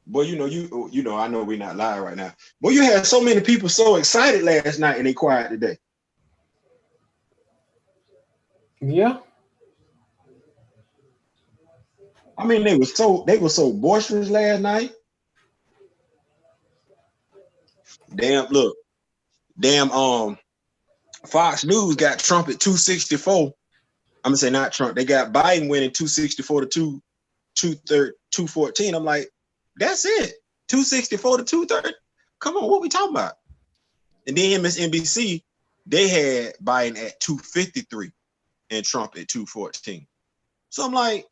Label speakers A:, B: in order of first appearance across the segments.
A: Boy, I know we're not live right now. Boy, you had so many people so excited last night and they quiet today.
B: Yeah.
A: I mean, they were so boisterous last night. Damn, Fox News got Trump at 264. I'm gonna say not Trump. They got Biden winning 264 to 214. I'm like, that's it. 264 to 230. Come on, what we talking about? And then MSNBC, they had Biden at 253 and Trump at 214. So I'm like,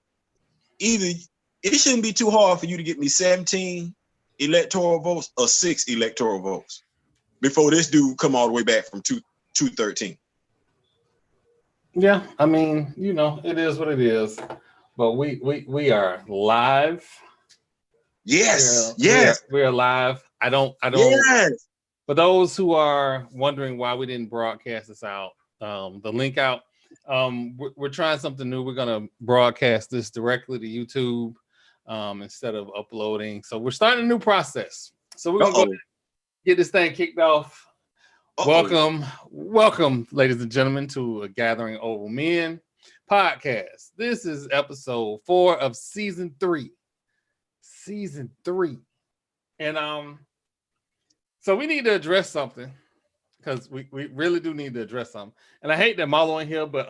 A: either it shouldn't be too hard for you to get me 17 electoral votes or 6 electoral votes before this dude come all the way back from 213.
B: Yeah, I mean, it is what it is. But we are live.
A: Yes.
B: We are live. I don't.
A: Yes.
B: For those who are wondering why we didn't broadcast this out, the link out. We're trying something new. We're gonna broadcast this directly to YouTube instead of uploading. So we're starting a new process. So we're gonna go get this thing kicked off. Welcome, ladies and gentlemen, to a Gathering Old Men Podcast. This is episode 4 of season 3. And so we need to address something, because we really do need to address something. And I hate that Marlo ain't here, but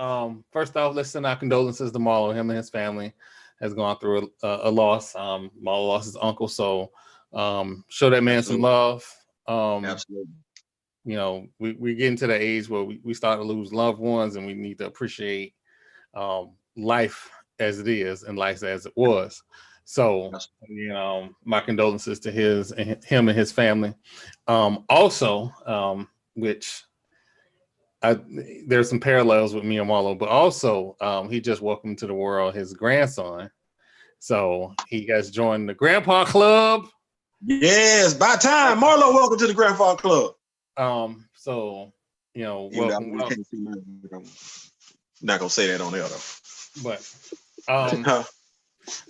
B: first off, let's send our condolences to Marlo. Him and his family has gone through a loss. Marlo lost his uncle, so show that man some love.
A: Absolutely.
B: We get into the age where we start to lose loved ones, and we need to appreciate life as it is and life as it was. So, my condolences to him and his family. Also, which there's some parallels with me and Marlo, but also he just welcomed to the world his grandson. So he has joined the Grandpa Club.
A: Yes, by time. Marlo, welcome to the Grandpa Club.
B: So welcome.
A: Not gonna say that on there though.
B: But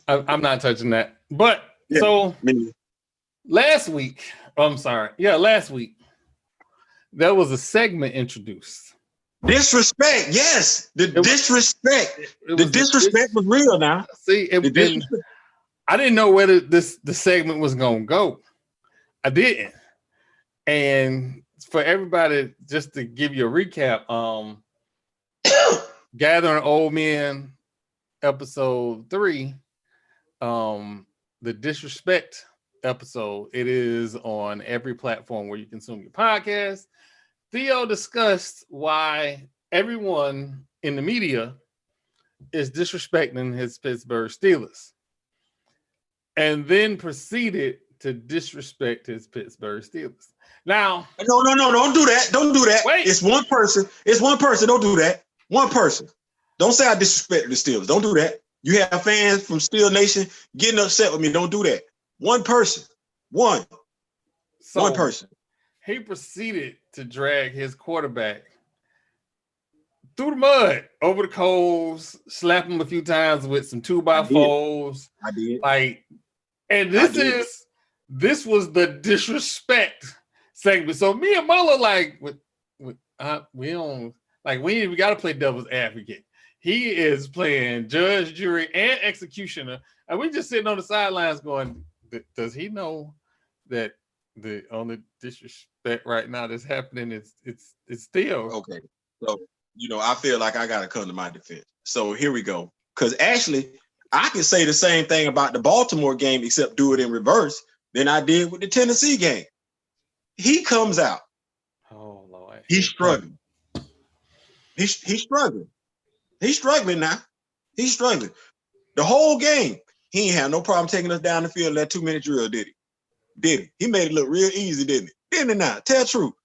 B: I'm not touching that. But last week, there was a segment introduced.
A: Disrespect, yes. The disrespect was real now.
B: See, I didn't know where the segment was gonna go. I didn't. And for everybody, just to give you a recap, Gathering Old Men episode 3, the disrespect episode, it is on every platform where you consume your podcast. Theo discussed why everyone in the media is disrespecting his Pittsburgh Steelers, and then proceeded to disrespect his Pittsburgh Steelers. Now,
A: no, don't do that. Don't do that.
B: Wait.
A: It's one person. Don't do that. One person. Don't say I disrespected the Steelers. Don't do that. You have fans from Steel Nation getting upset with me. Don't do that. One person. One person.
B: He proceeded to drag his quarterback through the mud, over the coals, slap him a few times with some 2x4s.
A: I did.
B: And this was the disrespect segment. So me and Marlo we got to play devil's advocate. He is playing judge, jury, and executioner, and we just sitting on the sidelines going, does he know that the only disrespect right now that's happening is Theo?
A: Okay, so I feel like I gotta come to my defense. So here we go. Because actually, I can say the same thing about the Baltimore game, except do it in reverse than I did with the Tennessee game. He comes out.
B: Oh Lord,
A: he's struggling. He's struggling. He's struggling now. He's struggling. The whole game, he ain't had no problem taking us down the field in that 2-minute drill, did he? Did he? He made it look real easy, didn't he? Didn't he not? Tell truth.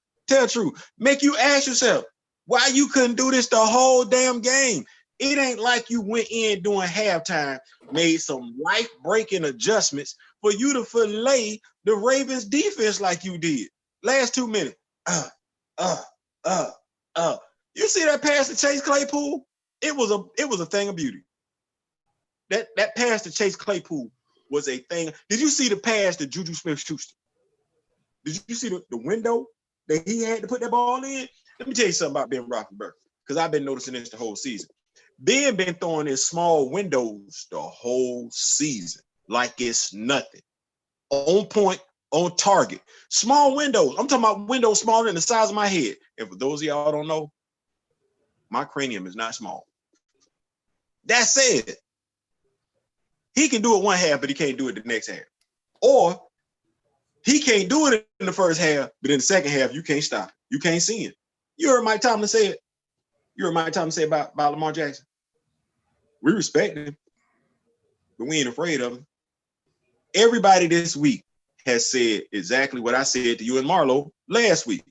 A: Make you ask yourself why you couldn't do this the whole damn game. It ain't like you went in during halftime, made some life-breaking adjustments for you to fillet the Ravens defense like you did. Last 2 minutes. You see that pass to Chase Claypool? It was a thing of beauty. That pass to Chase Claypool was a thing. Did you see the pass to Juju Smith-Schuster? Did you see the window that he had to put that ball in? Let me tell you something about Ben Roethlisberger, because I've been noticing this the whole season. Ben been throwing his small windows the whole season like it's nothing. On point, on target. Small windows. I'm talking about windows smaller than the size of my head. And for those of y'all who don't know, my cranium is not small. That said, he can do it one half, but he can't do it the next half. Or he can't do it in the first half, but in the second half, you can't stop it. You can't see it. You heard Mike Tomlin say it. You heard Mike Tomlin say about Lamar Jackson. We respect him, but we ain't afraid of him. Everybody this week has said exactly what I said to you and Marlo last week.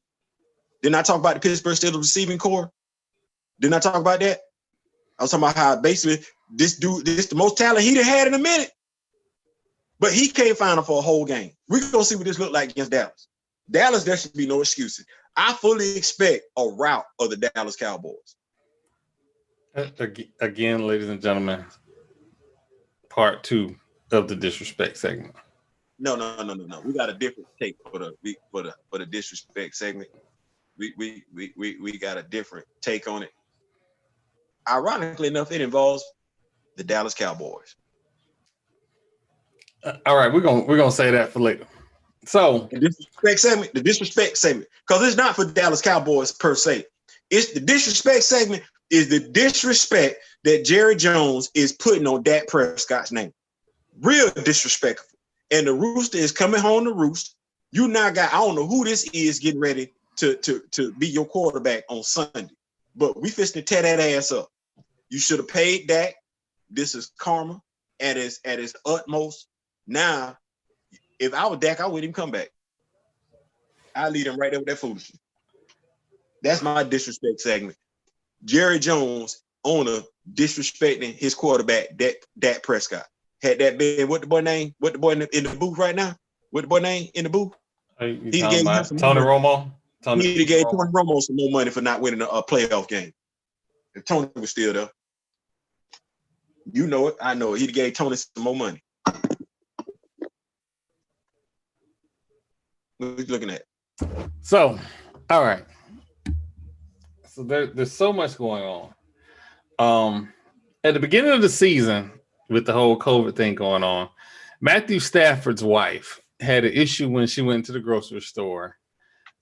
A: Didn't I talk about the Pittsburgh Steelers receiving core? Didn't I talk about that? I was talking about how basically this the most talent he'd had in a minute. But he can't find him for a whole game. We're going to see what this look like against Dallas. Dallas, there should be no excuses. I fully expect a rout of the Dallas Cowboys.
B: Again, ladies and gentlemen, part 2 of the disrespect segment.
A: No. We got a different take for the disrespect segment. We got a different take on it. Ironically enough, it involves the Dallas Cowboys.
B: All right, we're gonna say that for later. So
A: the disrespect segment, because it's not for Dallas Cowboys per se. It's the disrespect segment is the disrespect that Jerry Jones is putting on Dak Prescott's name. Real disrespectful. And the rooster is coming home to roost. You now got, I don't know who this is getting ready to be your quarterback on Sunday. But we fixing to tear that ass up. You should have paid Dak. This is karma at its utmost. Now, if I was Dak, I wouldn't even come back. I lead him right there with that foolishness. That's my disrespect segment. Jerry Jones, owner, disrespecting his quarterback, Dak Prescott. Had that been what the boy name? What the boy in the booth right now? What the boy name in the booth?
B: He gave Tony Romo.
A: He gave Tony Romo some more money for not winning a playoff game. If Tony was still there, you know it. I know it. He gave Tony some more money. What are you looking at?
B: So, all right. So there's so much going on. At the beginning of the season, with the whole COVID thing going on, Matthew Stafford's wife had an issue when she went to the grocery store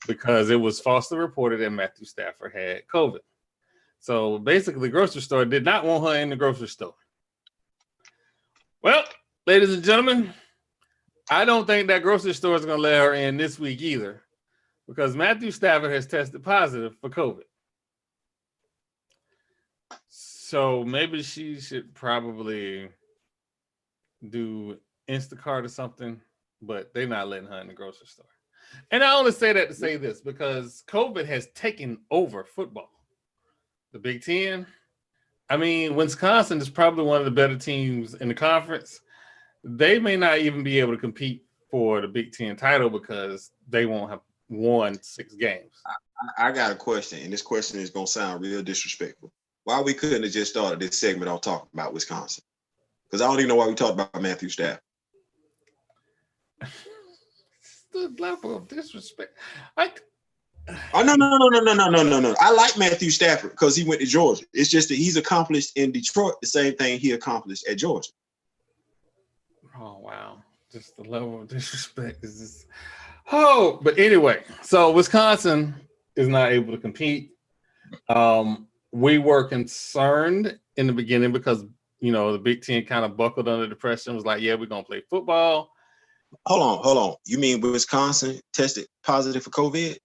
B: because it was falsely reported that Matthew Stafford had COVID. So basically, the grocery store did not want her in the grocery store. Well, ladies and gentlemen, I don't think that grocery store is going to let her in this week either, because Matthew Stafford has tested positive for COVID. So maybe she should probably do Instacart or something, but they're not letting her in the grocery store. And I only say that to say this, because COVID has taken over football. The Big Ten. I mean, Wisconsin is probably one of the better teams in the conference. They may not even be able to compete for the Big Ten title because they won't have won 6 games.
A: I got a question, and this question is going to sound real disrespectful. Why we couldn't have just started this segment on talking about Wisconsin? Because I don't even know why we talked about Matthew Stafford.
B: The level of disrespect.
A: No. I like Matthew Stafford because he went to Georgia. It's just that he's accomplished in Detroit the same thing he accomplished at Georgia.
B: Oh, wow. Just the level of disrespect is just... Oh, but anyway, so Wisconsin is not able to compete. We were concerned in the beginning because, you know, the Big Ten kind of buckled under the pressure and was like, yeah, we're going to play football.
A: Hold on. You mean Wisconsin tested positive for COVID?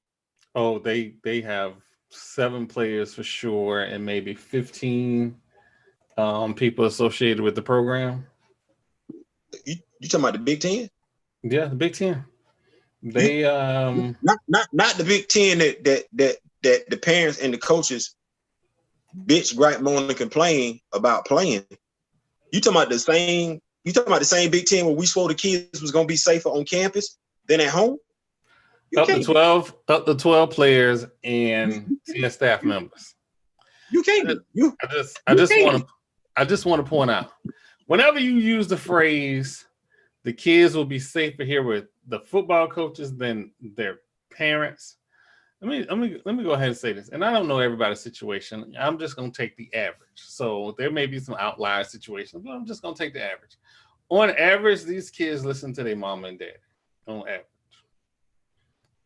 B: Oh, they have 7 players for sure and maybe 15 people associated with the program.
A: You talking about the Big Ten?
B: Yeah, the Big Ten. They
A: not the Big Ten that the parents and the coaches bitch, gripe, moan, and complain about playing. You talking about the same Big Ten where we swore the kids was gonna be safer on campus than at home?
B: Up to 12 players and 10 staff members.
A: You can't.
B: I just want to point out, whenever you use the phrase the kids will be safer here with the football coaches than their parents. Let me go ahead and say this. And I don't know everybody's situation. I'm just going to take the average. So there may be some outlier situations, but I'm just going to take the average. On average, these kids listen to their mama and dad. On average.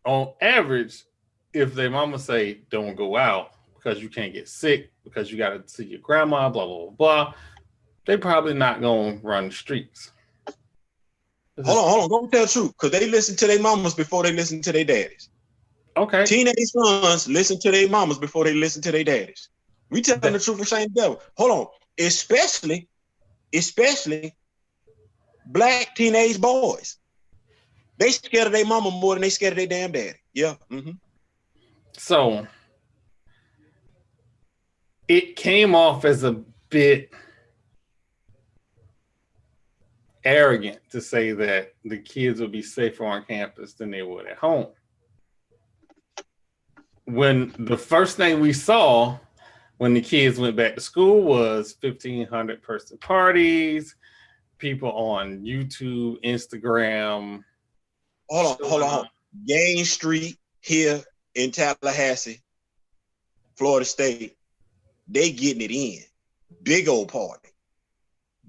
B: On average, if their mama say, don't go out because you can't get sick, because you got to see your grandma, blah, blah, blah, blah, they probably not going to run the streets.
A: Hold on. Don't tell the truth, because they listen to their mamas before they listen to their daddies.
B: Okay.
A: Teenage sons listen to their mamas before they listen to their daddies. We tell them the truth and shame the devil. Hold on. Especially black teenage boys. They scared of their mama more than they scared of their damn daddy. Yeah. Mm-hmm.
B: So it came off as a bit arrogant to say that the kids would be safer on campus than they would at home. When the first thing we saw when the kids went back to school was 1,500 person parties, people on YouTube, Instagram.
A: Hold on. Gain Street here in Tallahassee, Florida State, they getting it in. Big old party.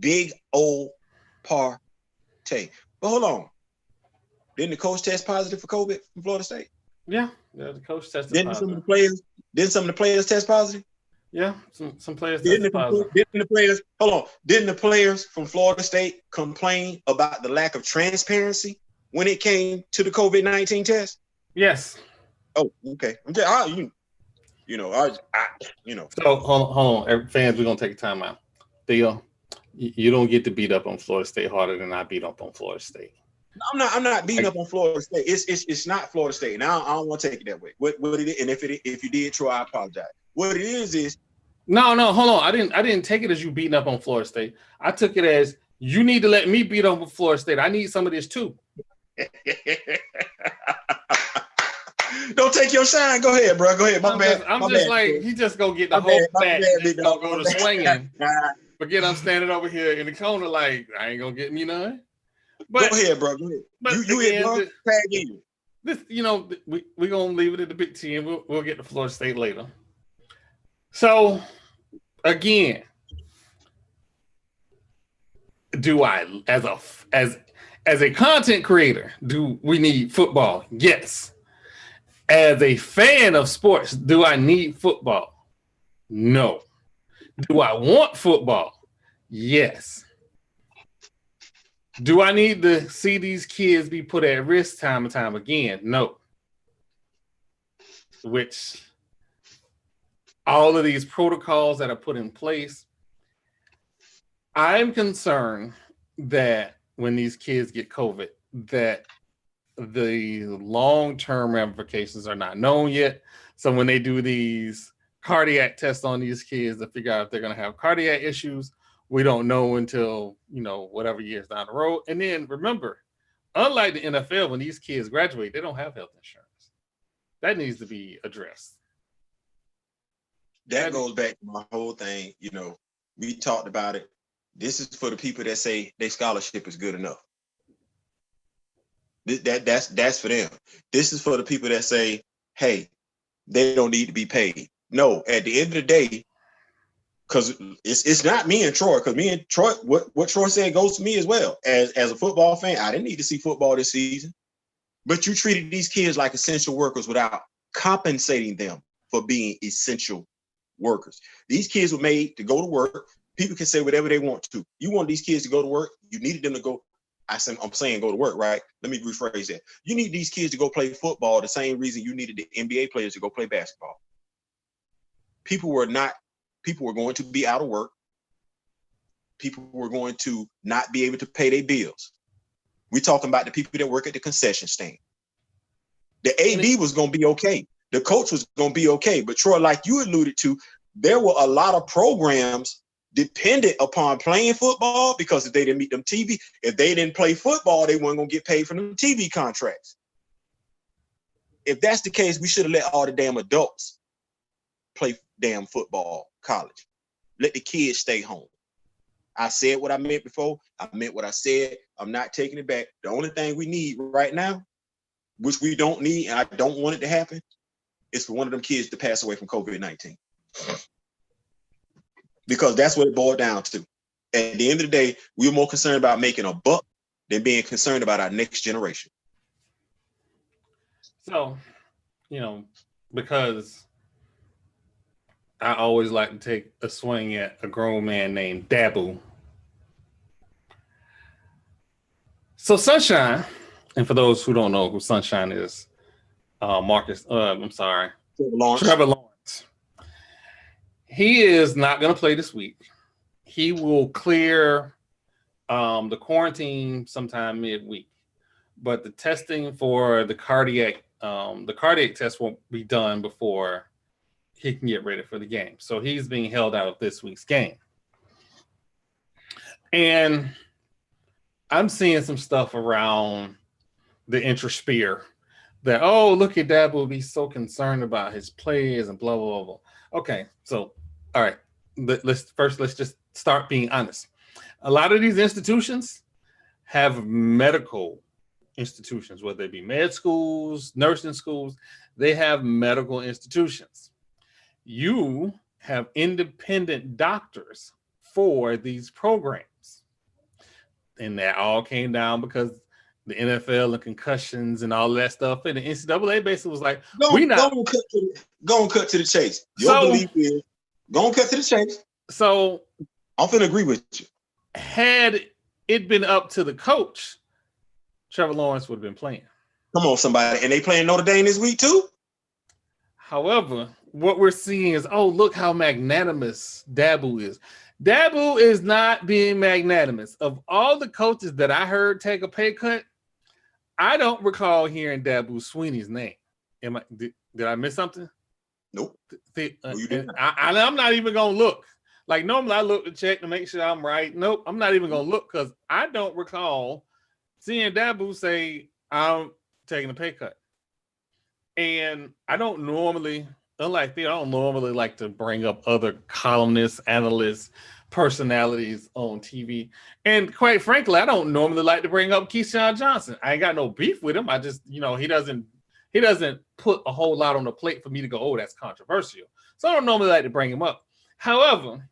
A: But hold on. Didn't the coach test positive for COVID from Florida State?
B: Yeah, the coach tested
A: Didn't
B: positive.
A: Some of the players test positive?
B: Yeah, some players tested positive.
A: Didn't the players from Florida State complain about the lack of transparency when it came to the COVID-19 test?
B: Yes.
A: Oh, okay. So
B: hold on, fans, we're gonna take a time out. Theo, you don't get to beat up on Florida State harder than I beat up on Florida State.
A: I'm not beating up on Florida State. It's not Florida State. Now I don't want to take it that way. What it is, and if you did, Troy, I apologize. What it is
B: no, hold on. I didn't take it as you beating up on Florida State. I took it as you need to let me beat up on Florida State. I need some of this too.
A: Don't take your shine. Go ahead, bro. Go ahead.
B: I'm just like, he just gonna get the whole back. Just gonna go to swinging. Forget I'm standing over here in the corner like, I ain't gonna get me none. But,
A: go ahead, bro. Go ahead.
B: But
A: you hit, bro. Tag in.
B: This, we're gonna leave it at the Big Ten. We'll get to Florida State later. So, again, do I, as a content creator, do we need football? Yes. As a fan of sports, do I need football? No. Do I want football? Yes. Do I need to see these kids be put at risk time and time again? No. Which all of these protocols that are put in place, I'm concerned that when these kids get COVID, that the long-term ramifications are not known yet. So when they do these cardiac tests on these kids to figure out if they're going to have cardiac issues, we don't know until, whatever years down the road. And then remember, unlike the NFL, when these kids graduate, they don't have health insurance. That needs to be addressed.
A: That goes back to my whole thing. We talked about it. This is for the people that say their scholarship is good enough. That's for them. This is for the people that say, hey, they don't need to be paid. No, at the end of the day, because it's not me and Troy, because me and Troy, what Troy said goes to me as well. As a football fan, I didn't need to see football this season. But you treated these kids like essential workers without compensating them for being essential workers. These kids were made to go to work. People can say whatever they want to. You want these kids to go to work. You needed them to go. I'm saying go to work, right? Let me rephrase that. You need these kids to go play football the same reason you needed the NBA players to go play basketball. People were going to be out of work. People were going to not be able to pay their bills. We're talking about the people that work at the concession stand. The AD was going to be okay. The coach was going to be okay. But Troy, like you alluded to, there were a lot of programs dependent upon playing football, because if they didn't meet them TV, if they didn't play football, they weren't going to get paid for them TV contracts. If that's the case, we should have let all the damn adults play damn football college. Let the kids stay home. I said what I meant before. I meant what I said. I'm not taking it back. The only thing we need right now, which we don't need, and I don't want it to happen, is for one of them kids to pass away from COVID-19. Because that's what it boiled down to. At the end of the day, we're more concerned about making a buck than being concerned about our next generation.
B: So, because I always like to take a swing at a grown man named Dabo. So Sunshine, and for those who don't know who Sunshine is, Trevor Lawrence. He is not going to play this week. He will clear the quarantine sometime midweek, but the testing for the cardiac test won't be done before he can get ready for the game. So he's being held out of this week's game. And I'm seeing some stuff around the intrasphere that, oh, look at Dabo, be so concerned about his players and blah, blah, blah. Okay, so, all right, let's just start being honest. A lot of these institutions have medical institutions, whether they be med schools, nursing schools, they have medical institutions. You have independent doctors for these programs. And that all came down because the NFL and concussions and all that stuff. And the NCAA basically was like,
A: go and cut to the chase. Your belief is, go and cut to the chase.
B: So
A: I'm finna agree with you.
B: Had it been up to the coach, Trevor Lawrence would have been playing.
A: Come on, somebody. And they playing Notre Dame this week too?
B: However, what we're seeing is, oh, look how magnanimous Dabo is. Dabo is not being magnanimous. Of all the coaches that I heard take a pay cut, I don't recall hearing Dabo Swinney's name. Did I miss something?
A: Nope.
B: I'm not even going to look. Like, normally I look to check to make sure I'm right. Nope, I'm not even going to look because I don't recall seeing Dabo say, I'm taking a pay cut. And I don't normally, unlike Theo, I don't normally like to bring up other columnists, analysts, personalities on TV. And quite frankly, I don't normally like to bring up Keyshawn Johnson. I ain't got no beef with him. I just, he doesn't put a whole lot on the plate for me to go, oh, that's controversial. So I don't normally like to bring him up. However,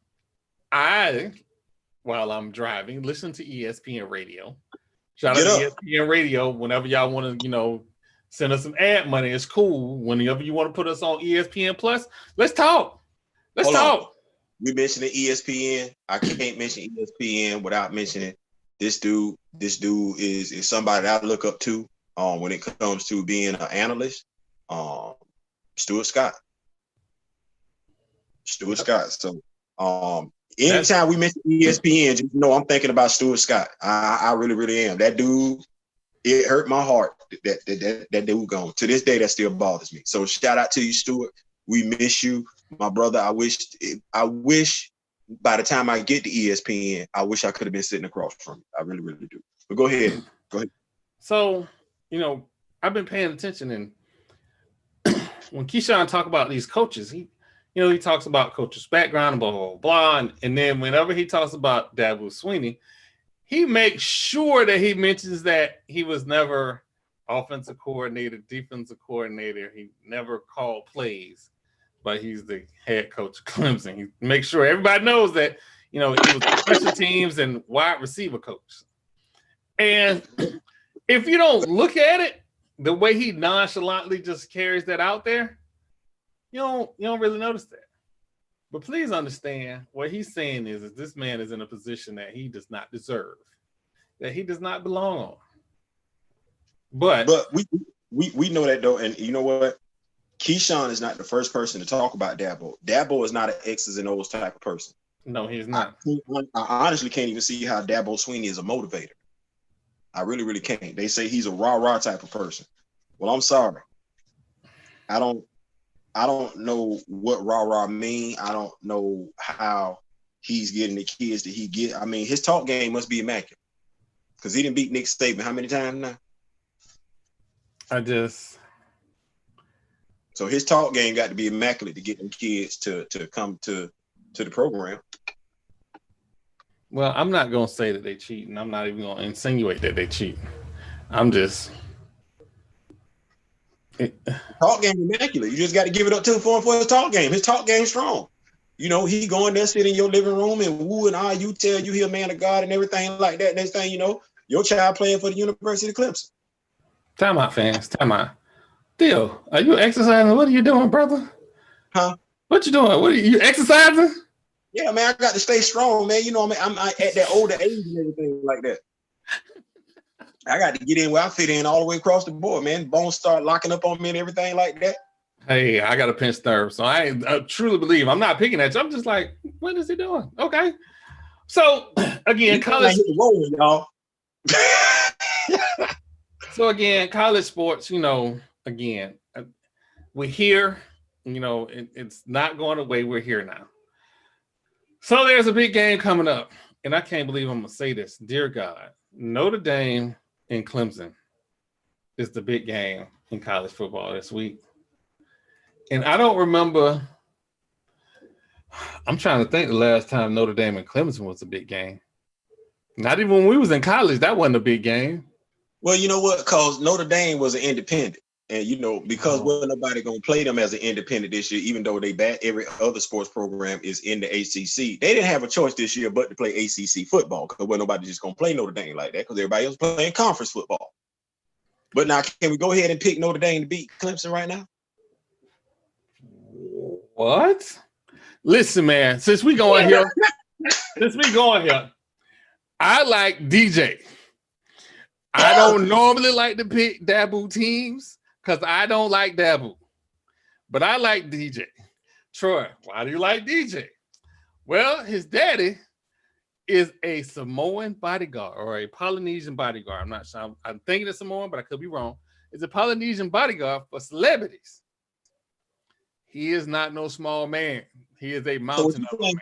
B: while I'm driving, listen to ESPN Radio. Shout out to ESPN Radio. Whenever y'all want to, send us some ad money, it's cool. Whenever you want to put us on ESPN Plus, let's talk. Let's talk.
A: We mentioned ESPN. I can't mention ESPN without mentioning this dude. This dude is somebody that I look up to when it comes to being an analyst. Stuart Scott. So anytime we mention ESPN, just know I'm thinking about Stuart Scott. I really, really am. That dude, it hurt my heart that dude gone. To this day, that still bothers me. So shout out to you, Stuart. We miss you, my brother. I wish by the time I get to ESPN, I wish I could have been sitting across from you. I really, really do. But go ahead.
B: So, I've been paying attention, and when Keyshawn talk about these coaches, he talks about coaches' background and blah, blah, blah. And then whenever he talks about Dabo Swinney, he makes sure that he mentions that he was never offensive coordinator, defensive coordinator. He never called plays, but he's the head coach of Clemson. He makes sure everybody knows that, he was a special teams and wide receiver coach. And if you don't look at it, the way he nonchalantly just carries that out there, you don't really notice that. But please understand what he's saying is this man is in a position that he does not deserve, that he does not belong on. But we know that though, and you know what? Keyshawn is not the first person to talk about Dabo. Dabo is not an X's and O's type of person. No, he's not.
A: I honestly can't even see how Dabo Swinney is a motivator. I really, really can't. They say he's a rah-rah type of person. Well, I'm sorry. I don't know what rah-rah mean. I don't know how he's getting the kids that he get. I mean, his talk game must be immaculate because he didn't beat Nick Saban how many times now? So his talk game got to be immaculate to get them kids to come to the program.
B: Well, I'm not gonna say that they cheat, and I'm not even gonna insinuate that they cheat. I'm just
A: Talk game immaculate. You just got to give it up to him for his talk game. His talk game strong. You know, he going there, sit in your living room and woo and ah, you tell you he a man of God and everything like that. Next thing you know, your child playing for the University of Clemson.
B: time out, fans. Time out. Theo, are you exercising? What are you doing, brother?
A: Huh?
B: What you doing? What are you exercising?
A: Yeah, man, I got to stay strong, man. You know, I'm at that older age and everything like that. I got to get in where I fit in all the way across the board, man. Bones start locking up on me and everything like that.
B: Hey, I got a pinched nerve, so I truly believe I'm not picking at you. I'm just like, what is he doing? Okay. So again, college.
A: Rolling, y'all.
B: So again, college sports. You know, again, we're here. You know, it's not going away. We're here now. So there's a big game coming up, and I can't believe I'm gonna say this. Dear God, Notre Dame and Clemson is the big game in college football this week. And I don't remember. I'm trying to think the last time Notre Dame and Clemson was a big game. Not even when we was in college, that wasn't a big game.
A: Well, you know what? Because Notre Dame was an independent. And, you know, because wasn't nobody going to play them as an independent this year, even though they bat every other sports program is in the ACC. They didn't have a choice this year but to play ACC football because wasn't nobody just going to play Notre Dame like that because everybody else playing conference football. But now, can we go ahead and pick Notre Dame to beat Clemson right now?
B: What? Listen, man, since we going here, I like DJ. I don't normally like to pick Dabo teams because I don't like Dabo. But I like DJ. Troy, why do you like DJ? Well, his daddy is a Samoan bodyguard or a Polynesian bodyguard. I'm not sure. I'm thinking it's Samoan, but I could be wrong. It's a Polynesian bodyguard for celebrities. He is not no small man. He is a mountain of a man.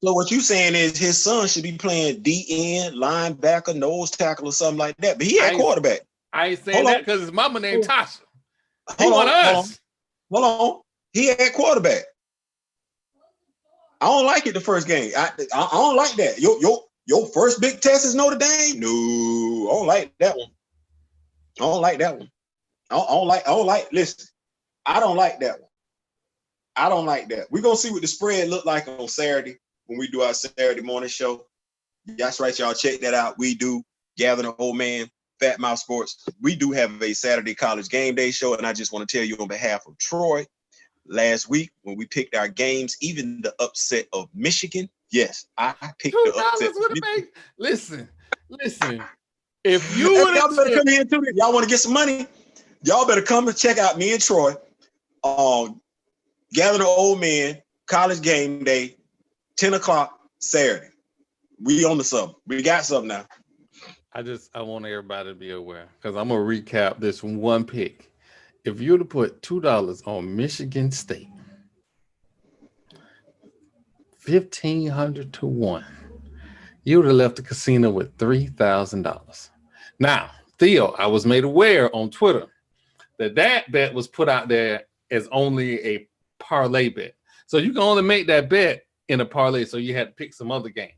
A: So what you saying is his son should be playing DN, linebacker, nose tackle, or something like that. But he had quarterback.
B: I ain't saying that because his mama named Tasha. He want us.
A: Hold on. He had quarterback. I don't like it the first game. I don't like that. Your first big test is Notre Dame? No, I don't like that one. I don't like that one. Listen, I don't like that one. I don't like that. We're going to see what the spread look like on Saturday when we do our Saturday morning show. That's right, y'all. Check that out. We do Gather the Old Man, Fat Mouth Sports. We do have a Saturday college game day show, and I just want to tell you on behalf of Troy, last week when we picked our games, even the upset of Michigan, yes, I picked the upset.
B: Listen. If you would
A: y'all better come here too. Y'all want to get some money? Y'all better come and check out me and Troy. Gather the Old Men, college game day, 10 o'clock Saturday. We on the sub. We got something now.
B: I want everybody to be aware because I'm gonna recap this one pick. If you were to put $2 on Michigan State, 1,500 to 1, you would have left the casino with $3,000. Now, Theo, I was made aware on Twitter that bet was put out there as only a parlay bet. So you can only make that bet in a parlay, so you had to pick some other games.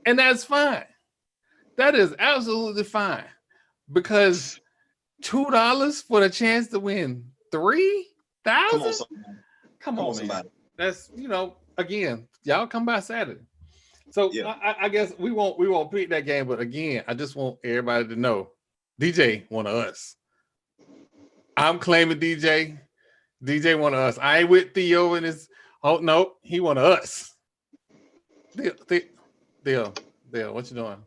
B: And that's fine. That is absolutely fine. Because $2 for the chance to win 3,000? Come on, man. That's, again, y'all come by Saturday. So yeah. I guess we won't pick that game, but again, I just want everybody to know DJ one of us. I'm claiming DJ. DJ one of us. I ain't with Theo and his. Oh no, he one of us. Theo, what you doing?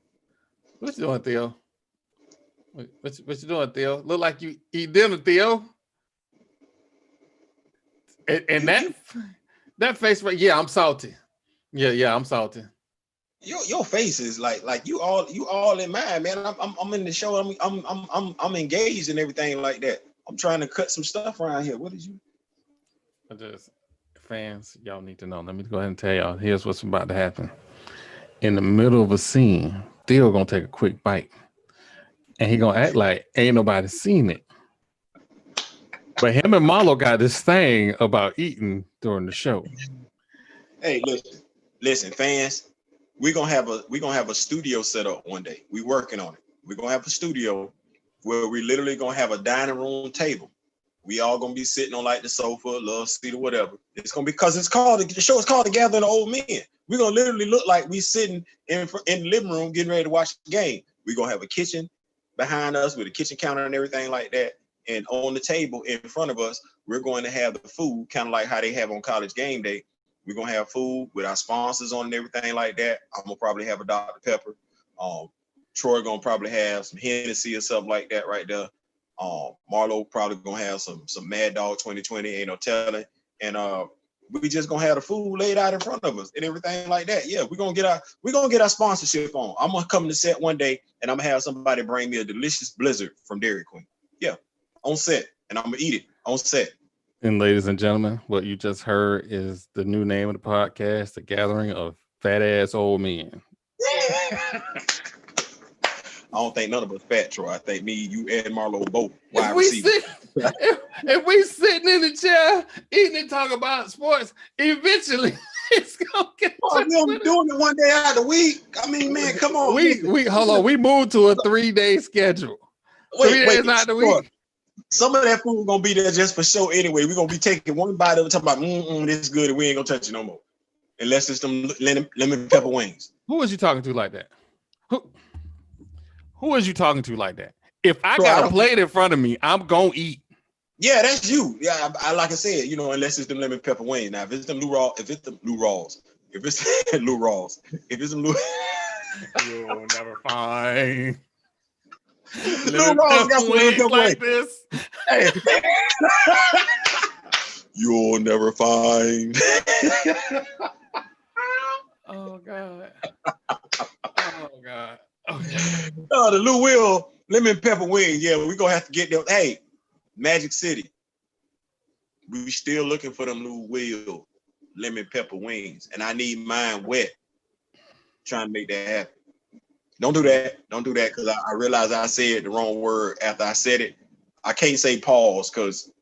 B: What you doing, Theo? What you doing, Theo? Look like you eat dinner, Theo. And that face right, yeah, I'm salty. Yeah, I'm salty.
A: Your face is like you all in mine, man. I'm in the show. I'm engaged and everything like that. I'm trying to cut some stuff around here. What is you?
B: Fans, y'all need to know. Let me go ahead and tell y'all. Here's what's about to happen. In the middle of a scene, Theo gonna take a quick bite, and he gonna act like ain't nobody seen it. But him and Marlo got this thing about eating during the show.
A: Hey, listen, fans. we're gonna have a studio set up one day. We working on it. We're gonna have a studio where we literally gonna have a dining room table. We all gonna be sitting on like the sofa, love seat or whatever. It's gonna be because the show is called The Gathering of Old Men. We're gonna literally look like we sitting in the living room getting ready to watch the game. We're gonna have a kitchen behind us with a kitchen counter and everything like that. And on the table in front of us, we're going to have the food, kind of like how they have on College Game Day. We're gonna have food with our sponsors on and everything like that. I'm gonna probably have a Dr. Pepper. Troy gonna probably have some Hennessy or something like that right there. Marlo probably gonna have some Mad Dog 2020, ain't no telling. And we just gonna have the food laid out in front of us and everything like that. Yeah, we're gonna get our sponsorship on. I'm gonna come to set one day and I'm gonna have somebody bring me a delicious blizzard from Dairy Queen. Yeah, on set, and I'm gonna eat it on set.
B: And ladies and gentlemen, what you just heard is the new name of the podcast, The Gathering of Fat Ass Old Men.
A: I don't think none of us fat, Troy. I think me, you, and Marlo both.
B: If we sitting in the chair eating and talking about sports, eventually it's gonna get.
A: We're doing it one day out of the week. I mean, man, come on.
B: We hold on. We moved to a 3-day schedule. 3 days out the week.
A: Some of that food gonna be there just for show anyway. We're gonna be taking one bite of it, talking about this is good, and we ain't gonna touch it no more. Unless it's them lemon pepper wings.
B: Who was you talking to like that? Who is you talking to like that? If I got a plate in front of me, I'm gonna eat.
A: Yeah, that's you. Yeah, I like I said, unless it's them lemon pepper wings. Now, if it's them Lou Rawls, if it's Lou Rawls,
B: you'll never find.
A: Lou Rawls got some lemon pepper
B: like this.
A: Hey. You'll never find.
B: Oh God. Oh God. Okay.
A: The Lou Will lemon pepper wing. Yeah, we're gonna have to get them. Hey, Magic City. We still looking for them Lou Will lemon pepper wings. And I need mine wet. Trying to make that happen. Don't do that because I realized I said the wrong word after I said it. I can't say pause because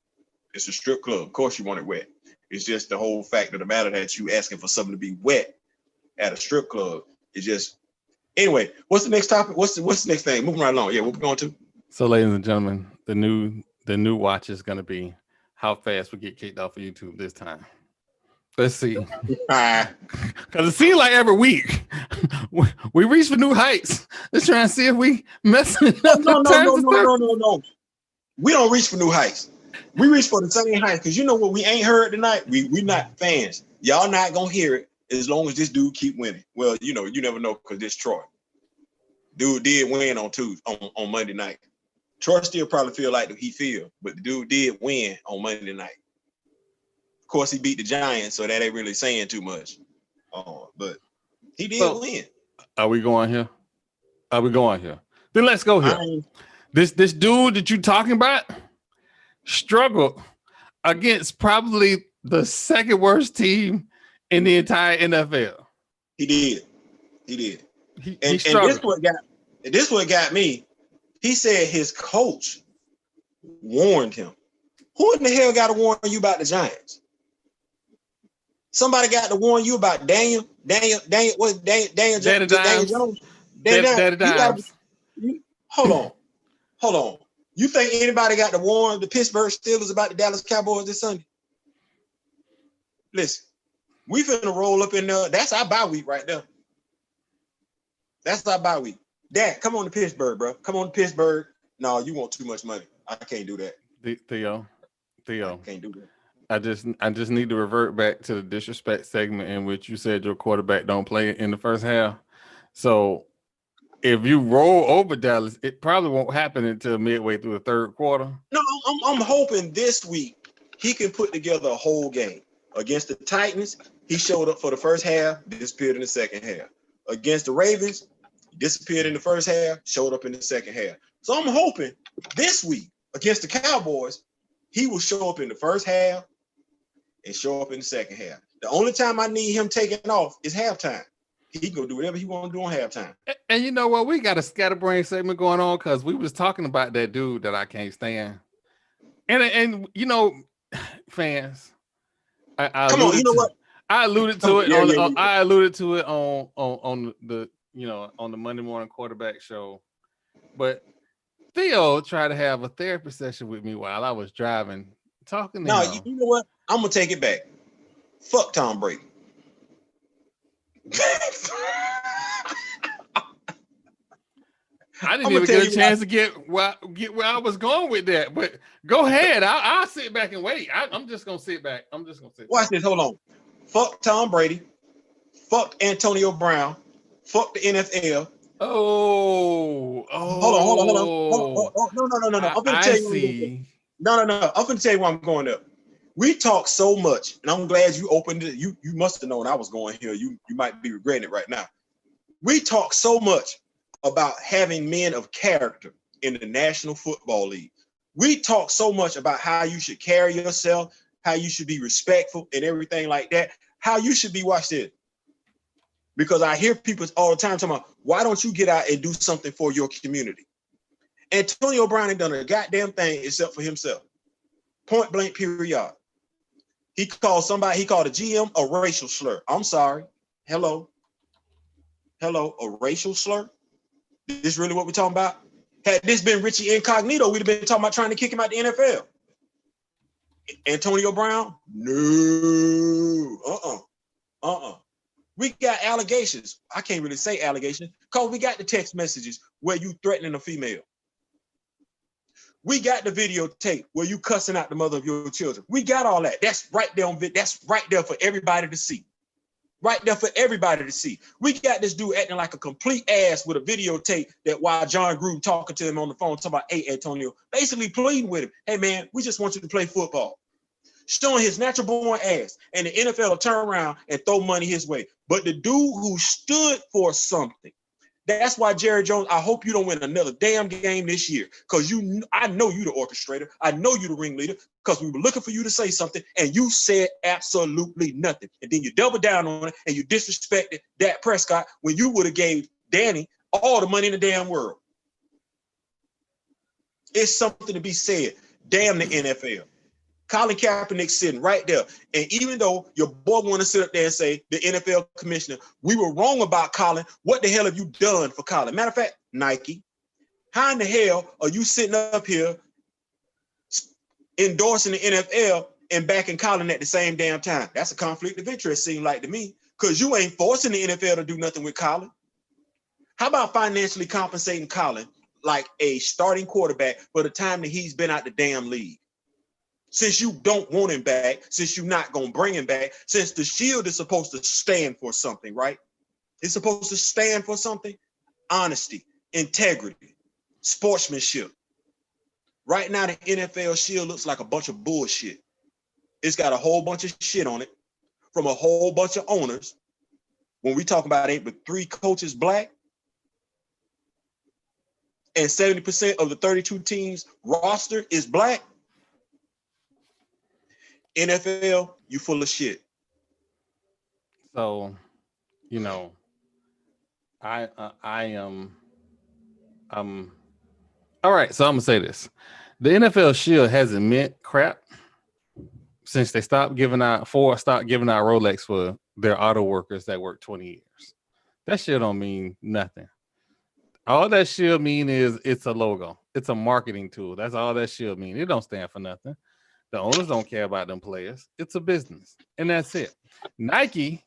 A: it's a strip club. Of course you want it wet. It's just the whole fact of the matter that you asking for something to be wet at a strip club. It's just anyway. What's the next topic? What's the next thing? Moving right along. Yeah, what we going to? So,
B: ladies and gentlemen, the new watch is going to be how fast we get kicked off of YouTube this time. Let's see. Because it seems like every week we reach for new heights. Let's try and see if we messing it up.
A: No. We don't reach for new heights. We reach for the same heights because you know what we ain't heard tonight? We not fans. Y'all not going to hear it as long as this dude keep winning. Well, you never know because this Troy. Dude did win on Monday night. Troy still probably feel like he feel, but the dude did win on Monday night. Of course, he beat the Giants, so that ain't really saying too much. But he did win.
B: Are we going here? Then let's go here. This dude that you talking about struggled against probably the second worst team in the entire NFL.
A: He did.
B: He struggled.
A: And this what got me. He said his coach warned him. Who in the hell got to warn you about the Giants? Somebody got to warn you about Daniel Jones. Hold on. You think anybody got to warn the Pittsburgh Steelers about the Dallas Cowboys this Sunday? Listen, we finna roll up in there. That's our bye week right there. That's our bye week. Dad, come on to Pittsburgh, bro. Come on to Pittsburgh. No, you want too much money. I can't do that.
B: Theo.
A: I can't do that.
B: I just need to revert back to the disrespect segment in which you said your quarterback don't play in the first half. So if you roll over Dallas, it probably won't happen until midway through the third quarter.
A: No, I'm hoping this week he can put together a whole game. Against the Titans, he showed up for the first half, disappeared in the second half. Against the Ravens, disappeared in the first half, showed up in the second half. So I'm hoping this week against the Cowboys, he will show up in the first half and show up in the second half. The only time I need him taking off is halftime. He can go do whatever he want to do on halftime.
B: And you know what? We got a scatterbrain segment going on because we was talking about that dude that I can't stand. And fans,
A: Come on, you know what?
B: I alluded to it
A: Yeah.
B: I alluded to it on the on the Monday morning quarterback show, but Theo tried to have a therapy session with me while I was driving, talking to
A: No,
B: him.
A: you know what? I'm gonna take it back. Fuck Tom Brady.
B: I didn't even get a chance to get where I was going with that, but go ahead. I'll sit back and wait. I'm just gonna sit back.
A: Watch this. Hold on. Fuck Tom Brady. Fuck Antonio Brown. Fuck the NFL.
B: Hold
A: on. No. I'm gonna tell you.
B: See.
A: No. I'm gonna tell you where I'm going up. We talk so much, and I'm glad you opened it. You must have known I was going here. You might be regretting it right now. We talk so much about having men of character in the National Football League. We talk so much about how you should carry yourself, how you should be respectful and everything like that, how you should be watched it. Because I hear people all the time talking about, why don't you get out and do something for your community? Antonio Brown ain't done a goddamn thing except for himself. Point blank, period. He called a GM a racial slur. I'm sorry. Hello, a racial slur? This really what we're talking about? Had this been Richie Incognito, we'd have been talking about trying to kick him out the NFL. Antonio Brown? No. We got allegations. I can't really say allegations because we got the text messages where you threatening a female. We got the videotape where you cussing out the mother of your children. We got all that. That's right there on video. That's right there for everybody to see. Right there for everybody to see. We got this dude acting like a complete ass with a videotape that while John Gruden talking to him on the phone, talking about, hey, Antonio, basically pleading with him. Hey, man, we just want you to play football. Showing his natural born ass. And the NFL will turn around and throw money his way. But the dude who stood for something, that's why Jerry Jones, I hope you don't win another damn game this year. Because I know you the orchestrator. I know you the ringleader. Because we were looking for you to say something and you said absolutely nothing. And then you double down on it and you disrespected Dak Prescott when you would have gave Danny all the money in the damn world. It's something to be said. Damn the NFL. Colin Kaepernick sitting right there. And even though your boy want to sit up there and say, the NFL commissioner, we were wrong about Colin. What the hell have you done for Colin? Matter of fact, Nike, how in the hell are you sitting up here endorsing the NFL and backing Colin at the same damn time? That's a conflict of interest, seems like to me, because you ain't forcing the NFL to do nothing with Colin. How about financially compensating Colin like a starting quarterback for the time that he's been out the damn league? Since you don't want him back, since you're not going to bring him back, since the shield is supposed to stand for something, right? It's supposed to stand for something. Honesty, integrity, sportsmanship. Right now, the NFL shield looks like a bunch of bullshit. It's got a whole bunch of shit on it from a whole bunch of owners. When we talk about it, but 3 coaches black, and 70% of the 32 teams roster is black, NFL, you full of shit.
B: So, I am. All right, so I'm gonna say this: the NFL Shield hasn't meant crap since they stopped giving out Rolex for their auto workers that work 20 years. That shit don't mean nothing. All that shield mean is it's a logo. It's a marketing tool. That's all that shield mean. It don't stand for nothing. The owners don't care about them players. It's a business, and that's it. Nike,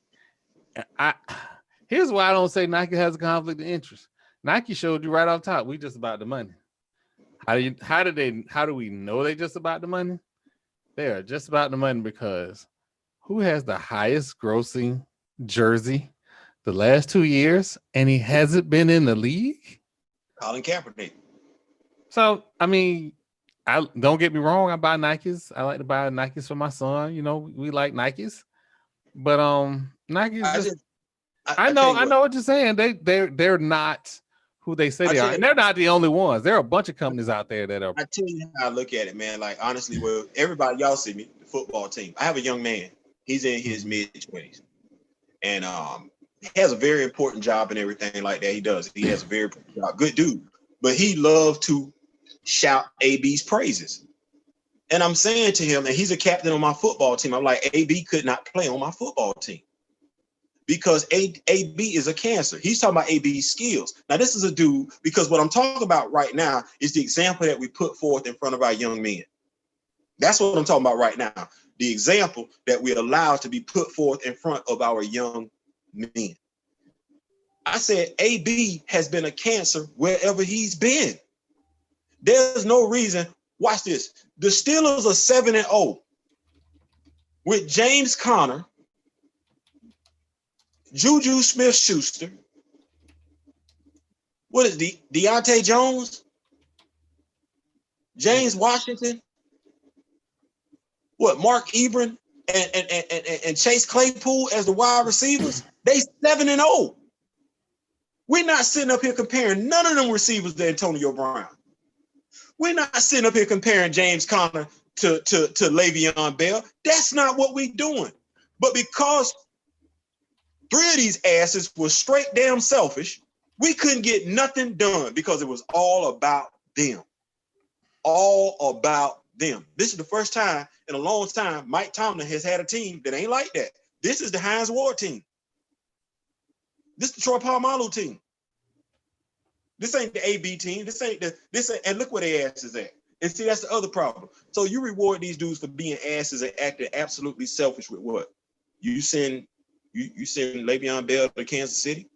B: here's why I don't say Nike has a conflict of interest. Nike showed you right off top. We just about the money. How do we know they just about the money? They are just about the money because who has the highest grossing jersey the last 2 years, and he hasn't been in the league?
A: Colin Kaepernick.
B: So I mean, I don't get me wrong. I buy Nikes. I like to buy Nikes for my son. We like Nikes, but Nikes. I know what you're saying. They're not who they say they are, and they're not the only ones. There are a bunch of companies out there that are.
A: I tell you how I look at it, man. Like honestly, well, everybody, y'all see me, the football team. I have a young man. He's in his mid-20s, and he has a very important job and everything like that. He does. He has a very important job. Good dude, but he loves to shout AB's praises. And I'm saying to him, and he's a captain on my football team, I'm like, AB could not play on my football team because AB is a cancer. He's talking about AB's skills. Now, this is a dude, because what I'm talking about right now is the example that we put forth in front of our young men. That's what I'm talking about right now. The example that we allow to be put forth in front of our young men. I said, AB has been a cancer wherever he's been. There's no reason. Watch this. The Steelers are 7-0 with James Conner, Juju Smith-Schuster. What is Deontay Jones? James Washington? What, Mark Ebron and Chase Claypool as the wide receivers? They 7-0. We're not sitting up here comparing none of them receivers to Antonio Brown. We're not sitting up here comparing James Conner to Le'Veon Bell. That's not what we're doing. But because 3 of these asses were straight damn selfish, we couldn't get nothing done because it was all about them. All about them. This is the first time in a long time Mike Tomlin has had a team that ain't like that. This is the Hines Ward team. This is the Troy Polamalu team. This ain't the AB team. And look where their ass is at. And see, that's the other problem. So you reward these dudes for being asses and acting absolutely selfish with what? You send Le'Veon Bell to Kansas City.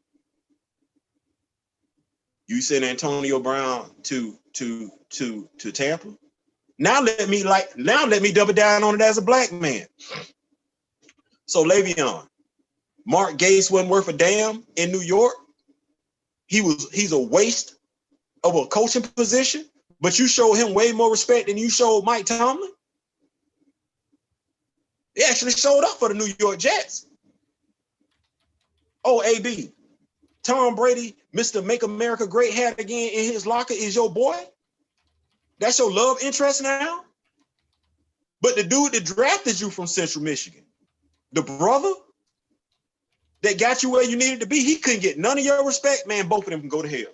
A: You send Antonio Brown to Tampa. Now let me double down on it as a black man. So Le'Veon, Mark Gates wasn't worth a damn in New York. He's a waste of a coaching position, but you showed him way more respect than you showed Mike Tomlin. He actually showed up for the New York Jets. Oh, AB, Tom Brady, Mr. Make America Great hat again in his locker is your boy? That's your love interest now? But the dude that drafted you from Central Michigan, the brother that got you where you needed to be, he couldn't get none of your respect, man. Both of them can go to hell.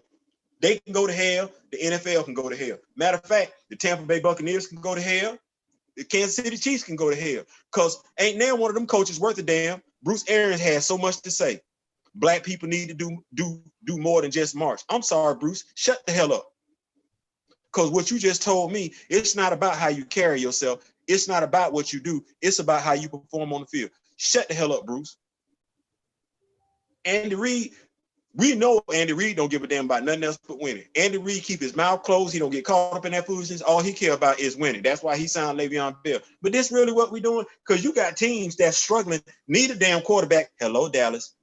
A: They can go to hell. The NFL can go to hell. Matter of fact, the Tampa Bay Buccaneers can go to hell. The Kansas City Chiefs can go to hell. Because ain't now one of them coaches worth a damn. Bruce Arians has so much to say. Black people need to do more than just march. I'm sorry, Bruce. Shut the hell up. Because what you just told me, it's not about how you carry yourself. It's not about what you do. It's about how you perform on the field. Shut the hell up, Bruce. Andy Reid, we know Andy Reid don't give a damn about nothing else but winning. Andy Reid keep his mouth closed. He don't get caught up in that foolishness. All he care about is winning. That's why he signed Le'Veon Bell. But this really what we doing? Because you got teams that's struggling, need a damn quarterback. Hello, Dallas.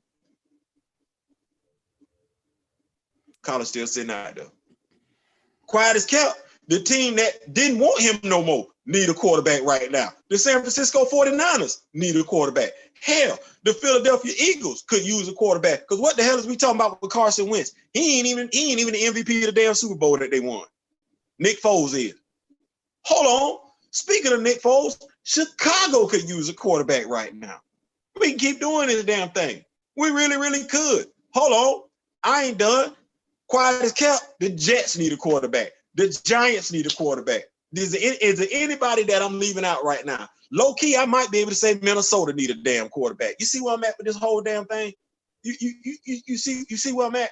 A: Collar still sitting out there. Quiet as kept. The team that didn't want him no more need a quarterback right now. The San Francisco 49ers need a quarterback. Hell, the Philadelphia Eagles could use a quarterback. Because what the hell is we talking about with Carson Wentz? He ain't even the MVP of the damn Super Bowl that they won. Nick Foles is. Hold on. Speaking of Nick Foles, Chicago could use a quarterback right now. We can keep doing this damn thing. We really, really could. Hold on. I ain't done. Quiet as kept. The Jets need a quarterback. The Giants need a quarterback. Is there anybody that I'm leaving out right now? Low key, I might be able to say Minnesota need a damn quarterback. You see where I'm at with this whole damn thing? You see where I'm at?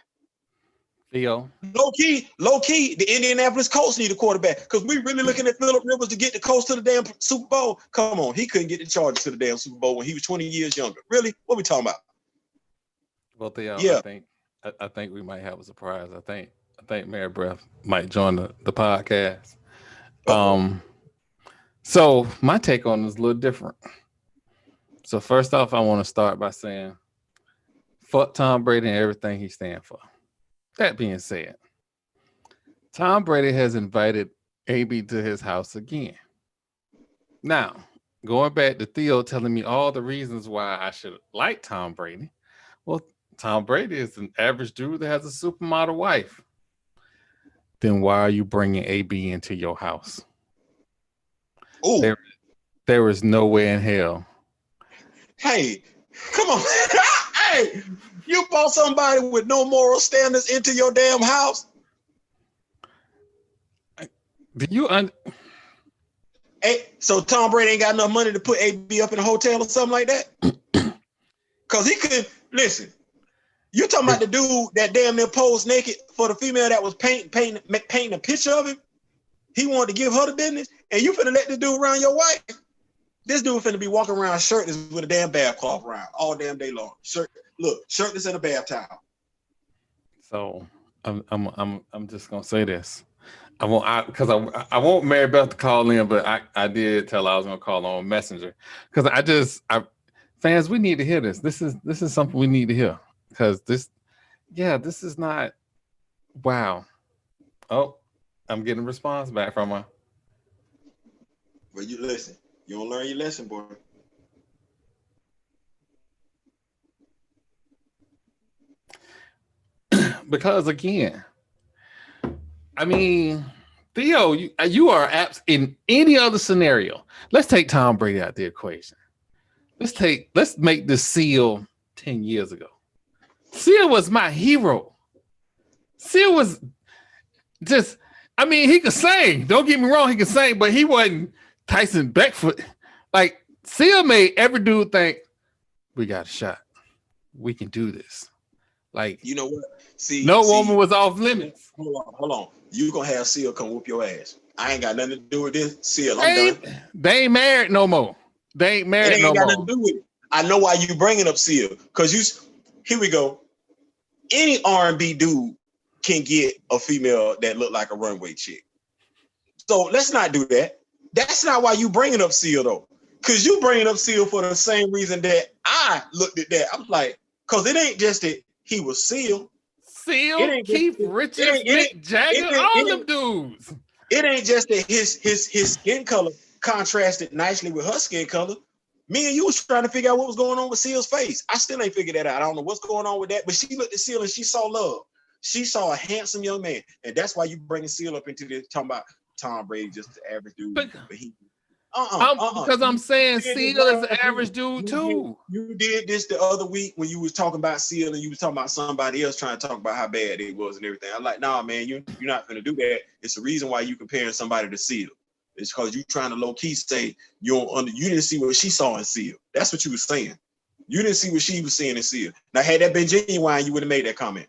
B: Theo.
A: Low key, the Indianapolis Colts need a quarterback because we really looking at Phillip Rivers to get the Colts to the damn Super Bowl. Come on, he couldn't get the Chargers to the damn Super Bowl when he was 20 years younger. Really? What are we talking about?
B: Well, Theo,
A: yeah.
B: I think we might have a surprise. I think Mary Breath might join the podcast. So my take on it is a little different. So first off, I want to start by saying, fuck Tom Brady and everything he stands for. That being said, Tom Brady has invited AB to his house again. Now, going back to Theo telling me all the reasons why I should like Tom Brady. Well, Tom Brady is an average dude that has a supermodel wife. Then why are you bringing AB into your house?
A: Oh,
B: there is no way in hell.
A: Hey, come on. Hey, you brought somebody with no moral standards into your damn house?
B: Do you
A: Hey, so Tom Brady ain't got enough money to put AB up in a hotel or something like that? Because he could, listen, you talking about the dude that damn near posed naked for the female that was painting a picture of him? He wanted to give her the business, and you finna let this dude around your wife? This dude finna be walking around shirtless with a damn bath cloth around all damn day long. Shirtless in a bath towel.
B: So I'm just gonna say this. I want Mary Beth to call in, but I did tell her I was gonna call on Messenger because fans, we need to hear this. This is something we need to hear because this is not. Wow. Oh, I'm getting a response back from her.
A: Well, you listen. You don't learn your lesson, boy.
B: Because again, I mean, Theo, you are apps in any other scenario. Let's take Tom Brady out the equation. Let's make this Seal 10 years ago. Seal was my hero. Seal was just, I mean, he could sing. Don't get me wrong, he could sing, but he wasn't Tyson Beckford. Like, Seal made every dude think, we got a shot. We can do this. Like,
A: you know what?
B: No woman was off limits.
A: Hold on. You gonna have Seal come whoop your ass. I ain't got nothing to do with this. Seal, I'm done.
B: They ain't married no more. They ain't married no more. It ain't got nothing to do with it.
A: I know why you bringing up Seal. Because here we go. Any R&B dude can get a female that look like a runway chick. So let's not do that. That's not why you bringing up Seal though. Because you bringing up Seal for the same reason that I looked at that. I was like, because it ain't just that he was Seal.
B: Seal, Keith Richards, Mick Jagger, all them dudes.
A: It ain't just that his skin color contrasted nicely with her skin color. Me and you was trying to figure out what was going on with Seal's face. I still ain't figured that out. I don't know what's going on with that, but she looked at Seal and she saw love. She saw a handsome young man, and that's why you bringing Seal up into this talking about Tom Brady, just the average dude. But he,
B: because I'm saying Seal is an average dude too.
A: You did this the other week when you was talking about Seal and you was talking about somebody else trying to talk about how bad it was and everything. I'm like, nah, man, you're not gonna do that. It's the reason why you comparing somebody to Seal. It's because you trying to low key say you didn't see what she saw in Seal. That's what you was saying. You didn't see what she was seeing in Seal. Now, had that been genuine, you would have made that comment.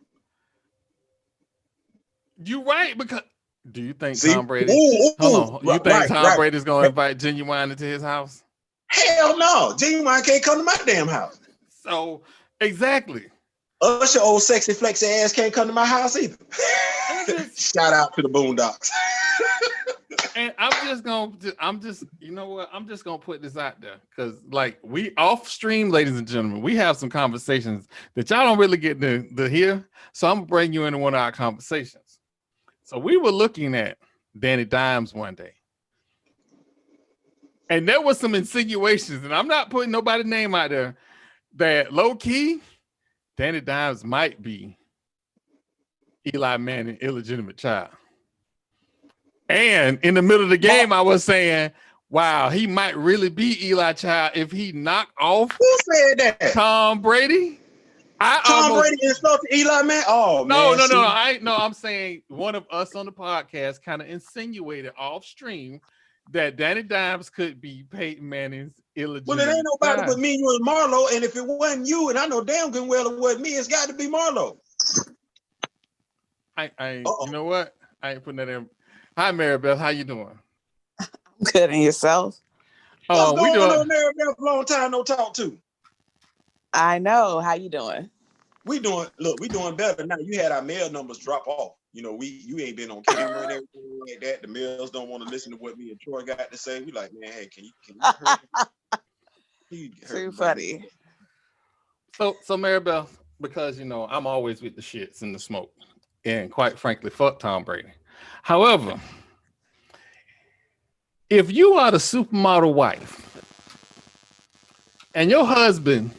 B: You right, because do you think Tom Brady? Hold on. You think Tom Brady's gonna invite Genuine into his house?
A: Hell no. Genuine can't come to my damn house.
B: So exactly.
A: Usher old sexy flexy ass can't come to my house either. Shout out to the Boondocks.
B: And you know what? I'm just gonna put this out there because, like, we off stream, ladies and gentlemen, we have some conversations that y'all don't really get to hear. So I'm gonna bring you into one of our conversations. So we were looking at Danny Dimes one day, and there was some insinuations, and I'm not putting nobody's name out there, that low key, Danny Dimes might be Eli Manning's illegitimate child. And in the middle of the game, I was saying, wow, he might really be Eli's child if he knocked off
A: Who said that?
B: Tom Brady.
A: Brady insulted Eli Manning? Oh,
B: no, man. No. I'm saying one of us on the podcast kind of insinuated off stream that Danny Dimes could be Peyton Manning's illegitimate child.
A: Well, it ain't nobody but me, you, and Marlo. And if it wasn't you, and I know damn good well it wasn't me, it's got to be Marlo.
B: You know what? I ain't putting that in. Hi, Maribel. How you doing?
C: I'm good. And yourself?
A: Oh, we doing on Maribel for a long time no talk to.
C: I know. How you doing?
A: We doing better now. You had our mail numbers drop off. You know, you ain't been on camera and everything like that. The males don't want to listen to what me and Troy got to say. We like, man, hey, can you
C: Too funny.
B: So Maribel, because I'm always with the shits and the smoke, and quite frankly, fuck Tom Brady. However, if you are the supermodel wife and your husband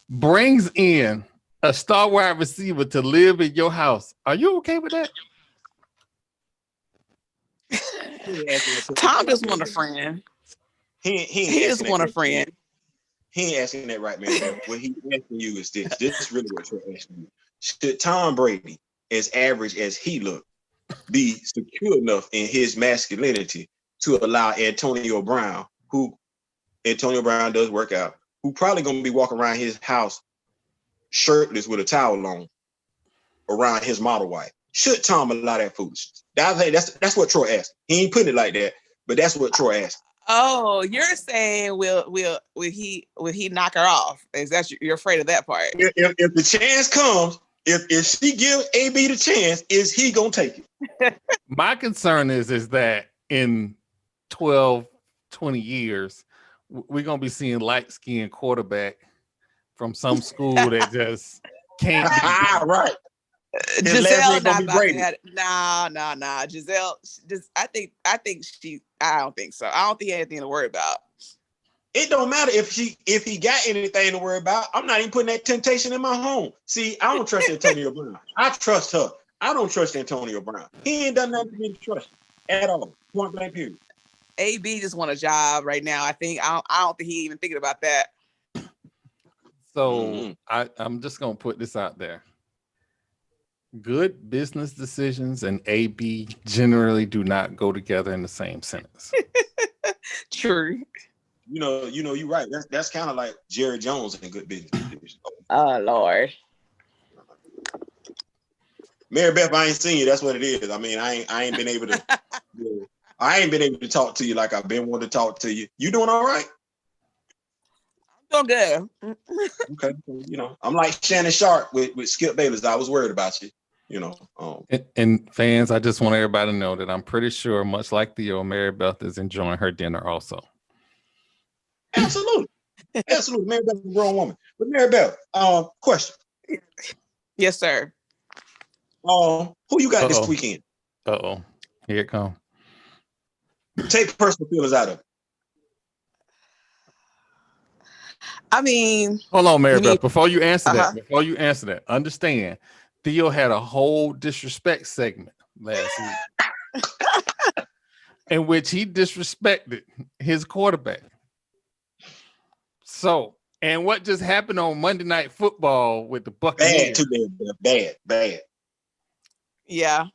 B: brings in a star wide receiver to live in your house, are you okay with that?
C: Tom just want a friend. He just want a friend.
A: He ain't asking that right, man. What he asking you is this. This is really what you're asking you. Should Tom Brady, as average as he looked, be secure enough in his masculinity to allow Antonio Brown, who Antonio Brown does work out, who probably gonna be walking around his house shirtless with a towel on around his model wife. Should Tom allow that foolishness? That's what Troy asked. He ain't putting it like that, but that's what Troy asked.
C: Oh, you're saying will he knock her off? Is that you're afraid of that part?
A: If the chance comes, if she gives AB the chance, is he gonna take it?
B: My concern is that in 12, 20 years, we're gonna be seeing light-skinned quarterback from some school that just can't.
A: Right.
C: Giselle not about to have nah. Giselle, I don't think so. I don't think he had anything to worry about.
A: It don't matter if he got anything to worry about. I'm not even putting that temptation in my home. See, I don't trust Antonio Brown. I trust her. I don't trust Antonio Brown. He ain't done nothing to me to trust at all. Point blank period.
C: AB just want a job right now. I don't think he even thinking about that.
B: So I'm just gonna put this out there. Good business decisions and AB generally do not go together in the same sentence.
C: True.
A: You're right. That's kind of like Jerry Jones in good business decisions.
C: Oh Lord.
A: Mary Beth, I ain't seen you. That's what it is. I mean, I ain't been able to. I ain't been able to talk to you like I've been wanting to talk to you. You doing all right?
C: I'm doing good.
A: Okay. I'm like Shannon Sharp with Skip Bayless. I was worried about you.
B: And fans, I just want everybody to know that I'm pretty sure, much like Theo, Mary Beth is enjoying her dinner also.
A: Absolutely. Mary Beth is a grown woman. But Mary Beth, question.
C: Yes, sir.
A: Who you got this weekend?
B: Here it comes.
A: Take personal feelings out of it.
C: I mean,
B: hold on, Mary Beth. Before you answer that, understand Theo had a whole disrespect segment last week in which he disrespected his quarterback. So, and what just happened on Monday Night Football with the Buccaneers?
A: Bad.
C: Yeah.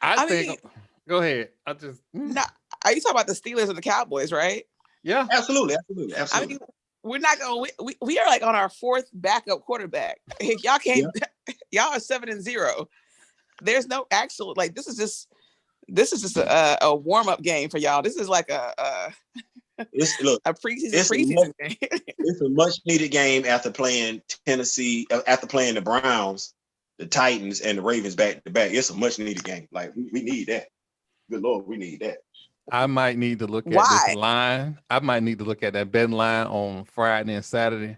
B: I think. Go ahead.
C: Are you talking about the Steelers and the Cowboys, right?
A: Yeah. Absolutely.
C: I mean, we're not going. We are like on our fourth backup quarterback. Y'all can't. Yeah. Y'all are 7-0. There's no actual this is just a warm up game for y'all. This is like a preseason game.
A: It's a much needed game after playing Tennessee, after playing the Browns, the Titans, and the Ravens back to back. It's a much needed game. Like we need that. Good Lord, we need that.
B: I might need to look at this line. I might need to look at that betting line on Friday and Saturday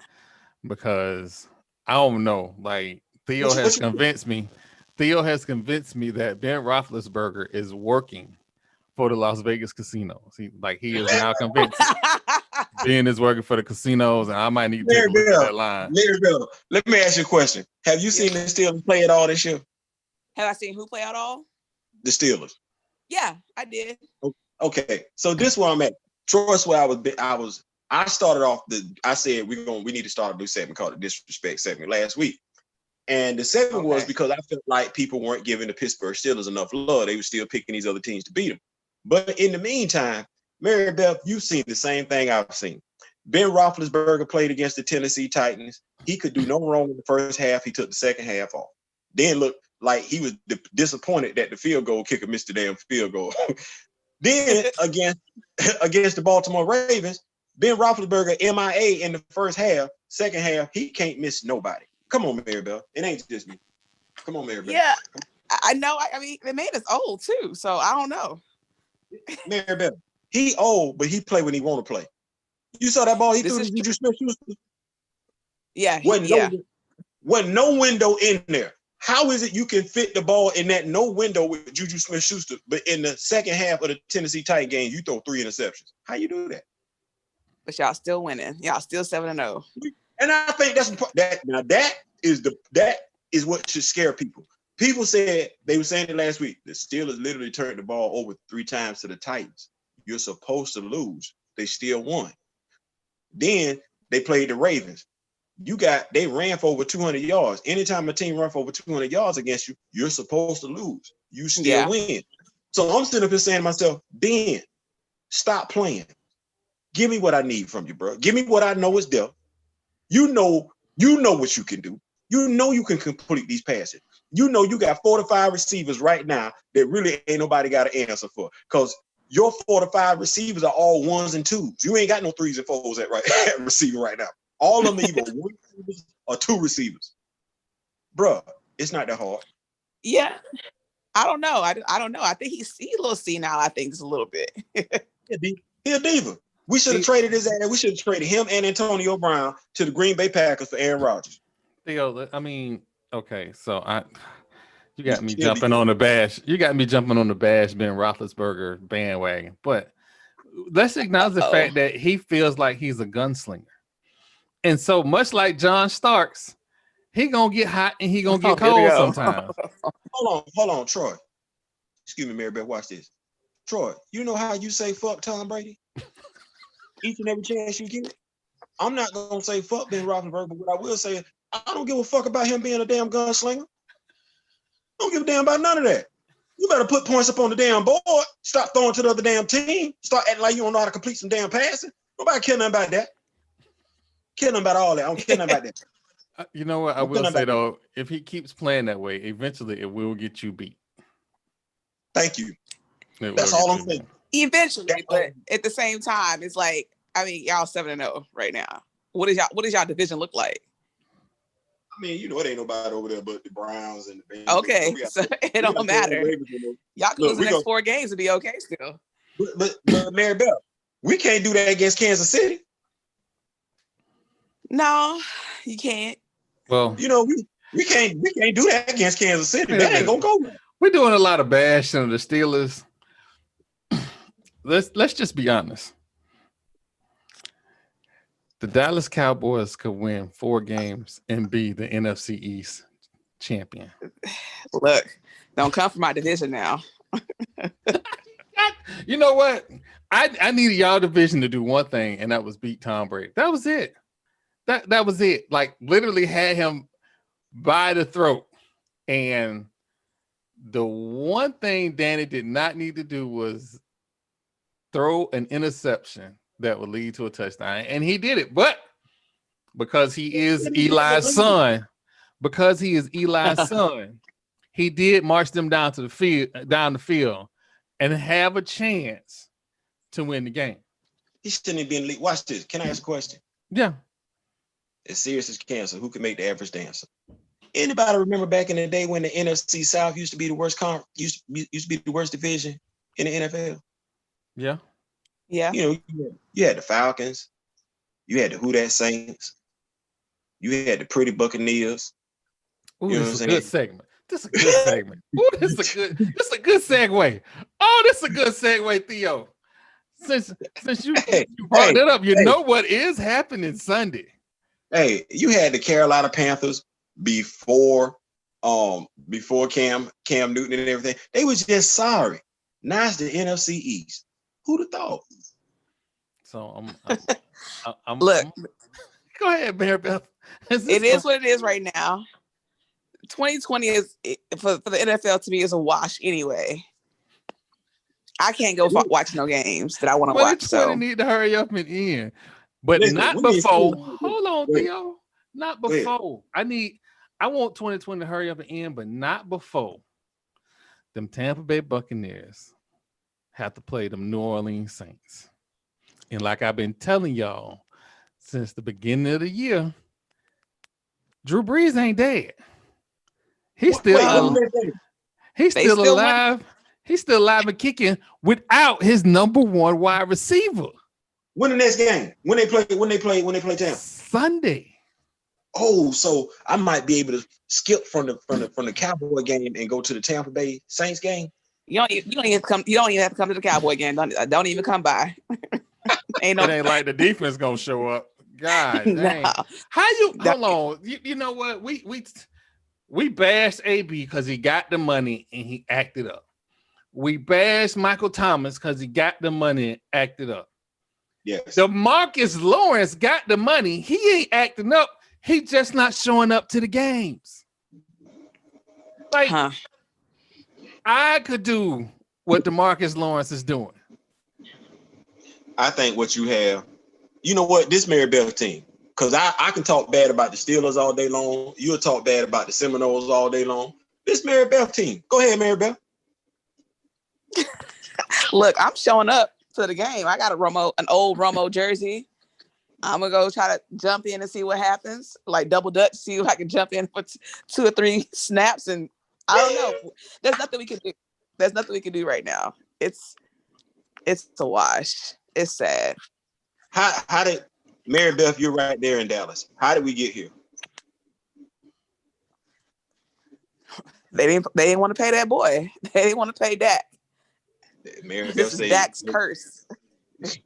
B: because I don't know. Like Theo has convinced me that Ben Roethlisberger is working for the Las Vegas casinos. He is now convinced Ben is working for the casinos, and I might need to take a look at that line.
A: Mary Bell, let me ask you a question. Have you seen the Steelers play at all this year?
C: Have I seen who play at all?
A: The Steelers.
C: Yeah, I did.
A: Okay, so this is where I'm at. Troy's where I started off I said we need to start a new segment called the Disrespect segment last week. And the segment was because I felt like people weren't giving the Pittsburgh Steelers enough love. They were still picking these other teams to beat them. But in the meantime, Mary Beth, you've seen the same thing I've seen. Ben Roethlisberger played against the Tennessee Titans. He could do no wrong in the first half. He took the second half off. Then looked like he was disappointed that the field goal kicker missed the damn field goal. Then against the Baltimore Ravens, Ben Roethlisberger MIA in the first half. Second half, he can't miss nobody. Come on, Mary Bell. It ain't just me. Come on, Mary Bell.
C: Yeah, I know. I mean, the man is old too, so I don't know.
A: Mary Bell, he old, but he play when he want to play. You saw that ball he threw to Juju Smith-Schuster?
C: Yeah.
A: Wasn't no window in there. How is it you can fit the ball in that no window with Juju Smith-Schuster, but in the second half of the Tennessee Titan game, you throw 3 interceptions? How you do that?
C: But y'all still winning. Y'all still 7-0.
A: And I think that is what should scare people. People said, they were saying it last week, the Steelers literally turned the ball over 3 times to the Titans. You're supposed to lose. They still won. Then they played the Ravens. They ran for over 200 yards. Anytime a team runs for over 200 yards against you, you're supposed to lose. You still win. So I'm sitting up here saying to myself, Ben, Stop playing. Give me what I need from you, bro. Give me what I know is there. You know what you can do. You know you can complete these passes. You know you got 4 to 5 receivers right now that really ain't nobody got an answer for. Because your 4 to 5 receivers are all 1s and 2s. You ain't got no 3s and 4s at receiver right now. All of them are either 1 receivers or 2 receivers. Bruh, it's not that hard.
C: Yeah. I don't know. I don't know. I think he's a little senile, I think, just a little bit.
A: He a diva. We should have traded his ass. We should have traded him and Antonio Brown to the Green Bay Packers for Aaron Rodgers.
B: Theo, I mean, okay, so you got me jumping on the bash. You got me jumping on the bash Ben Roethlisberger bandwagon. But let's acknowledge the fact that he feels like he's a gunslinger. And so much like John Starks, he gonna get hot and he gonna get cold sometimes.
A: Hold on, Troy. Excuse me, Mary Beth, watch this. Troy, you know how you say fuck Tom Brady? Each and every chance you get. I'm not gonna say fuck Ben Roethlisberger, but what I will say is I don't give a fuck about him being a damn gunslinger. I don't give a damn about none of that. You better put points up on the damn board. Stop throwing to the other damn team. Start acting like you don't know how to complete some damn passing. Nobody care nothing about that. Care nothing about all that. I don't care nothing about that.
B: You know what? I will say though, if he keeps playing that way, eventually it will get you beat.
A: Thank you. That's all I'm saying.
C: Eventually, but at the same time, it's like, I mean, y'all 7-0 right now. What does y'all division look like?
A: I mean, you know, it ain't nobody over there but the Browns and the Bengals.
C: Okay, so it don't matter. Y'all can lose the next 4 games and be okay still.
A: But Mary Beth, we can't do that against Kansas City.
C: No, you can't.
B: Well,
A: you know, we can't do that against Kansas City. That ain't gonna go.
B: We're doing a lot of bashing of the Steelers. Let's just be honest. The Dallas Cowboys could win 4 games and be the NFC East champion.
C: Look, don't come from my division now.
B: You know what? I needed y'all division to do one thing, and that was beat Tom Brady. That was it. That was it. Like literally had him by the throat. And the one thing Danny did not need to do was throw an interception that would lead to a touchdown. And he did it. But because he is Eli's son, he did march them down the field and have a chance to win the game.
A: He shouldn't be in the league. Watch this. Can I ask a question?
B: Yeah.
A: As serious as cancer, who can make the average dancer? Anybody remember back in the day when the NFC South used to be the worst used to be the worst division in the NFL?
B: Yeah.
C: Yeah.
A: You know, you had the Falcons, you had the Who Dat Saints, you had the Pretty Buccaneers.
B: Ooh, this is a good segment. This is a good segment. Ooh, this is a good segue. Oh, this is a good segue, Theo. Since you brought that up, you know what is happening Sunday.
A: Hey, you had the Carolina Panthers before Cam Newton and everything. They was just sorry. Now it's the NFC East. Who'd have thought?
B: So I'm
C: look.
B: Go ahead, Mary Beth.
C: It is what it is right now. 2020 is for the NFL to me is a wash anyway. I can't go watch no games that I want to watch. So
B: need to hurry up and end, but not before. Hold on, Theo. Not before. I want 2020 to hurry up and end, but not before them Tampa Bay Buccaneers have to play them New Orleans Saints. And like I've been telling y'all since the beginning of the year, Drew Brees ain't dead. He's still alive. He's still alive and kicking without his number 1 wide receiver.
A: When the next game? When they play Tampa?
B: Sunday.
A: Oh, so I might be able to skip from the Cowboy game and go to the Tampa Bay Saints game.
C: You don't even have to come to the Cowboy game. Don't even come by.
B: It ain't like the defense gonna show up. God dang.
C: No.
B: How you hold on? You know what? We bashed AB because he got the money and he acted up. We bashed Michael Thomas because he got the money and acted up.
A: Yes.
B: DeMarcus Lawrence got the money. He ain't acting up. He just not showing up to the games. Like I could do what DeMarcus Lawrence is doing.
A: I think what you have, you know what, this Mary Beth team, because I can talk bad about the Steelers all day long. You'll talk bad about the Seminoles all day long. This Mary Beth team. Go ahead, Mary Beth.
C: Look, I'm showing up to the game. I got an old Romo jersey. I'm gonna go try to jump in and see what happens. Like double dutch, see if I can jump in for 2 or 3 snaps. And I don't know. There's nothing we can do. There's nothing we can do right now. It's a wash. It's sad.
A: How did Mary Beth? You're right there in Dallas. How did we get here?
C: They didn't want to pay that boy. They didn't want to pay Dak.
A: Mary Beth
C: This is Dak's curse.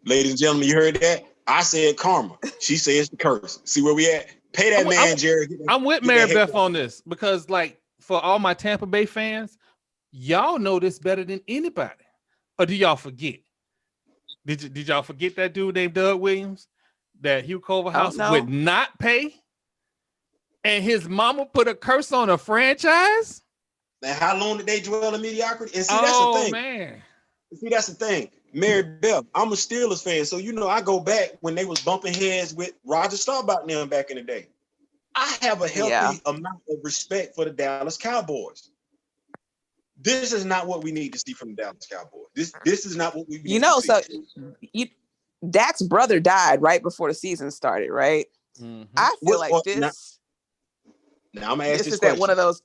A: Ladies and gentlemen, you heard that? I said karma. She says the curse. See where we at? Pay that man, Jerry.
B: I'm with Mary Beth on this because, like, for all my Tampa Bay fans, y'all know this better than anybody. Or do y'all forget? Did y'all forget that dude named Doug Williams that Hugh Culverhouse would not pay? And his mama put a curse on a franchise?
A: And how long did they dwell in mediocrity? And see, that's the thing.
B: Man.
A: See, that's the thing. Mary Beth, I'm a Steelers fan, so you know I go back when they was bumping heads with Roger Staubach and them back in the day. I have a healthy amount of respect for the Dallas Cowboys. This is not what we need to see from the Dallas Cowboys. This is not what we need to see.
C: Dak's brother died right before the season started, right?
B: Mm-hmm.
C: I feel like this.
A: Now I'm gonna ask
C: this is that one of those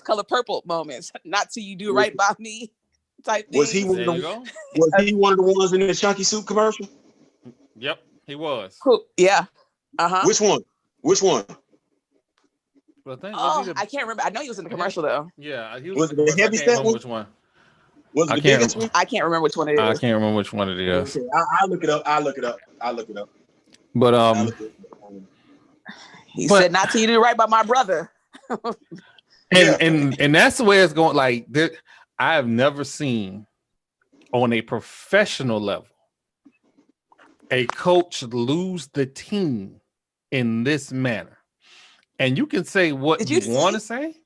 C: color purple moments. Not till you do right by me. Type thing.
A: Was he one of the ones in the chunky soup commercial?
B: Yep, he was.
C: Yeah. Uh-huh.
A: Which one?
C: I can't remember. I know he was in the commercial though.
B: Yeah, he
A: was it the heavy set one?
B: Which one?
A: Was it the biggest one?
C: I can't remember which one it is.
B: I can't remember which one it is.
A: Okay, I'll look it up.
B: But
C: he said, "Not till you do right by my brother."
B: and that's the way it's going. Like I have never seen on a professional level a coach lose the team in this manner. And you can say what you want to say.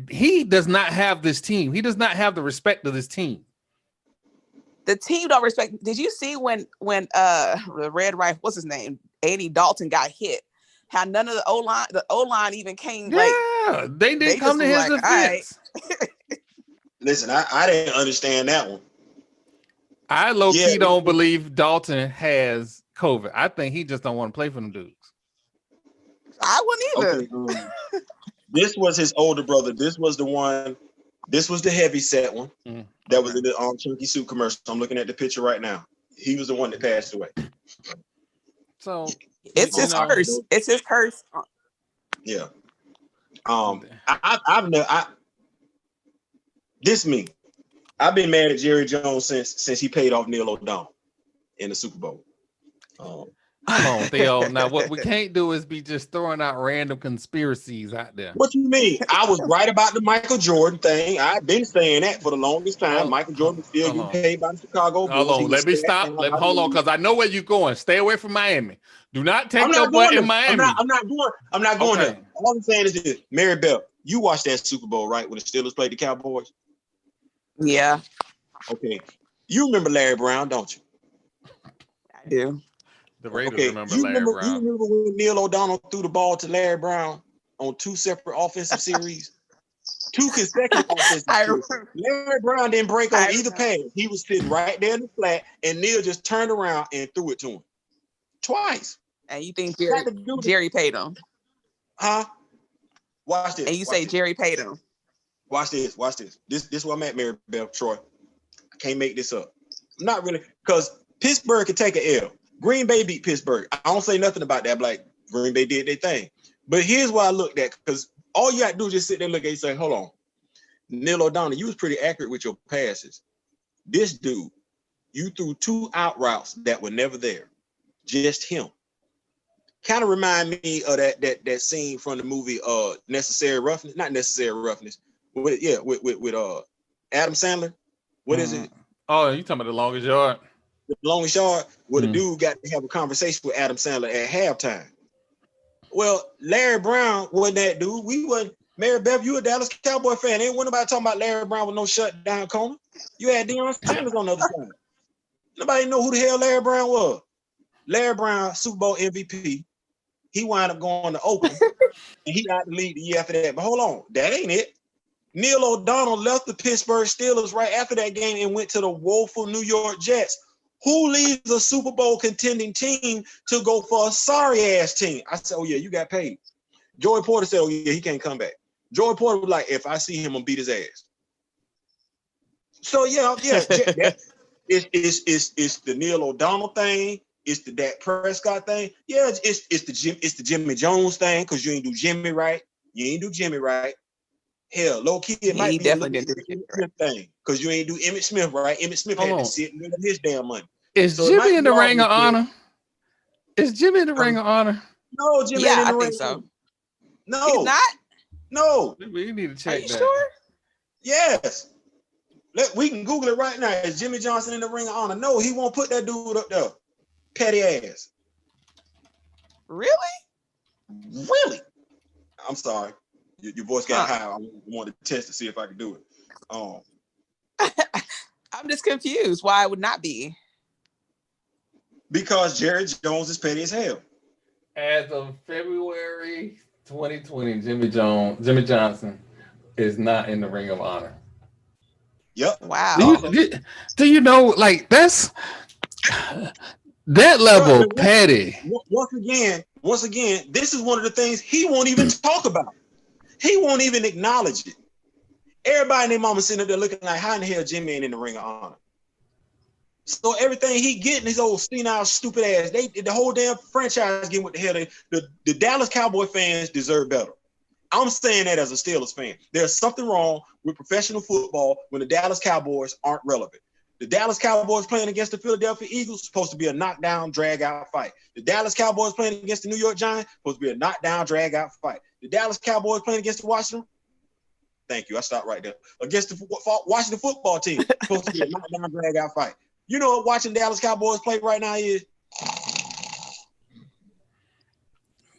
B: He does not have this team. He does not have the respect of this team.
C: The team don't respect. Did you see when the Red Rifle, what's his name, Andy Dalton got hit? How none of the O-line even came.
B: Yeah, they didn't come to his defense.
C: Right.
A: Listen, I didn't understand that one.
B: I low-key don't believe Dalton has COVID. I think he just don't want to play for them dudes.
C: I wouldn't either.
A: Okay, this was his older brother. This was the one. This was the heavy set one that was in the chunky soup commercial. I'm looking at the picture right now. He was the one that passed away.
B: So
C: it's his curse. It's his curse.
A: Yeah. I've been mad at Jerry Jones since he paid off Neil O'Donnell in the Super Bowl.
B: Come on, Theo. Now, what we can't do is be just throwing out random conspiracies out there.
A: What you mean? I was right about the Michael Jordan thing. I've been saying that for the longest time. Michael Jordan still get paid by the Chicago Bulls.
B: Hold on, let me stop. Hold on, because I know where you're going. Stay away from Miami. Do not take your butt in Miami.
A: I'm not going there. All I'm saying is this: Mary Bell, you watched that Super Bowl, right? When the Steelers played the Cowboys.
C: Yeah.
A: Okay. You remember Larry Brown, don't you?
C: I do.
B: The Raiders remember Larry Brown.
A: You remember when Neil O'Donnell threw the ball to Larry Brown on 2 separate offensive series? 2 consecutive offensive series. Larry Brown didn't break on either pass. He was sitting right there in the flat, and Neil just turned around and threw it to him. Twice.
C: And you think Jerry paid him?
A: Huh? Watch this.
C: And you say Jerry paid him.
A: Watch this. This is where I'm at, Mary Bell, Troy. I can't make this up. I'm not really, because Pittsburgh could take an L. Green Bay beat Pittsburgh. I don't say nothing about that. Like, Green Bay did their thing. But here's what I looked at, because all you got to do is just sit there and look at it and say, hold on. Neil O'Donnell, you was pretty accurate with your passes. This dude, you threw 2 out routes that were never there. Just him. Kind of remind me of that scene from the movie Necessary Roughness. Not Necessary Roughness. With Adam Sandler. What is it?
B: Oh, you talking about The Longest Yard?
A: The Longest Yard, where the dude got to have a conversation with Adam Sandler at halftime. Well, Larry Brown wasn't that dude. We wasn't. Mary Beth, you a Dallas Cowboy fan. Ain't nobody talking about Larry Brown with no shutdown corner. You had Deion Sanders on the other side. Nobody know who the hell Larry Brown was. Larry Brown, Super Bowl MVP. He wound up going to Oakland, and he out the league the year after that. But hold on, that ain't it. Neil O'Donnell left the Pittsburgh Steelers right after that game and went to the woeful New York Jets. Who leaves a Super Bowl contending team to go for a sorry-ass team? I said, oh, yeah, you got paid. Joey Porter said, oh, yeah, he can't come back. Joey Porter was like, if I see him, I'm going to beat his ass. So, yeah, it's the Neil O'Donnell thing. It's the Dak Prescott thing. Yeah, it's the Jimmy Jones thing because you ain't do Jimmy right. Hell, low key, it might be a little bit Emmitt Smith thing because you ain't do Emmitt Smith right. Emmitt Smith had to sit and give his damn money.
B: Is Jimmy in the Ring of Honor? Is Jimmy in the Ring of Honor?
A: No, Jimmy ain't in the Ring.
C: So.
A: No,
C: he's not.
A: No,
B: we need to check.
C: Are you sure?
A: Yes. We can Google it right now. Is Jimmy Johnson in the Ring of Honor? No, he won't put that dude up there. Petty ass.
C: Really?
A: Really? I'm sorry. Your voice got high. I wanted to test to see if I could do it.
C: I'm just confused why it would not be.
A: Because Jerry Jones is petty as hell.
B: As of February 2020, Jimmy Johnson is not in the Ring of Honor.
A: Yep.
C: Wow.
B: Do you know, like, that's that level of petty.
A: Once again, this is one of the things he won't even talk about. He won't even acknowledge it. Everybody and their mama sitting up there looking like, how in the hell Jimmy ain't in the Ring of Honor? So everything he getting, his old senile, stupid ass, the whole damn franchise getting what the hell the Dallas Cowboy fans deserve better. I'm saying that as a Steelers fan. There's something wrong with professional football when the Dallas Cowboys aren't relevant. The Dallas Cowboys playing against the Philadelphia Eagles is supposed to be a knockdown, drag-out fight. The Dallas Cowboys playing against the New York Giants supposed to be a knockdown, drag-out fight. The Dallas Cowboys playing against the Washington, thank you, I stopped right there. Against the Washington football team, supposed to be a knockdown, drag-out fight. You know what watching Dallas Cowboys play right now is?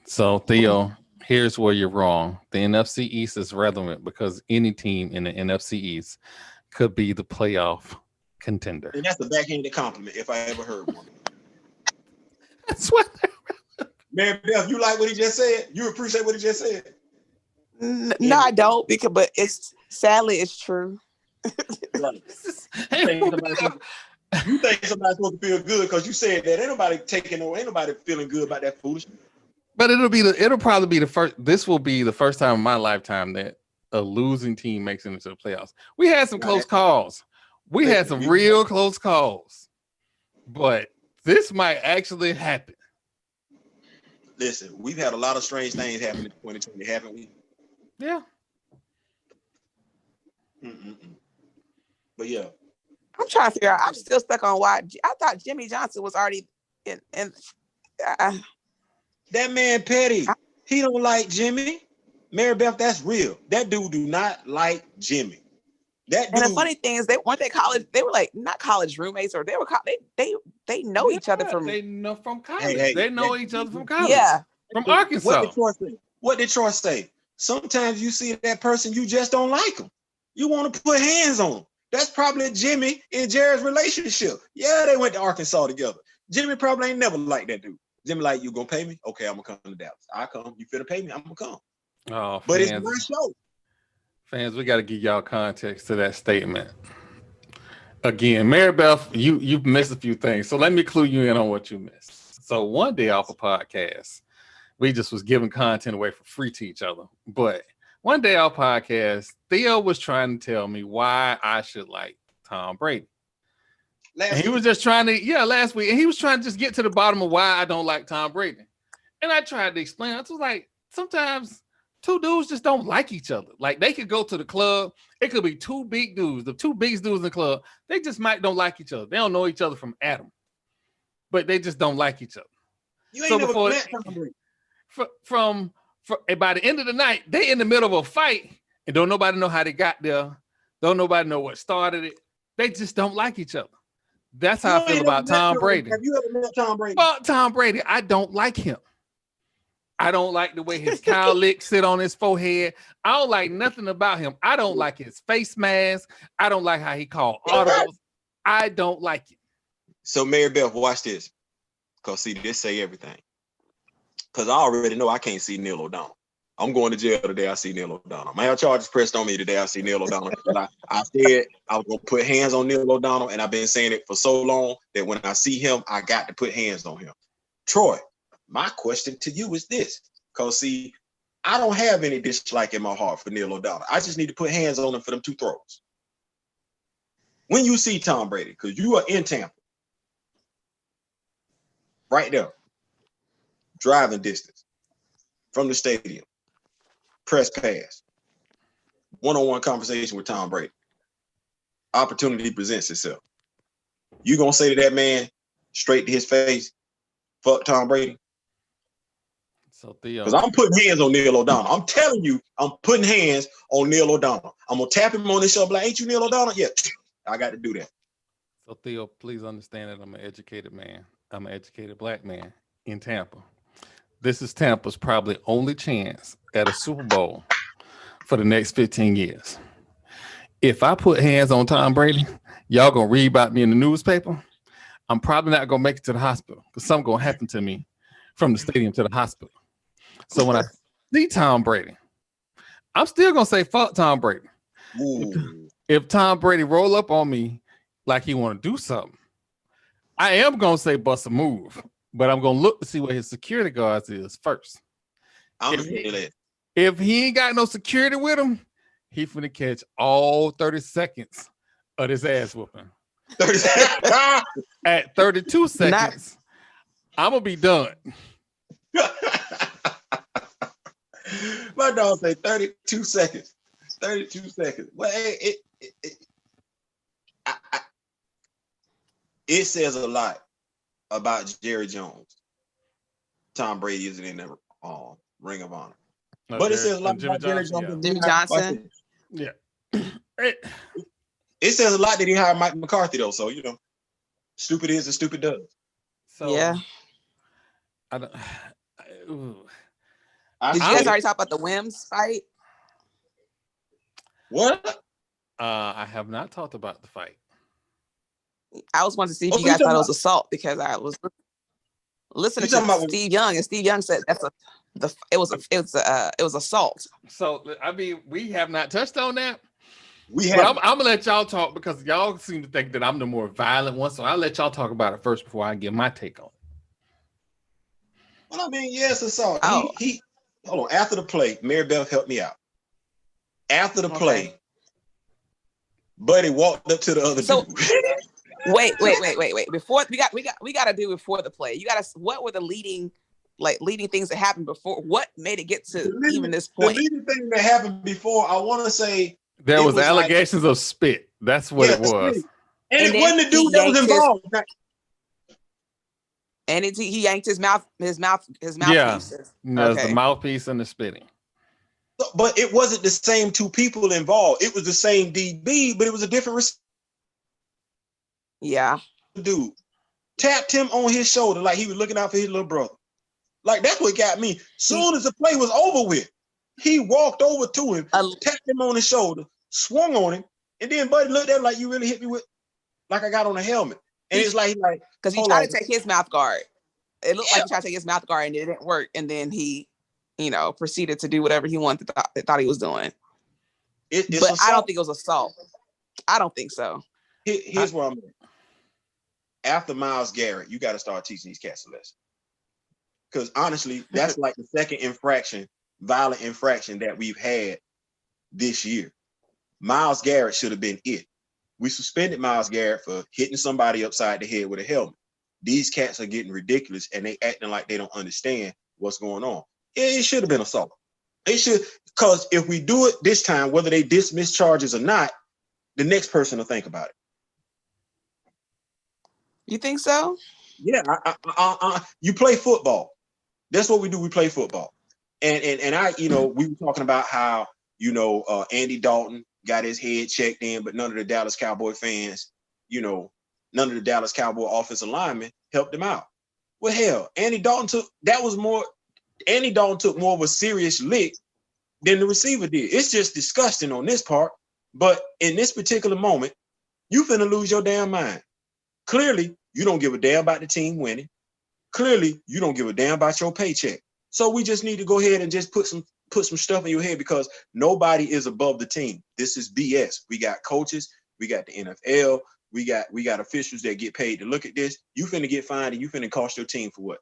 B: So, Theo, here's where you're wrong. The NFC East is relevant because any team in the NFC East could be the playoff contender.
A: And that's a backhanded compliment if I ever heard one.
B: That's what.
A: Man, Beth, you like what he just said? You appreciate what he just said?
C: No, I don't, but sadly it's true.
A: Right. You think somebody's supposed to feel good because you said that. Ain't nobody feeling good about that foolishness.
B: But it'll probably be the first. This will be the first time in my lifetime that a losing team makes it into the playoffs. We had some close calls. We had some real close calls, but this might actually happen.
A: Listen, we've had a lot of strange things happen in 2020, haven't we?
B: Yeah.
A: But yeah.
C: I'm trying to figure out. I'm still stuck on why. I thought Jimmy Johnson was already in.
A: That man petty. He don't like Jimmy. Mary Beth, that's real. That dude do not like Jimmy. That dude.
C: And the funny thing is, they weren't college. They were like not college roommates, or they were. They know each other from.
B: They know from college. They know each other from college.
C: Yeah.
B: From Arkansas.
A: What did Troy say? Sometimes you see that person, you just don't like them. You want to put hands on them. That's probably Jimmy and Jared's relationship. Yeah, they went to Arkansas together. Jimmy probably ain't never liked that dude. Jimmy like, you gonna pay me? Okay, I'm gonna come to Dallas. I come. You finna pay me? I'm gonna come.
B: Oh,
A: but it's my show.
B: Fans, we got to give y'all context to that statement. Again, Mary Beth, you've missed a few things. So let me clue you in on what you missed. So one day off a podcast, we just was giving content away for free to each other. But one day off podcast, Theo was trying to tell me why I should like Tom Brady. He was just trying to, last week. And he was trying to just get to the bottom of why I don't like Tom Brady. And I tried to explain. I was like, sometimes two dudes just don't like each other. Like they could go to the club. It could be two big dudes, the two biggest dudes in the club. They just don't like each other. They don't know each other from Adam, but they just don't like each other.
A: You ain't never met Tom Brady.
B: By the end of the night, they in the middle of a fight and don't nobody know how they got there. Don't nobody know what started it. They just don't like each other. That's how I feel about Tom Brady.
A: Have you ever met Tom Brady?
B: Well, Tom Brady, I don't like him. I don't like the way his cow lick sit on his forehead. I don't like nothing about him. I don't like his face mask. I don't like how he called audibles. I don't like it.
A: So Mary Beth, watch this. Cause see, this say everything. Cause I already know I can't see Neil O'Donnell. I'm going to jail today. I see Neil O'Donnell. I have charges pressed on me today. I see Neil O'Donnell. I said I was gonna put hands on Neil O'Donnell, and I've been saying it for so long that when I see him, I got to put hands on him. Troy, my question to you is this. Cause see, I don't have any dislike in my heart for Neil O'Donnell. I just need to put hands on him for them 2 throws. When you see Tom Brady, because you are in Tampa, right there, driving distance from the stadium, press pass, one-on-one conversation with Tom Brady, opportunity presents itself. You gonna say to that man straight to his face, fuck Tom Brady?
B: So Theo,
A: because I'm putting hands on Neil O'Donnell. I'm telling you, I'm putting hands on Neil O'Donnell. I'm gonna tap him on his shoulder, like, ain't you Neil O'Donnell? Yeah, I got to do that.
B: So Theo, please understand that I'm an educated man. I'm an educated black man in Tampa. This is Tampa's probably only chance at a Super Bowl for the next 15 years. If I put hands on Tom Brady, y'all gonna read about me in the newspaper. I'm probably not gonna make it to the hospital because something gonna happen to me from the stadium to the hospital. So when I see Tom Brady, I'm still gonna say fuck Tom Brady. If Tom Brady roll up on me like he want to do something, I am gonna say bust a move, but I'm gonna look to see where his security guards is first. If he ain't got no security with him, he finna catch all 30 seconds of this ass whooping. At 32 seconds, I'm gonna be done.
A: My dog say 32 seconds. 32 seconds. Well, it says a lot about Jerry Jones. Tom Brady isn't in the Ring of Honor. No, but it says a lot about Jerry Jones.
C: Jimmy Johnson.
A: Yeah. It says a lot that he hired Mike McCarthy, though. So, you know, stupid is and stupid does.
C: So, yeah.
B: I don't.
C: Did you guys already talk about the Wims fight?
A: What?
B: I have not talked about the fight.
C: I was wanting to see if you guys thought it was assault because I was listening to Steve Young, and Steve Young said it was assault.
B: So I mean, we have not touched on that.
A: I'm
B: gonna let y'all talk because y'all seem to think that I'm the more violent one. So I'll let y'all talk about it first before I give my take on it.
A: Well, I mean, yes, assault. He hold on. After the play, Mary Beth helped me out. After the play, Buddy walked up to the other dude.
C: Wait. Before we got to do before the play. What were the leading things that happened before? What made it get to even this point?
A: The leading thing that happened before, I want to say
B: there was allegations of spit. That's what it was.
A: And it wasn't the dude that was involved.
C: And he yanked his mouthpiece.
B: Yeah, there's the mouthpiece and the spitting.
A: But it wasn't the same 2 people involved. It was the same DB, but it was a different receiver.
C: Yeah.
A: Dude tapped him on his shoulder like he was looking out for his little brother. Like, that's what got me. Soon as the play was over with, he walked over to him, tapped him on his shoulder, swung on him, and then Buddy looked at him like, you really hit me with, like I got on a helmet. And it's like
C: because he tried to take his mouth guard. It looked like he tried to take his mouth guard and it didn't work. And then he, proceeded to do whatever he wanted thought he was doing. But I don't think it was assault. I don't think so.
A: Here's where I'm at. After Myles Garrett, you got to start teaching these cats a lesson. Because honestly, that's like the second violent infraction that we've had this year. Myles Garrett should have been it. We suspended Myles Garrett for hitting somebody upside the head with a helmet. These cats are getting ridiculous and they acting like they don't understand what's going on. It should have been assault. It should, because if we do it this time, whether they dismiss charges or not, the next person will think about it.
C: You think so?
A: Yeah, you play football. That's what we do. We play football. And we were talking about how, Andy Dalton got his head checked in, but none of the Dallas Cowboy fans, none of the Dallas Cowboy offensive linemen helped him out. Well, hell, Andy Dalton took more of a serious lick than the receiver did. It's just disgusting on this part. But in this particular moment, you finna lose your damn mind. Clearly, you don't give a damn about the team winning. Clearly, you don't give a damn about your paycheck. So we just need to go ahead and just put some stuff in your head, because nobody is above the team. This is BS. We got coaches, we got the NFL, we got officials that get paid to look at this. You finna get fined and you finna cost your team for what?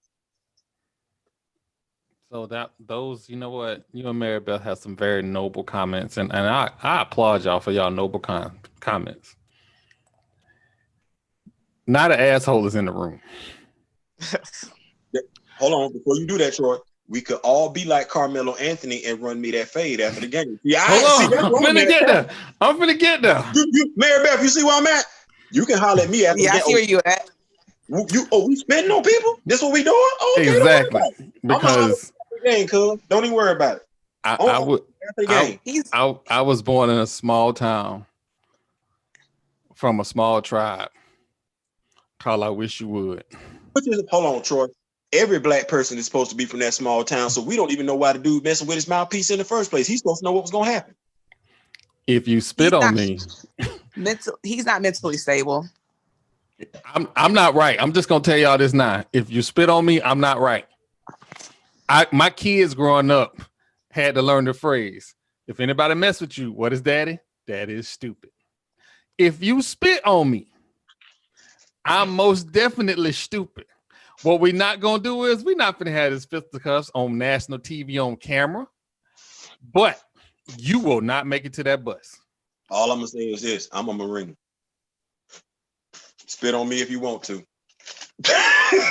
B: So those, you know what, you and Mary Beth have some very noble comments, and I applaud y'all for y'all noble comments. Not an asshole is in the room.
A: Hold on, before you do that, Troy, we could all be like Carmelo Anthony and run me that fade after the game. Yeah,
B: hold on. I'm finna get there.
A: Mary Beth, you see where I'm at? You can holler at me after the game.
C: Yeah, I see where you at.
A: We spending on people? This what we doing? Oh, okay,
B: exactly. Because
A: don't even worry about it.
B: I was born in a small town from a small tribe. Call I wish you would.
A: Hold on, Troy. Every black person is supposed to be from that small town, so we don't even know why the dude messing with his mouthpiece in the first place. He's supposed to know what was going to happen.
B: If you spit on me,
C: he's not mentally stable.
B: I'm not right. I'm just gonna tell y'all this now. If you spit on me, I'm not right. My kids growing up had to learn the phrase, if anybody mess with you, what is daddy? Daddy is stupid. If you spit on me, I'm most definitely stupid. What we're not gonna do is we're not gonna have this fisticuffs on national TV on camera, but you will not make it to that bus.
A: All I'm gonna say is this: I'm a Marine. Spit on me if you want to.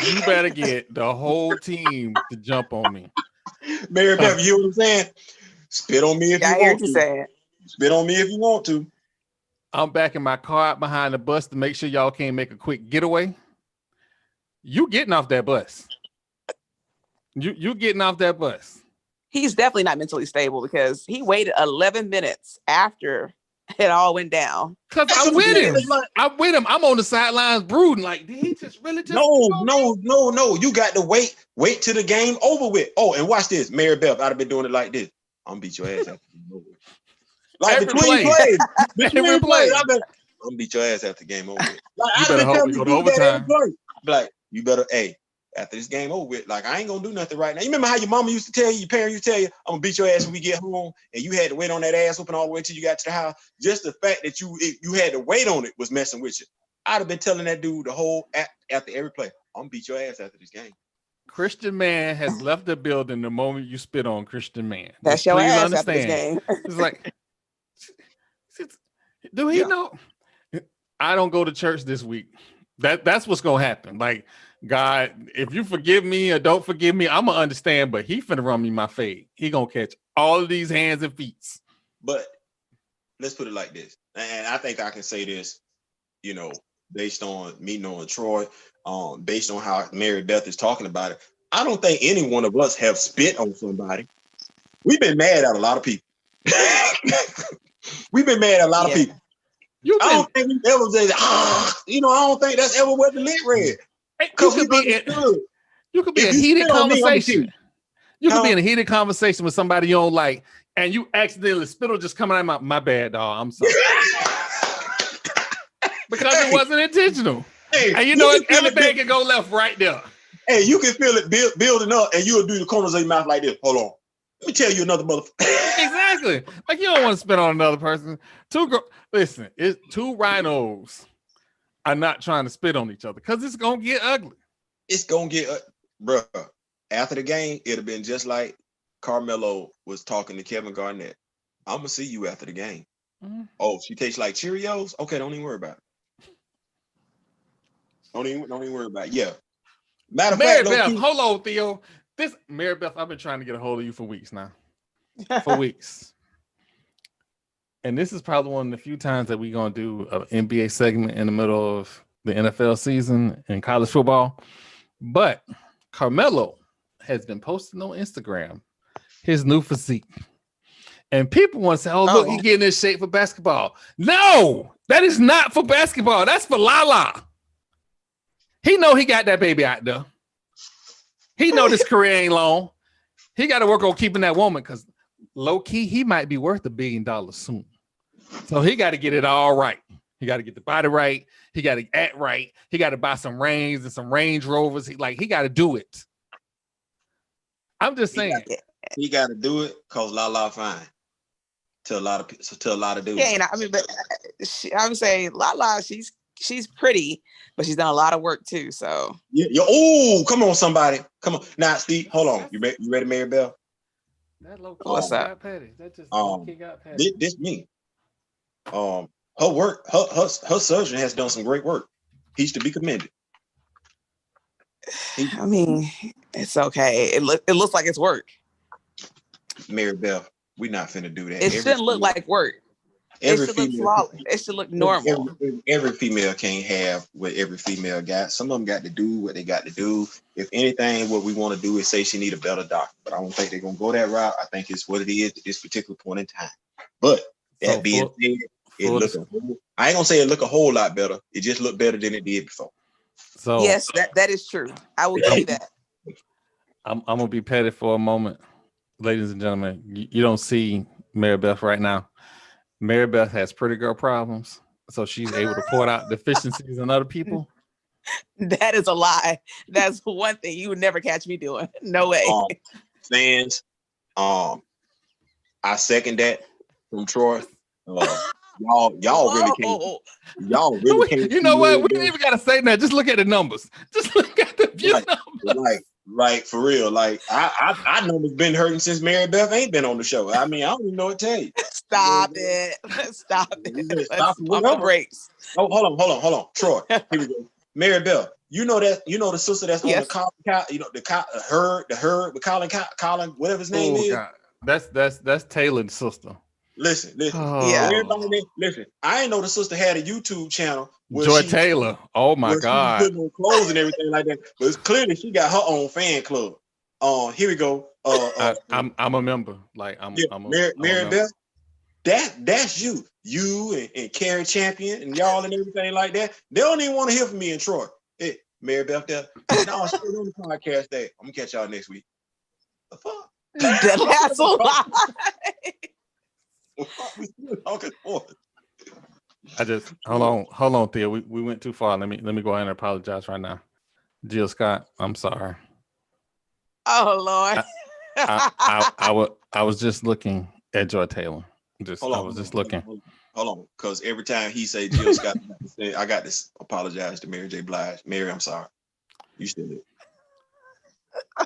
B: You better get the whole team to jump on me.
A: Mary Beth, you know what I'm saying? Spit on me if you want to. Spit on me if you want to.
B: I'm backing my car out behind the bus to make sure y'all can't make a quick getaway. You getting off that bus. You getting off that bus.
C: He's definitely not mentally stable because he waited 11 minutes after it all went down.
B: Because I'm with him. I'm with him. I'm on the sidelines brooding like, did he just really just
A: No. You got to wait till the game over with. Oh, and watch this. Mary Beth, I'd have been doing it like this. I'm gonna beat your ass after the game over with. Like between plays. I'm gonna beat your ass after the game over with. Like,
B: you better hope we go to overtime.
A: Like, you better, after this game over with, like, I ain't gonna do nothing right now. You remember how your mama used to tell you, your parents used to tell you, I'm gonna beat your ass when we get home, and you had to wait on that ass whooping all the way till you got to the house. Just the fact that you had to wait on it was messing with you. I'd have been telling that dude the whole after every play, I'm gonna beat your ass after this game.
B: Christian Man has left the building the moment you spit on Christian Man.
C: That's your ass after this game.
B: It's like, do he know? I don't go to church this week. That's what's gonna happen. Like, God, if you forgive me or don't forgive me, I'm gonna understand. But he finna run me my fade. He gonna catch all of these hands and feet.
A: But let's put it like this, and I think I can say this, based on me knowing Troy, based on how Mary Beth is talking about it. I don't think any one of us have spit on somebody. We've been mad at a lot of people. We've been mad at a lot of people. I don't think we've ever said, I don't think that's ever what the lit read.
B: You could be a heated conversation. You could be in a heated conversation with somebody you don't like, and you accidentally spittle just coming out of my bad, dog. I'm sorry. Because it wasn't intentional. And everything can go left right there.
A: Hey, you can feel it building up, and you'll do the corners of your mouth like this. Hold on. Let me tell you another motherfucker.
B: Exactly. Like, you don't want to spit on another person. Listen, it's two rhinos are not trying to spit on each other because it's going to get ugly.
A: It's going to get, bruh. After the game, it'd have been just like Carmelo was talking to Kevin Garnett. I'm going to see you after the game. Mm-hmm. Oh, she tastes like Cheerios? Okay, don't even worry about it. Don't even worry about it. Yeah. Matter of fact,
B: Beth, hold on, Theo. Mary Beth, I've been trying to get a hold of you for weeks now. For weeks. And this is probably one of the few times that we're going to do an NBA segment in the middle of the NFL season in college football. But Carmelo has been posting on Instagram his new physique. And people want to say, look, he's getting in shape for basketball. No, that is not for basketball. That's for Lala. He know he got that baby out there. He know this career ain't long. He got to work on keeping that woman because low key, he might be worth $1 billion soon. So he got to get it all right. He got to get the body right. He got to act right. He got to buy some Range and some Range Rovers. He got to do it. I'm just saying.
A: He got to do it because Lala fine to a lot of dudes.
C: Yeah, I mean, but I would say Lala, she's pretty, but she's done a lot of work too. So
A: oh, come on, somebody, come on. Now, Steve, hold on. You ready, Mary Bell?
B: That
C: what's up?
B: Got petty. That just got petty.
A: This me. Her work, her surgeon has done some great work. He's to be commended.
C: I mean, it's okay. It looks like it's work.
A: Mary Bell, we're not finna do that.
C: It shouldn't look like work. It should look flawless. It should look normal.
A: Every female can't have what every female got. Some of them got to do what they got to do. If anything, what we want to do is say she need a better doctor. But I don't think they're going to go that route. I think it's what it is at this particular point in time. But that being said, I ain't going to say it look a whole lot better. It just looked better than it did before.
C: So yes, that is true. I will give you that.
B: I'm going to be petty for a moment. Ladies and gentlemen, you don't see Mary Beth right now. Mary Beth has pretty girl problems, so she's able to point out deficiencies in other people.
C: That is a lie. That's one thing you would never catch me doing. No way.
A: Fans, I second that from Troy. Y'all really can't. Y'all really can't.
B: You know what? We didn't even gotta say that. Just look at the numbers. Just look at the numbers.
A: Like for real. Like I know it's been hurting since Mary Beth ain't been on the show. I mean, I don't even know what to tell you.
C: Stop it. Stop it. Stop the brakes.
A: Oh, hold on. Troy, here we go. Mary Beth, you know the sister that's on the Colin, the herd with Colin, whatever his name is. God.
B: That's Taylor's sister.
A: Listen. Yeah. Everybody, listen. I ain't know the sister had a YouTube channel.
B: Joy Taylor. Oh my God.
A: She putting on clothes and everything like that. But it's clearly she got her own fan club. Here we go.
B: I'm a member. Like
A: Mary Beth. That's you. You and Carrie Champion and y'all and everything like that. They don't even want to hear from me and Troy. Hey, Mary Beth there. No, she's on the podcast day. I'm gonna catch y'all next week. The fuck?
C: That's a lie.
B: I just hold on, Theo. We went too far. Let me go ahead and apologize right now. Jill Scott, I'm sorry.
C: Oh Lord.
A: I
B: was just looking at Joy Taylor. I was just looking.
A: Hold on, because every time he say Jill Scott, I got to apologize to Mary J. Blige. Mary, I'm sorry. You still did.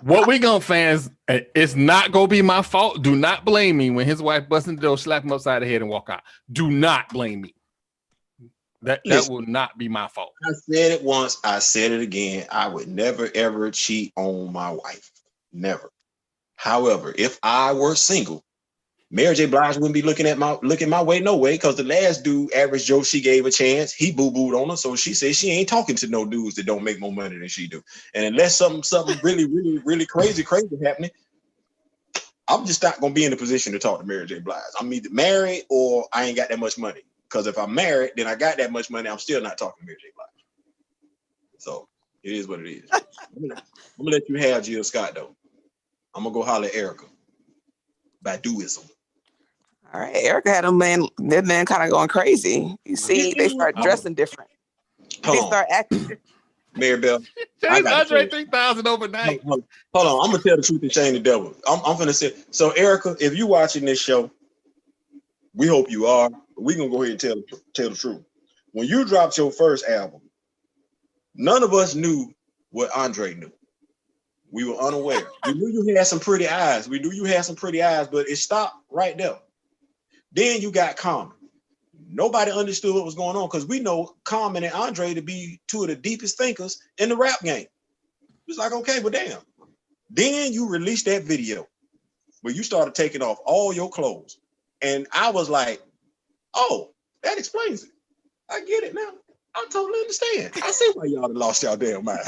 B: What we gonna fans? It's not gonna be my fault. Do not blame me when his wife busts in the door, slap him upside the head, and walk out. Do not blame me. That will not be my fault.
A: I said it once. I said it again. I would never ever cheat on my wife. Never. However, if I were single, Mary J. Blige wouldn't be looking my way, no way, because the last dude, Average Joe, she gave a chance. He boo-booed on her, so she said she ain't talking to no dudes that don't make more money than she do. And unless something really, really, really crazy happening, I'm just not gonna be in the position to talk to Mary J. Blige. I'm either married or I ain't got that much money. Because if I'm married, then I got that much money. I'm still not talking to Mary J. Blige. So it is what it is. I'm gonna let you have Jill Scott though. I'm gonna go holler at Erica. Baduism.
C: All right, Erica had that man kind of going crazy. You see, they start dressing different. They start acting different.
A: Mary Bell.
B: Andre 3000 overnight.
A: Hold on, I'm gonna tell the truth and shame the devil. I'm gonna say, so Erica, if you watching this show, we hope you are. We gonna go ahead and tell the truth. When you dropped your first album, none of us knew what Andre knew. We were unaware. We knew you had some pretty eyes. But it stopped right there. Then you got Common. Nobody understood what was going on because we know Common and Andre to be two of the deepest thinkers in the rap game. It's like, okay, but damn. Then you released that video where you started taking off all your clothes. And I was like, oh, that explains it. I get it now. I totally understand. I see why y'all lost y'all damn mind.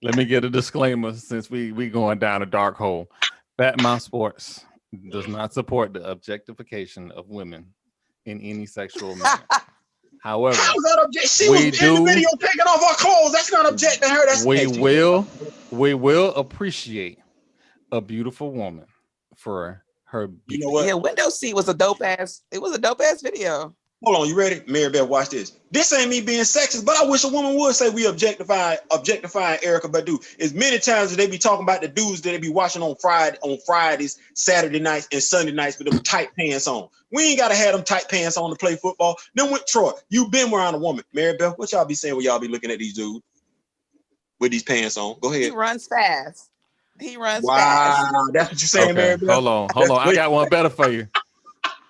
B: Let me get a disclaimer since we going down a dark hole. Batman Sports does not support the objectification of women in any sexual manner. However,
A: she was in the video taking off our clothes. That's not objecting her. That's
B: we will appreciate a beautiful woman for her beauty.
A: You know what?
C: Yeah, Window Seat was a dope ass. It was a dope ass video.
A: Hold on, you ready? Mary Beth, watch this. This ain't me being sexist, but I wish a woman would say we objectifying Erykah Badu. As many times as they be talking about the dudes that they be watching on Fridays, Saturday nights, and Sunday nights with them tight pants on. We ain't gotta have them tight pants on to play football. Then with Troy, you been around a woman. Mary Beth, what y'all be saying when y'all be looking at these dudes with these pants on? Go ahead.
C: He runs fast. That's
A: what you're saying, Mary Beth?
B: Hold on. I got one better for you.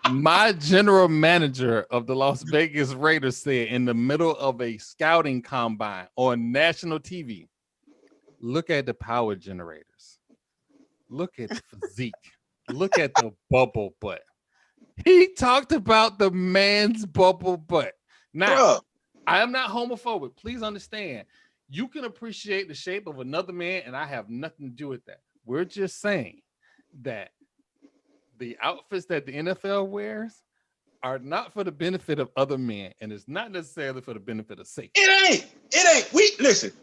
B: My general manager of the Las Vegas Raiders said in the middle of a scouting combine on national TV, look at the power generators. Look at the physique. Look at the bubble butt. He talked about the man's bubble butt. Now, I am not homophobic. Please understand. You can appreciate the shape of another man, and I have nothing to do with that. We're just saying that the outfits that the NFL wears are not for the benefit of other men, and it's not necessarily for the benefit of safety.
A: It ain't.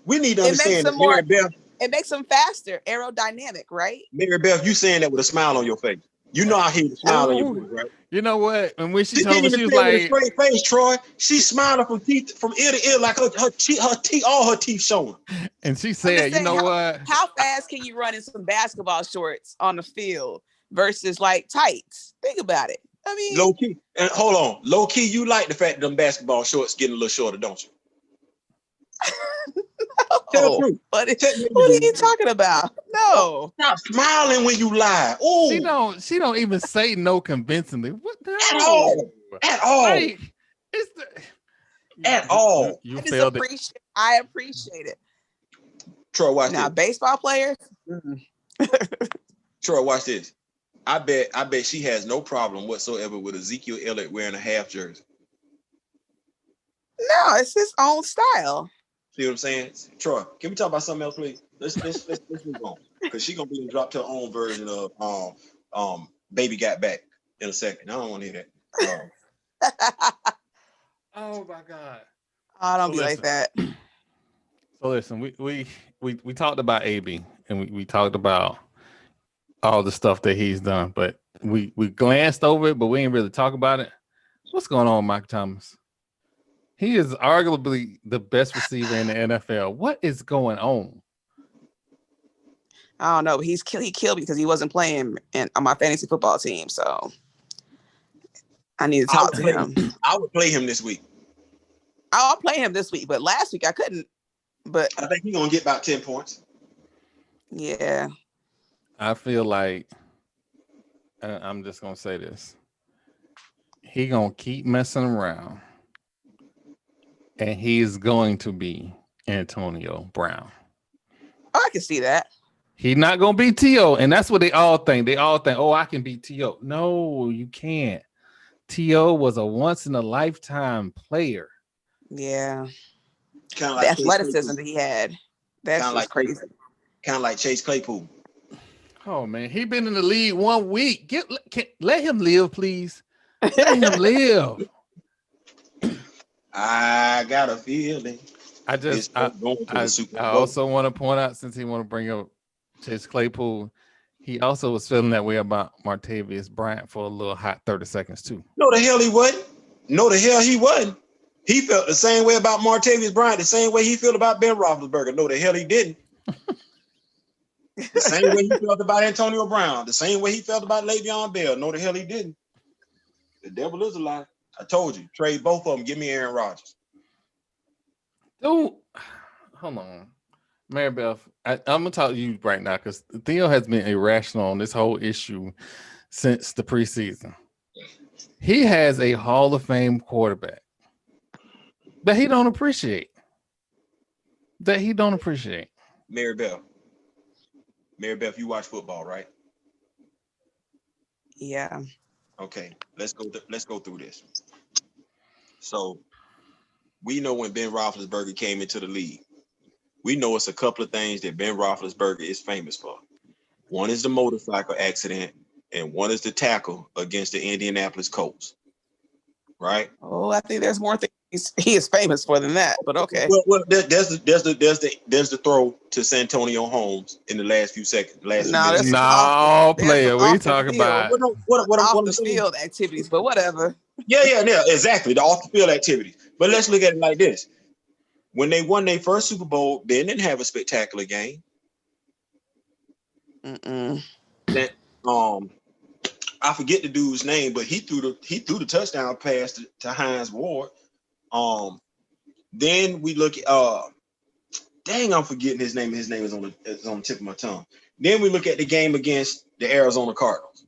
A: We need to understand that Mary Beth.
C: It makes them faster, aerodynamic, right?
A: Mary Beth, you saying that with a smile on your face. You know I hear the smile on your face, right?
B: You know what? And when she told me,
A: she
B: was
A: like,
B: like,
A: with a straight face, Troy. She smiling from ear to ear, like her teeth, all her teeth showing.
B: And she said, you know what?
C: How fast can you run in some basketball shorts on the field versus like tights? Think about it. I mean,
A: low key. And hold on, low key. You like the fact that them basketball shorts getting a little shorter, don't you? Tell the truth.
C: What are you talking about? No.
A: Stop smiling when you lie. Ooh.
B: She don't even say no convincingly. What the
A: hell? At all.
B: Like,
A: at all.
B: You failed
C: it. I appreciate it.
A: Troy, watch
C: now,
A: this.
C: Baseball players.
A: Troy, watch this. I bet she has no problem whatsoever with Ezekiel Elliott wearing a half jersey.
C: No, it's his own style.
A: See what I'm saying? Troy, can we talk about something else, please? Let's move on. Because she's gonna be dropped her own version of Baby Got Back in a second. I don't want to hear
B: that. Oh my God.
C: I don't be like that.
B: So listen, we talked about AB and we talked about all the stuff that he's done, but we glanced over it, but we didn't really talk about it. What's going on, Mike Thomas? He is arguably the best receiver in the NFL. What is going on?
C: I don't know. He killed me because he wasn't playing on my fantasy football team. So I need to talk to him.
A: I would play him this week.
C: I'll play him this week, but last week I couldn't. But
A: I think he's gonna get about 10 points.
C: Yeah.
B: I feel like I'm just gonna say this. He gonna keep messing around. And he's going to be Antonio Brown.
C: Oh, I can see that.
B: He's not going to be Theo. And that's what they all think. They all think, oh, I can be Theo. No, you can't. Theo was a once-in-a-lifetime player.
C: Yeah.
A: Kind of like
C: the athleticism that he had. That's just like crazy.
A: Kind of like Chase Claypool.
B: Oh, man. He been in the league 1 week. Let him live, please. Let him live.
A: I got a feeling.
B: I also want to point out, since he want to bring up Chase Claypool, he also was feeling that way about Martavis Bryant for a little hot 30 seconds too.
A: No, the hell he wasn't. No, the hell he wasn't. He felt the same way about Martavis Bryant, the same way he felt about Ben Roethlisberger. No, the hell he didn't. The same way he felt about Antonio Brown, the same way he felt about Le'Veon Bell. No, the hell he didn't. The devil is a lie. I told you, trade both of them. Give me Aaron Rodgers.
B: Dude, hold on. Mary Beth, I'm going to talk to you right now because Theo has been irrational on this whole issue since the preseason. He has a Hall of Fame quarterback that he don't appreciate.
A: Mary Beth, you watch football, right?
C: Yeah.
A: Okay, let's go through this. So we know when Ben Roethlisberger came into the league, we know it's a couple of things that Ben Roethlisberger is famous for. One is the motorcycle accident, and one is the tackle against the Indianapolis Colts. Right?
C: Oh, I think there's more things He is famous for than that, but okay.
A: Well, there's the throw to Santonio Holmes in the last few seconds, last few minutes.
B: Player. What are you talking about?
A: What
C: off
A: I'm
C: the
A: saying?
C: field activities, but whatever.
A: Yeah, exactly. The off the field activities. But let's look at it like this: when they won their first Super Bowl, Ben didn't have a spectacular game. That I forget the dude's name, but he threw the touchdown pass to Hines Ward. Then we look at dang, I'm forgetting his name. His name is on the tip of my tongue. Then we look at the game against the Arizona Cardinals.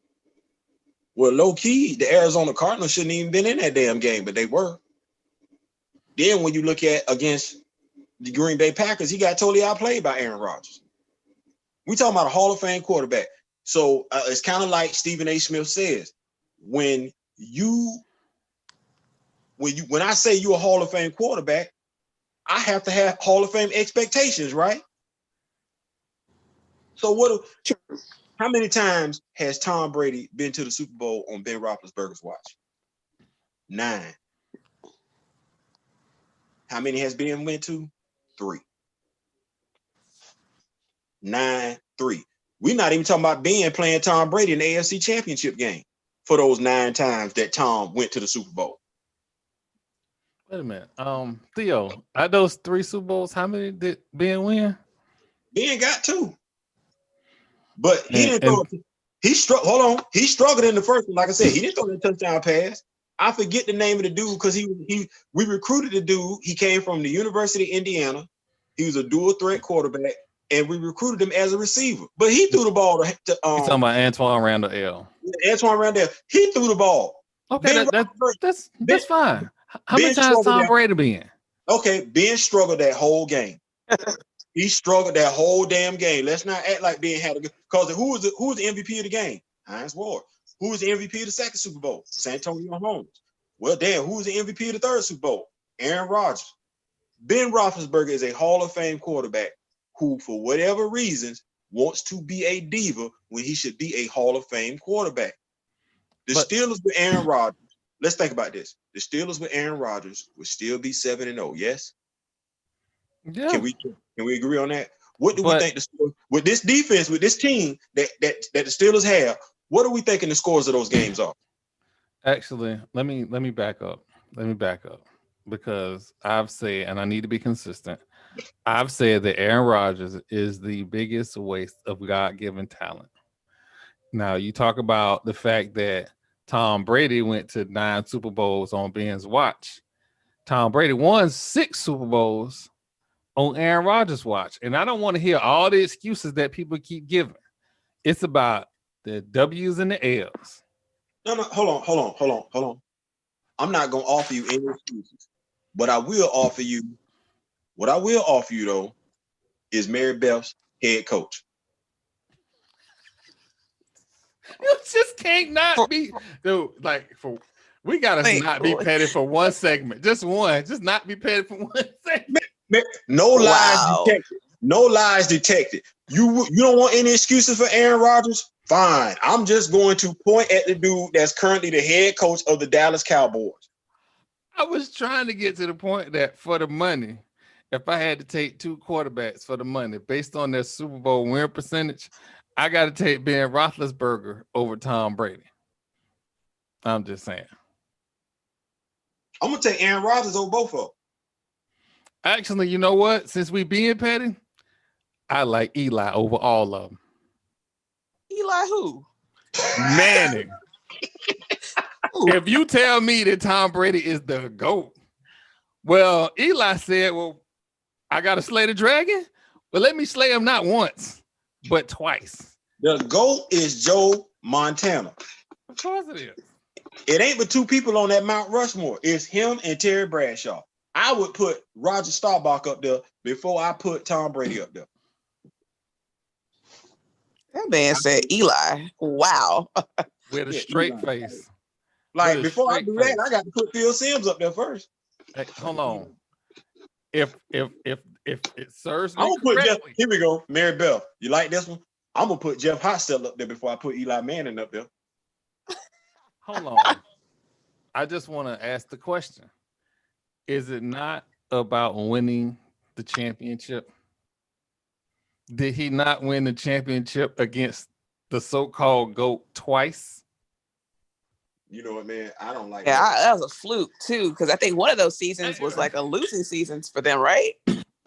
A: Well, low key, the Arizona Cardinals shouldn't even been in that damn game, but they were. Then when you look at against the Green Bay Packers, he got totally outplayed by Aaron Rodgers. We talking about a Hall of Fame quarterback. So it's kind of like Stephen A. Smith says, when I say you're a Hall of Fame quarterback, I have to have Hall of Fame expectations, right? So how many times has Tom Brady been to the Super Bowl on Ben Roethlisberger's watch? 9. How many has Ben went to? 3. 9, 3. We're not even talking about Ben playing Tom Brady in the AFC Championship game for those 9 times that Tom went to the Super Bowl.
B: Wait a minute. Theo, at those 3 Super Bowls, how many did Ben win?
A: Ben got 2. But he didn't throw it. He struggled in the first one. Like I said, he didn't throw that touchdown pass. I forget the name of the dude because we recruited the dude. He came from the University of Indiana. He was a dual threat quarterback, and we recruited him as a receiver. But he threw the ball to
B: you talking about Antoine Randall L.
A: Antoine Randall. He threw the ball.
B: Okay, that's fine. How many times Tom Brady been?
A: Okay, Ben struggled that whole game. He struggled that whole damn game. Let's not act like Ben had a good. Because who was the MVP of the game? Hines Ward. Who was the MVP of the second Super Bowl? Santonio Holmes. Well, damn, who was the MVP of the third Super Bowl? Aaron Rodgers. Ben Roethlisberger is a Hall of Fame quarterback who, for whatever reasons, wants to be a diva when he should be a Hall of Fame quarterback. Steelers with Aaron Rodgers. Let's think about this. The Steelers with Aaron Rodgers would still be 7-0. Yes.
B: Yeah.
A: Can we agree on that? What do we think the score with this defense, with this team that the Steelers have? What are we thinking the scores of those games are?
B: Actually, let me back up. Because I've said, and I need to be consistent, I've said that Aaron Rodgers is the biggest waste of God-given talent. Now, you talk about the fact that Tom Brady went to 9 Super Bowls on Ben's watch. Tom Brady won 6 Super Bowls on Aaron Rodgers' watch. And I don't want to hear all the excuses that people keep giving. It's about the W's and the L's.
A: No, hold on. I'm not going to offer you any excuses. What I will offer you though, is Mary Beth's head coach.
B: You just can't not be, dude. We gotta not be petty for one segment, just one. Just not be petty for one segment.
A: No lies detected. No lies detected. You don't want any excuses for Aaron Rodgers? Fine. I'm just going to point at the dude that's currently the head coach of the Dallas Cowboys.
B: I was trying to get to the point that for the money, if I had to take 2 quarterbacks for the money based on their Super Bowl win percentage, I got to take Ben Roethlisberger over Tom Brady. I'm just saying.
A: I'm going to take Aaron Rodgers over both of them.
B: Actually, you know what? Since we being petty, I like Eli over all of them.
C: Eli who?
B: Manning. If you tell me that Tom Brady is the GOAT, well, Eli said, well, I got to slay the dragon, but let me slay him not once, but twice.
A: The GOAT is Joe Montana.
B: Of course it is.
A: It ain't but 2 people on that Mount Rushmore. It's him and Terry Bradshaw. I would put Roger Staubach up there before I put Tom Brady up there.
C: That man said Eli. Wow.
B: With a straight face.
A: Like, before I do that, I got to put Phil Simms up there first.
B: Hey, hold on. If it serves me
A: I'm gonna put Jeff.
B: correctly.
A: Here we go. Mary Bell. You like this one? I'm gonna put Jeff Hostetler up there before I put Eli Manning up there.
B: Hold on. I just want to ask the question. Is it not about winning the championship? Did he not win the championship against the so-called GOAT twice?
A: You know what, man? I don't like
C: that was a fluke too, because I think one of those seasons was like a losing season for them, right?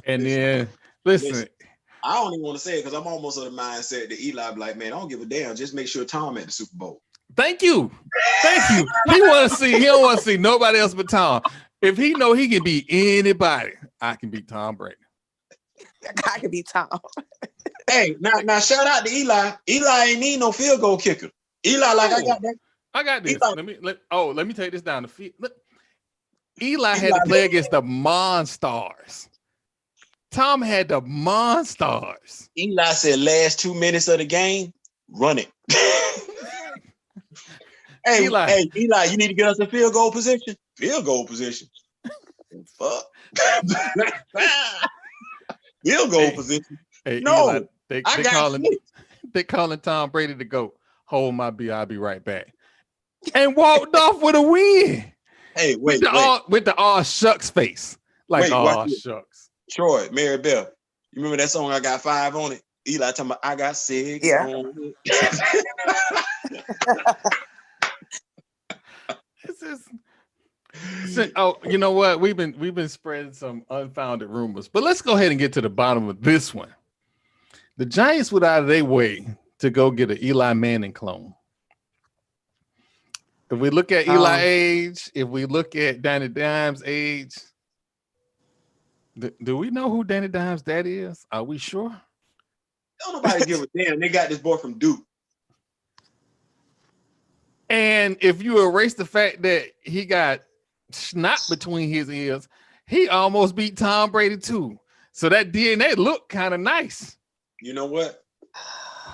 B: And then listen,
A: I don't even want to say it because I'm almost of the mindset that Eli be like, man, I don't give a damn. Just make sure Tom at the Super Bowl.
B: Thank you. He want to see. He don't want to see nobody else but Tom. If he know he can beat anybody, I can beat Tom Brady.
C: I can beat Tom.
A: Hey, now shout out to Eli. Eli ain't need no field goal kicker. Eli, like, I got that.
B: I got this.
A: Eli.
B: Let me take this down the field. Look, Eli had to play against the Monstars. Tom had the Monstars.
A: Eli said, last 2 minutes of the game, run it. Hey, Eli, you need to get us a field goal position. Field goal position. Fuck. Field goal position.
B: Hey,
A: no,
B: Eli, they calling Tom Brady to go. Hold my beer, I'll be right back. And walked off with a win.
A: Hey,
B: with the all shucks face. Like, all shucks.
A: Troy, Mary Bell. You remember that song I Got 5 on it? Eli talking about I got 6 on it.
B: You know what? We've been spreading some unfounded rumors, but let's go ahead and get to the bottom of this one. The Giants went out of their way to go get an Eli Manning clone. If we look at Eli age, if we look at Danny Dimes' age, do we know who Danny Dimes' dad is? Are we sure?
A: Don't nobody give a damn. They got this boy from Duke.
B: And if you erase the fact that he got snot between his ears, he almost beat Tom Brady too. So that DNA looked kind of nice.
A: You know what?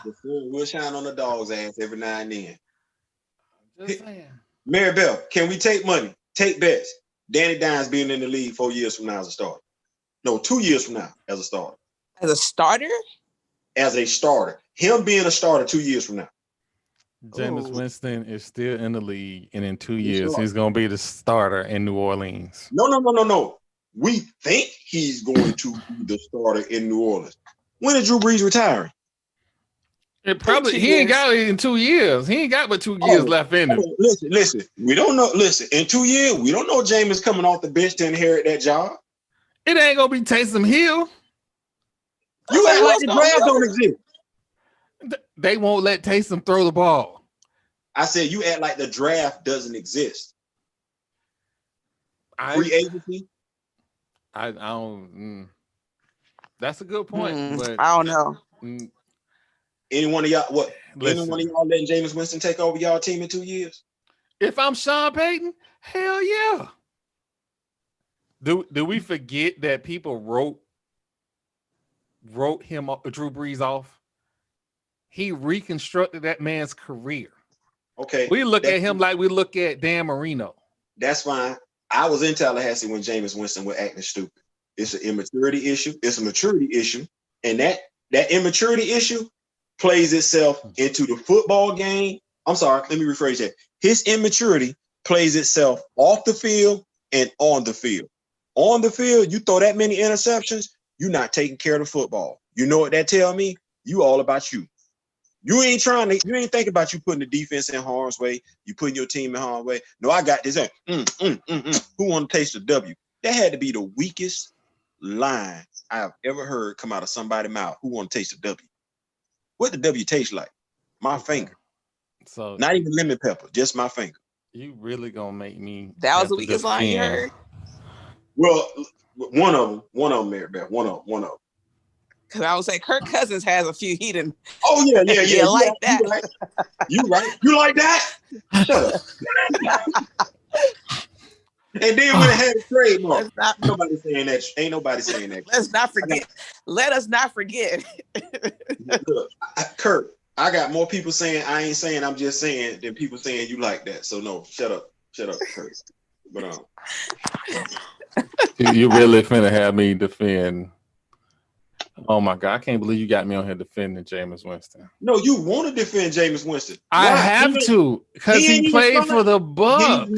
A: The sun will shine on the dog's ass every now and then.
B: Just saying.
A: Mary Bell, can we take money? Take bets. Danny Dimes being in the league 4 years from now as a starter. No, 2 years from now as a starter.
C: As a starter?
A: As a starter. Him being a starter 2 years from now.
B: Jameis Winston is still in the league, and in 2 years, he's going to be the starter in New Orleans.
A: No. We think he's going to be the starter in New Orleans. When is Drew Brees retiring?
B: He ain't got it in 2 years. He ain't got but 2 years left in him.
A: Listen. We don't know. Listen, in 2 years, we don't know Jameis coming off the bench to inherit that job.
B: It ain't going to be Taysom Hill.
A: You act like the draft don't exist.
B: They won't let Taysom throw the ball.
A: I said you act like the draft doesn't exist. Free agency?
B: I don't. That's a good point. But
C: I don't know.
A: Any one of y'all letting Jameis Winston take over y'all team in 2 years?
B: If I'm Sean Payton, hell yeah. Do we forget that people wrote him up, Drew Brees off? He reconstructed that man's career.
A: Okay.
B: We look at him like we look at Dan Marino.
A: That's fine. I was in Tallahassee when Jameis Winston was acting stupid. It's an immaturity issue. It's a maturity issue. And that immaturity issue plays itself into the football game. I'm sorry, let me rephrase that. His immaturity plays itself off the field and on the field. On the field, you throw that many interceptions, you're not taking care of the football. You know what that tell me? You all about you. You ain't thinking about you putting the defense in harm's way. You putting your team in harm's way. No, I got this. Who want to taste the W? That had to be the weakest line I've ever heard come out of somebody's mouth. Who want to taste the W? What the W taste like? My finger. So not even lemon pepper, just my finger.
B: You really gonna make me?
C: That was the weakest line you heard.
A: Well, one of them, Mary Beth. One of them.
C: Because I would say Kirk Cousins has a few heathen.
A: Oh yeah.
C: You like that?
A: You right? You like that? Shut up. And then when it had a trademark, nobody saying that. Ain't nobody saying that.
C: Let's not forget. Let us not forget.
A: Look, Kirk, I got more people saying I ain't saying I'm just saying than people saying you like that. So no, shut up, Kirk. But
B: you really finna have me defend. Oh my God, I can't believe you got me on here defending Jameis Winston.
A: No, you want to defend Jameis Winston.
B: I have to because he played for the Bucs.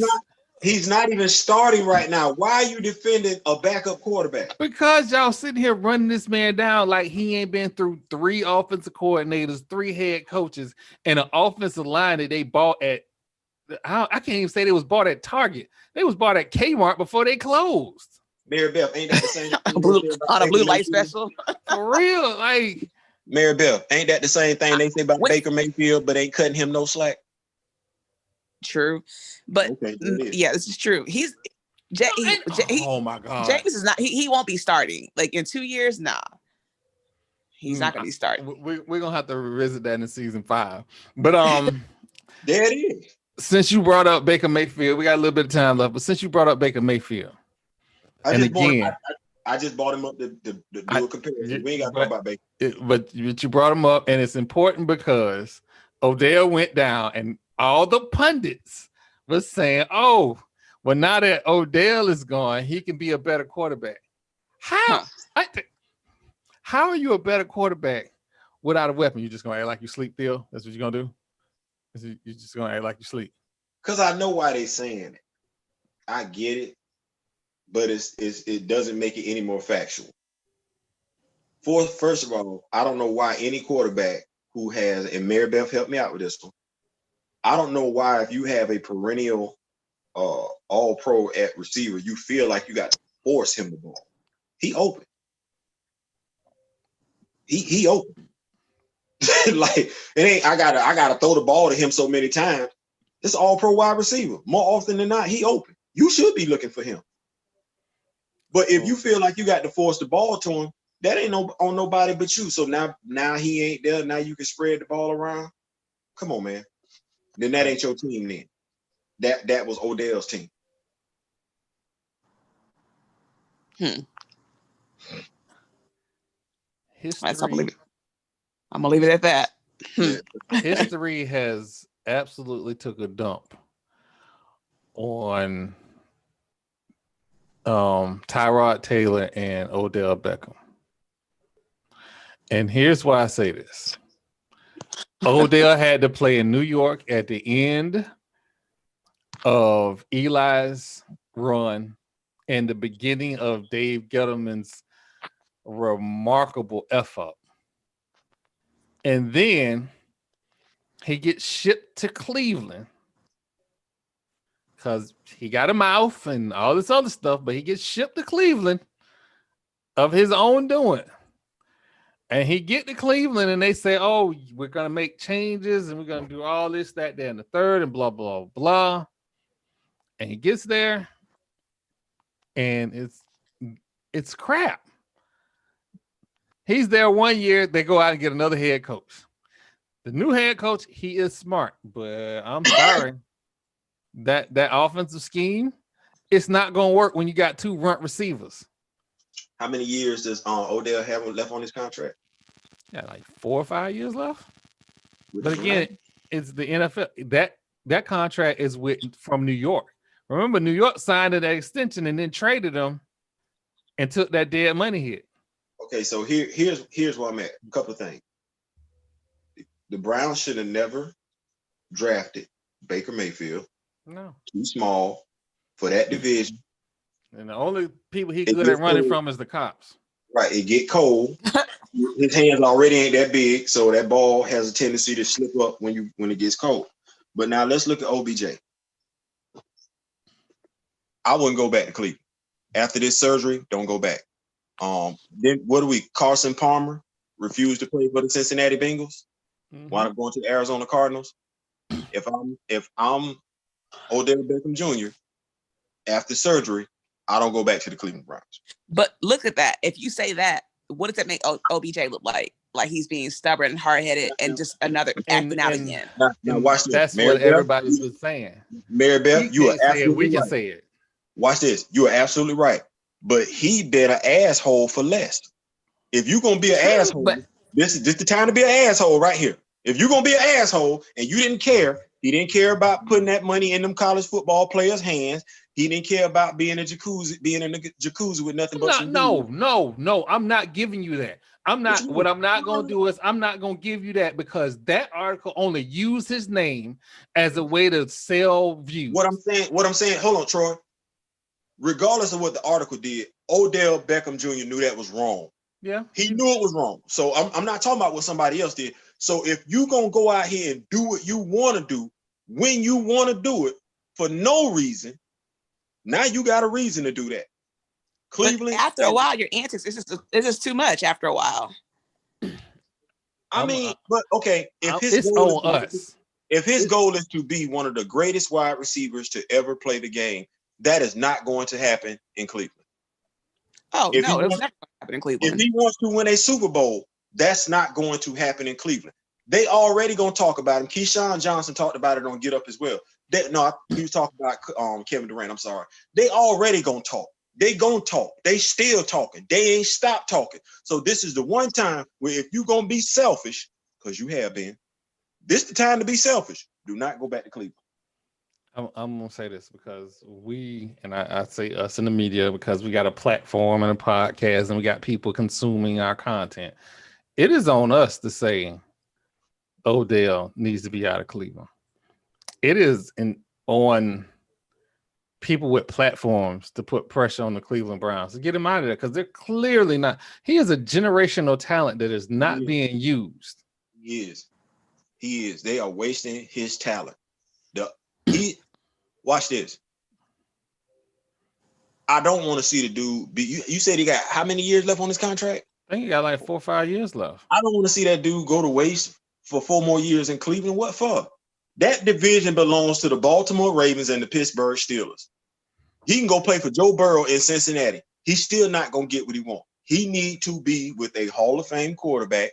A: He's not even starting right now. Why are you defending a backup quarterback?
B: Because y'all sitting here running this man down like he ain't been through 3 offensive coordinators, 3 head coaches, and an offensive line that they bought at. I can't even say they was bought at Target. They was bought at Kmart before they closed.
A: Mary Beth, ain't that the same thing?
C: on a blue light special?
B: For real, like
A: Mary Beth, ain't that the same thing they say about Baker Mayfield, but ain't cutting him no slack?
C: True, but
A: okay,
C: yeah, this is true. He's
B: oh my god,
C: James is not. He won't be starting like in 2 years. Nah, he's not gonna be starting.
B: We're gonna have to revisit that in season 5. But
A: there it is.
B: Since you brought up Baker Mayfield, we got a little bit of time left. But since you brought up Baker Mayfield,
A: I just bought him up to do a comparison. We ain't got to talk about Baker.
B: But you brought him up, and it's important because Odell went down, and all the pundits were saying, "Oh, well, now that Odell is gone, he can be a better quarterback." How? How are you a better quarterback without a weapon? You just gonna act like you sleep, Theo? That's what you're gonna do? You're just gonna act like you sleep?
A: Because I know why they're saying it. I get it, but it doesn't make it any more factual. First of all, I don't know why any quarterback who has, and Mary Beth helped me out with this one. I don't know why if you have a perennial all-pro at receiver, you feel like you got to force him the ball. He open. He open. Like it ain't. I gotta throw the ball to him so many times. This all-pro wide receiver. More often than not, he open. You should be looking for him. But if you feel like you got to force the ball to him, that ain't on nobody but you. So now he ain't there. Now you can spread the ball around. Come on, man. Then that ain't your team. Then that was Odell's team.
B: History.
C: I'm gonna leave it at that.
B: History has absolutely took a dump on Tyrod Taylor and Odell Beckham. And here's why I say this. Odell had to play in New York at the end of Eli's run and the beginning of Dave Gettleman's remarkable F-up. And then he gets shipped to Cleveland because he got a mouth and all this other stuff, but he gets shipped to Cleveland of his own doing. And he get to Cleveland and they say, "Oh, we're going to make changes and we're going to do all this, that, and the third and blah, blah, blah." And he gets there and it's crap. He's there 1 year. They go out and get another head coach. The new head coach, he is smart, but I'm sorry. that offensive scheme, it's not going to work when you got 2 runt receivers.
A: How many years does Odell have left on his contract?
B: Yeah, like 4 or 5 years left. But again, it's the NFL. That contract is from New York. Remember, New York signed that extension and then traded him and took that dead money hit.
A: Okay, so here's where I'm at. A couple of things. The Browns should have never drafted Baker Mayfield.
B: No.
A: Too small for that division.
B: And the only people he good at running from is the cops.
A: Right. It get cold. His hands already ain't that big, so that ball has a tendency to slip up when it gets cold. But now let's look at OBJ. I wouldn't go back to Cleveland. After this surgery, don't go back. Then what do we? Carson Palmer refused to play for the Cincinnati Bengals. Wound up going to the Arizona Cardinals. If I'm Odell Beckham Jr. after surgery, I don't go back to the Cleveland Browns.
C: But look at that. If you say that, what does that make OBJ look like? Like he's being stubborn and hard-headed and just another acting out again.
A: Now watch this.
B: That's Mary what Beth, everybody's been saying.
A: Mary Beth, you are absolutely
B: we can
A: right.
B: say it.
A: Watch this. You are absolutely right. But he been an asshole for less. If you're going to be an asshole, this is the time to be an asshole right here. If you're going to be an asshole and you didn't care, he didn't care about putting that money in them college football players' hands. He didn't care about being in a jacuzzi with nothing but some
B: no. I'm not giving you that. What I'm not gonna do is I'm not gonna give you that because that article only used his name as a way to sell views.
A: What I'm saying, hold on, Troy. Regardless of what the article did, Odell Beckham Jr. knew that was wrong.
B: Yeah.
A: He knew it was wrong. So I'm not talking about what somebody else did. So if you gonna go out here and do what you want to do, when you want to do it for no reason, now you got a reason to do that. Cleveland.
C: But after a while, your antics it's just too much. After a while.
A: I mean, but okay, if his goal is to be one of the greatest wide receivers to ever play the game, that is not going to happen in Cleveland.
C: Oh, no, it was never going to happen in Cleveland.
A: If he wants to win a Super Bowl, that's not going to happen in Cleveland. They already going to talk about him. Keyshawn Johnson talked about it on Get Up as well. He was talking about Kevin Durant. I'm sorry. They already going to talk. They going to talk. They still talking. They ain't stopped talking. So this is the one time where if you going to be selfish, because you have been, this is the time to be selfish. Do not go back to Cleveland.
B: I'm gonna say this because I say us in the media because we got a platform and a podcast and we got people consuming our content. It is on us to say Odell needs to be out of Cleveland. It is on people with platforms to put pressure on the Cleveland Browns to get him out of there because they're clearly not. He is a generational talent that is not being used.
A: He is. They are wasting his talent. Watch this. I don't want to see the dude. You said he got how many years left on his contract?
B: I think he got like 4 or 5 years left.
A: I don't want to see that dude go to waste for 4 more years in Cleveland. What for? That division belongs to the Baltimore Ravens and the Pittsburgh Steelers. He can go play for Joe Burrow in Cincinnati. He's still not going to get what he wants. He need to be with a Hall of Fame quarterback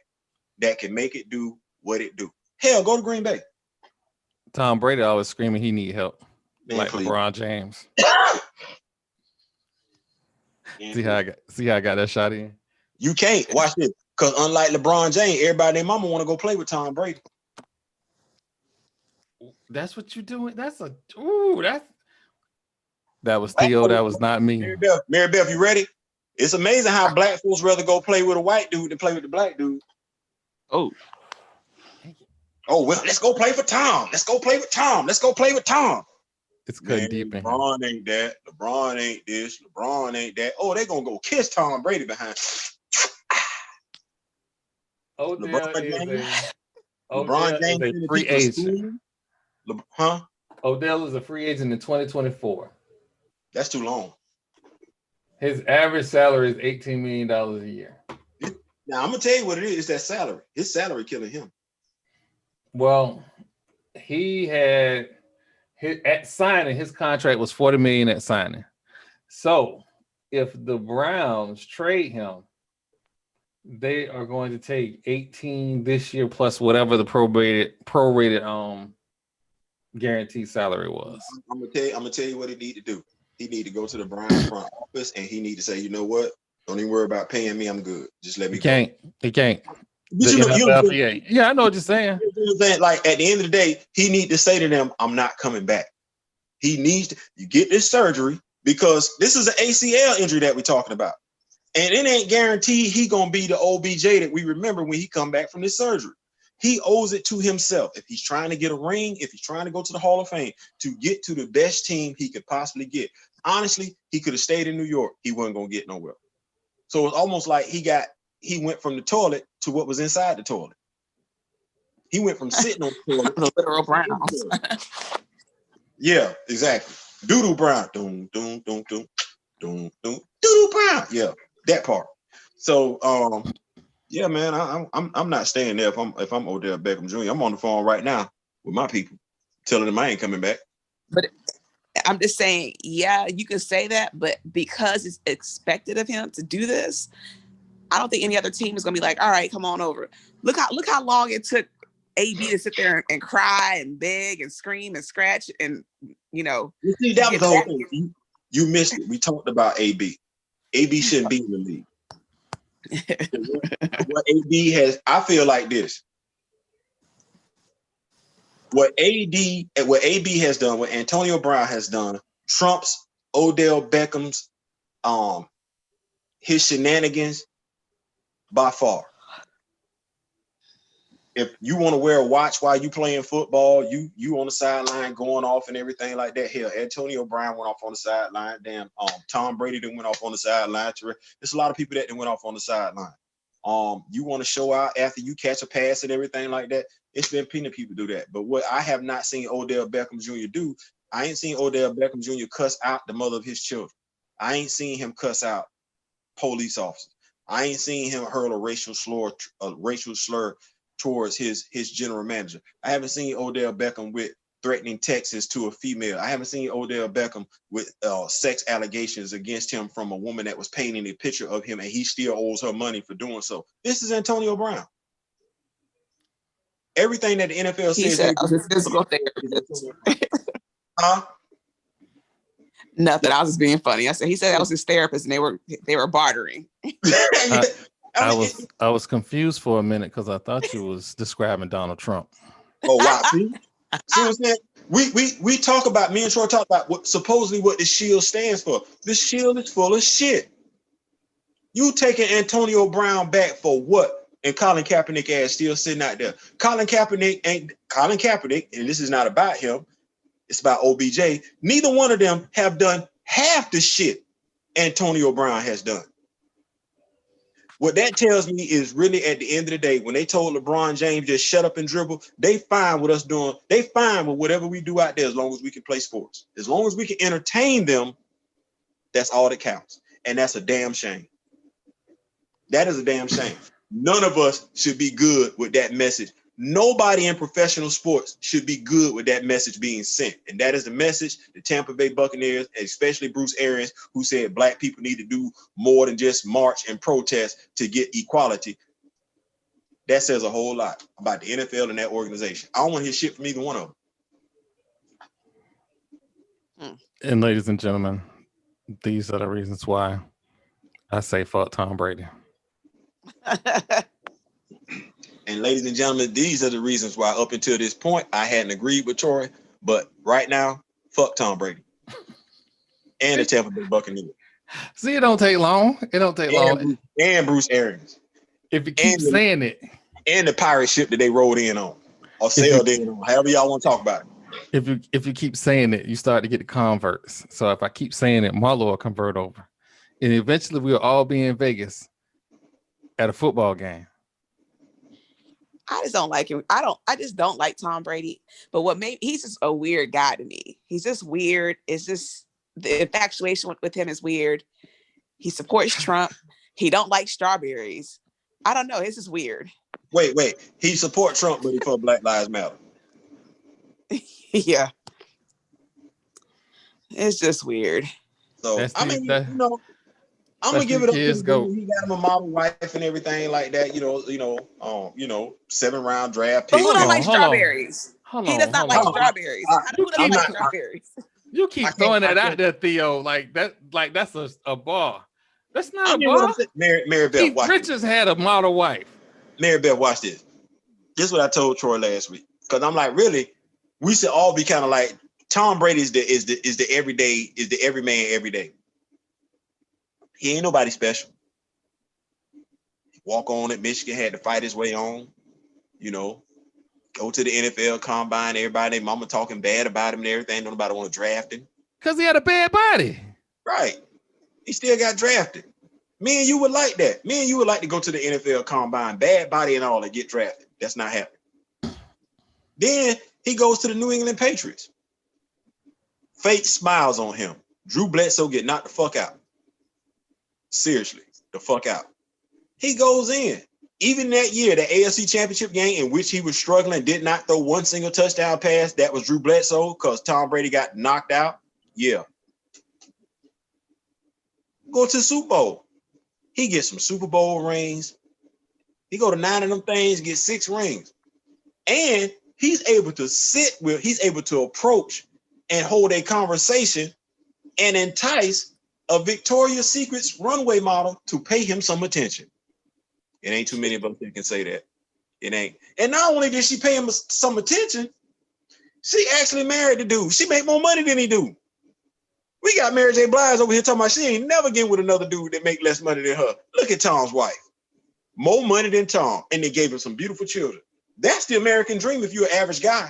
A: that can make it do what it do. Hell, go to Green Bay.
B: Tom Brady always screaming he need help.
A: Man,
B: like
A: please.
B: LeBron James. See how I got that shot in?
A: You can't. Watch this. Because unlike LeBron James, everybody and their mama want to go play with Tom Brady.
B: That's what you're doing. That was Theo. That was not me.
A: Mary Beth, you ready? It's amazing how black folks rather go play with a white dude than play with the black dude.
C: Oh,
A: well, let's go play for Tom. Let's go play with Tom.
B: It's cutting deep in
A: LeBron ain't that. LeBron ain't this. LeBron ain't that. Oh, they gonna go kiss Tom Brady behind.
B: LeBron James is a free agent. Odell is a free agent in 2024.
A: That's too long.
B: His average salary is $18 million a year.
A: Now I'm gonna tell you what it is. It's that salary. His salary killing him.
B: Well, he had at signing, his contract was $40 million at signing. So if the Browns trade him, they are going to take 18 this year plus whatever the prorated guaranteed salary was.
A: I'm gonna tell you what he need to do. He need to go to the Browns front office and he need to say, you know what? Don't even worry about paying me. I'm good. Just let me go.
B: He can't.
A: Yeah,
B: I know what you're saying.
A: Like at the end of the day, he need to say to them, I'm not coming back. He needs to get this surgery because this is an ACL injury that we're talking about. And it ain't guaranteed he gonna be the OBJ that we remember when he come back from this surgery. He owes it to himself. If he's trying to get a ring, if he's trying to go to the Hall of Fame, to get to the best team he could possibly get. Honestly, he could have stayed in New York. He wasn't gonna get nowhere. So it's almost like he went from the toilet to what was inside the toilet. He went from sitting on the toilet.
C: The literal Browns.
A: Yeah, exactly. Doodoo Brown. Doom, doom, doom, doom, doom, doom. Doodoo Brown. Yeah, that part. So yeah, man, I'm not staying there if I'm Odell Beckham Jr. I'm on the phone right now with my people, telling them I ain't coming back.
C: But I'm just saying, yeah, you can say that, but because it's expected of him to do this, I don't think any other team is gonna be like, all right, come on over. Look how long it took AB to sit there and cry and beg and scream and scratch and
A: You see, that was the whole thing. You missed it. We talked about AB. AB shouldn't be in the league. What AB has, I feel like this. What AB has done, what Antonio Brown has done, trumps Odell Beckham's his shenanigans by far. If you want to wear a watch while you playing football, you on the sideline going off and everything like that. Hell, Antonio Brown went off on the sideline. Damn, Tom Brady done went off on the sideline. There's a lot of people that done went off on the sideline. You want to show out after you catch a pass and everything like that. It's been plenty of people do that. But what I have not seen Odell Beckham Jr. do, I ain't seen Odell Beckham Jr. cuss out the mother of his children. I ain't seen him cuss out police officers. I ain't seen him hurl a racial slur towards his general manager. I haven't seen Odell Beckham with threatening texts to a female. I haven't seen Odell Beckham with sex allegations against him from a woman that was painting a picture of him, and he still owes her money for doing so. This is Antonio Brown. Everything that the NFL says.
C: He said I was his physical therapist.
A: Huh?
C: Nothing. I was just being funny. I said he said that was his therapist, and they were bartering.
B: I was confused for a minute because I thought you was describing Donald Trump.
A: Oh wow! See what I'm saying? We talk about, me and Troy talk about what the shield stands for. The shield is full of shit. You taking Antonio Brown back for what? And Colin Kaepernick ass still sitting out there. Colin Kaepernick, and this is not about him. It's about OBJ. Neither one of them have done half the shit Antonio Brown has done. What that tells me is really at the end of the day, when they told LeBron James just shut up and dribble, they fine with us doing, they fine with whatever we do out there as long as we can play sports. As long as we can entertain them, that's all that counts. And that's a damn shame. That is a damn shame. None of us should be good with that message. Nobody in professional sports should be good with that message being sent. And that is the message the Tampa Bay Buccaneers, especially Bruce Arians, who said black people need to do more than just march and protest to get equality. That says a whole lot about the NFL and that organization. I don't want to hear shit from either one of
B: them. And ladies and gentlemen, these are the reasons why I say fuck Tom Brady.
A: And ladies and gentlemen, these are the reasons why up until this point, I hadn't agreed with Troy. But right now, fuck Tom Brady. And the Tampa Bay Buccaneers.
B: See, it don't take long. It don't take long.
A: And Bruce Arians.
B: If you keep saying it.
A: And the pirate ship that they rode in on. Or sailed in on. However y'all want to talk about it.
B: If you keep saying it, you start to get the converts. So if I keep saying it, Marlo will convert over. And eventually we'll all be in Vegas at a football game.
C: I just don't like him. I just don't like Tom Brady. But he's just a weird guy to me. He's just weird. It's just the infatuation with him is weird. He supports Trump. He don't like strawberries. I don't know. It's just weird.
A: Wait. He supports Trump, but he for Black Lives Matter.
C: Yeah. It's just weird.
A: So I'm gonna give it up to him. He got him a model wife and everything like that. 7-round draft pick.
C: But who don't like strawberries? He does not like strawberries. Who doesn't like strawberries?
B: You keep throwing that out there, Theo. Like that's a bar. That's not a bar.
A: Mary Beth, watch
B: Richards had a model wife.
A: Mary Beth, watch this. This is what I told Troy last week. Because I'm like, really, we should all be kind of like Tom Brady is the everyman every day. He ain't nobody special. Walk on at Michigan, had to fight his way on. Go to the NFL combine, everybody, their mama talking bad about him and everything. Nobody want to draft him.
B: Because he had a bad body.
A: Right. He still got drafted. Me and you would like that. Me and you would like to go to the NFL combine, bad body and all, and get drafted. That's not happening. Then he goes to the New England Patriots. Fate smiles on him. Drew Bledsoe get knocked the fuck out. Seriously, the fuck out. He goes in. Even that year, the AFC Championship game in which he was struggling, did not throw one single touchdown pass. That was Drew Bledsoe because Tom Brady got knocked out. Yeah. Go to the Super Bowl. He gets some Super Bowl rings. He go to 9 of them things, get 6 rings. And he's able to approach and hold a conversation and entice a Victoria's Secret's runway model to pay him some attention. It ain't too many of us that can say that. It ain't. And not only did she pay him some attention, she actually married the dude. She made more money than he do. We got Mary J. Blige over here talking about she ain't never getting with another dude that make less money than her. Look at Tom's wife. More money than Tom. And they gave him some beautiful children. That's the American dream if you're an average guy.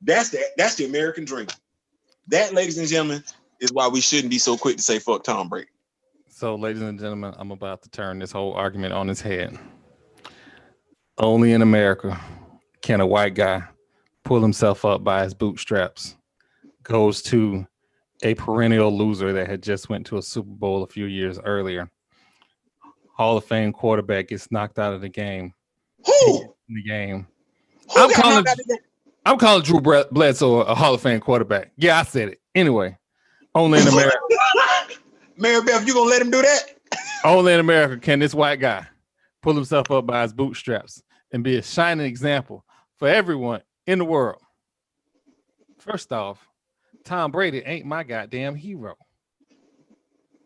A: That's the American dream. That, ladies and gentlemen, is why we shouldn't be so quick to say fuck Tom Brady.
B: So, ladies and gentlemen, I'm about to turn this whole argument on its head. Only in America can a white guy pull himself up by his bootstraps, goes to a perennial loser that had just went to a Super Bowl a few years earlier. Hall of Fame quarterback gets knocked out of the game.
A: Who?
B: In the game.
A: Who got knocked out of the game?
B: I'm calling Drew Bledsoe a Hall of Fame quarterback. Yeah, I said it. Anyway, only in America.
A: Mary Beth, you gonna let him do that?
B: Only in America can this white guy pull himself up by his bootstraps and be a shining example for everyone in the world. First off, Tom Brady ain't my goddamn hero.